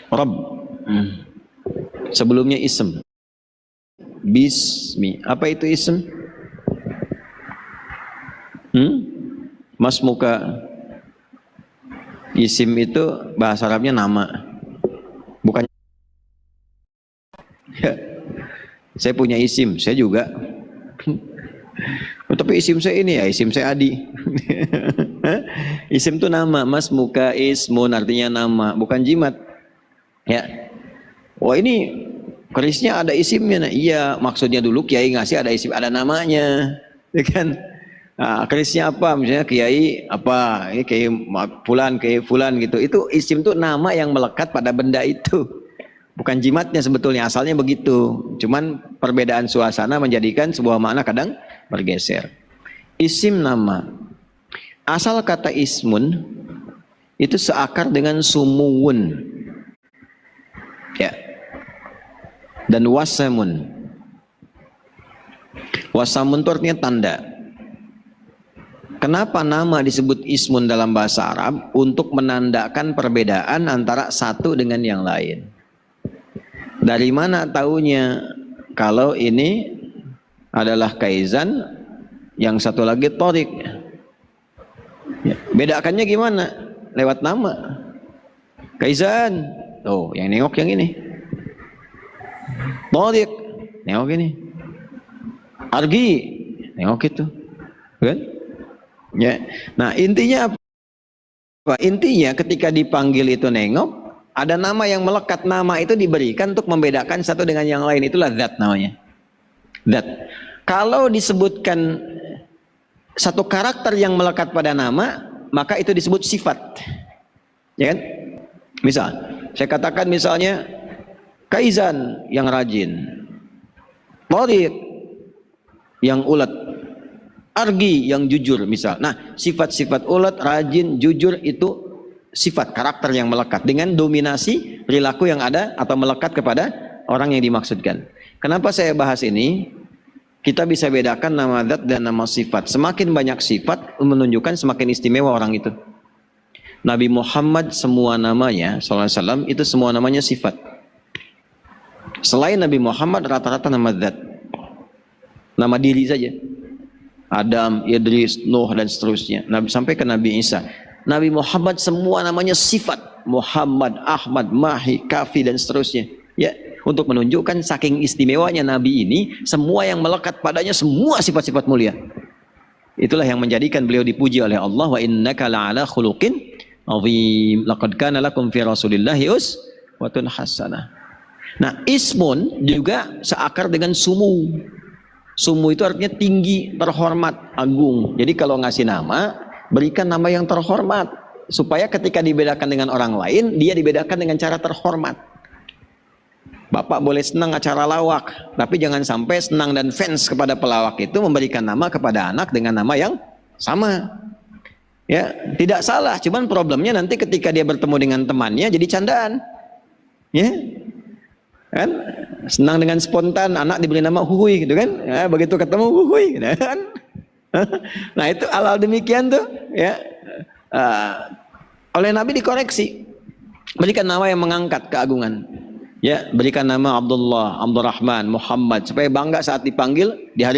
Rabb. Sebelumnya ism. Bismi. Apa itu ism? Mas muka. Isim itu bahasa Arabnya nama. Bukan. Ya. Saya punya isim, saya juga. Tapi isim saya ini ya, isim saya Adi. Isim itu nama, Mas muka ismun artinya nama, bukan jimat. Ya. Wah ini kerisnya ada isimnya. Nah, iya, maksudnya dulu kiai ngasih ada isim, ada namanya. Ya kan? Nah, kerisnya apa? Misalnya kiai apa? Ini kiai fulan gitu. Itu isim itu nama yang melekat pada benda itu. Bukan jimatnya sebetulnya, asalnya begitu. Cuman perbedaan suasana menjadikan sebuah makna kadang bergeser. Isim nama. Asal kata ismun itu seakar dengan sumuwun. Ya. Dan wasamun. Wasamun itu artinya tanda. Kenapa nama disebut ismun dalam bahasa Arab? Untuk menandakan perbedaan antara satu dengan yang lain. Dari mana taunya kalau ini adalah kaizan, yang satu lagi torik? Ya, bedakannya gimana? Lewat nama. Kaizan, oh yang nengok yang ini. Torik, nengok ini. Argi, nengok itu, kan? Ya. Nah intinya apa? Intinya ketika dipanggil itu nengok, ada nama yang melekat, nama itu diberikan untuk membedakan satu dengan yang lain, itulah zat namanya. Zat. Kalau disebutkan satu karakter yang melekat pada nama, maka itu disebut sifat. Ya kan? Misal, saya katakan misalnya Kaizan yang rajin, Tariq yang ulet, Argi yang jujur misal. Nah, sifat-sifat ulet, rajin, jujur itu sifat karakter yang melekat dengan dominasi perilaku yang ada atau melekat kepada orang yang dimaksudkan. Kenapa saya bahas ini? Kita bisa bedakan nama zat dan nama sifat. Semakin banyak sifat menunjukkan semakin istimewa orang itu. Nabi Muhammad semua namanya SAW itu semua namanya sifat. Selain Nabi Muhammad rata-rata nama zat. Nama diri saja. Adam, Idris, Nuh dan seterusnya. Sampai ke Nabi Isa. Nabi Muhammad semua namanya sifat. Muhammad, Ahmad, Mahi, Kafi dan seterusnya. Ya, untuk menunjukkan saking istimewanya Nabi ini, semua yang melekat padanya semua sifat-sifat mulia. Itulah yang menjadikan beliau dipuji oleh Allah. Wa innaka la'ala khuluqin azim. Laqad kana lakum fi Rasulillahi uswatun hasanah. Nah, ismun juga seakar dengan sumu. Sumu itu artinya tinggi, terhormat, agung. Jadi kalau ngasih nama, berikan nama yang terhormat supaya ketika dibedakan dengan orang lain, dia dibedakan dengan cara terhormat. Bapak boleh senang acara lawak, tapi jangan sampai senang dan fans kepada pelawak itu memberikan nama kepada anak dengan nama yang sama. Ya, tidak salah, cuman problemnya nanti ketika dia bertemu dengan temannya jadi candaan. Ya. Kan? Senang dengan spontan, anak diberi nama Huhui gitu kan. Ya, begitu ketemu Huhui gitu kan. Nah itu hal demikian tuh ya oleh Nabi dikoreksi, berikan nama yang mengangkat keagungan, ya berikan nama Abdullah, Abdurrahman, Muhammad supaya bangga saat dipanggil di hari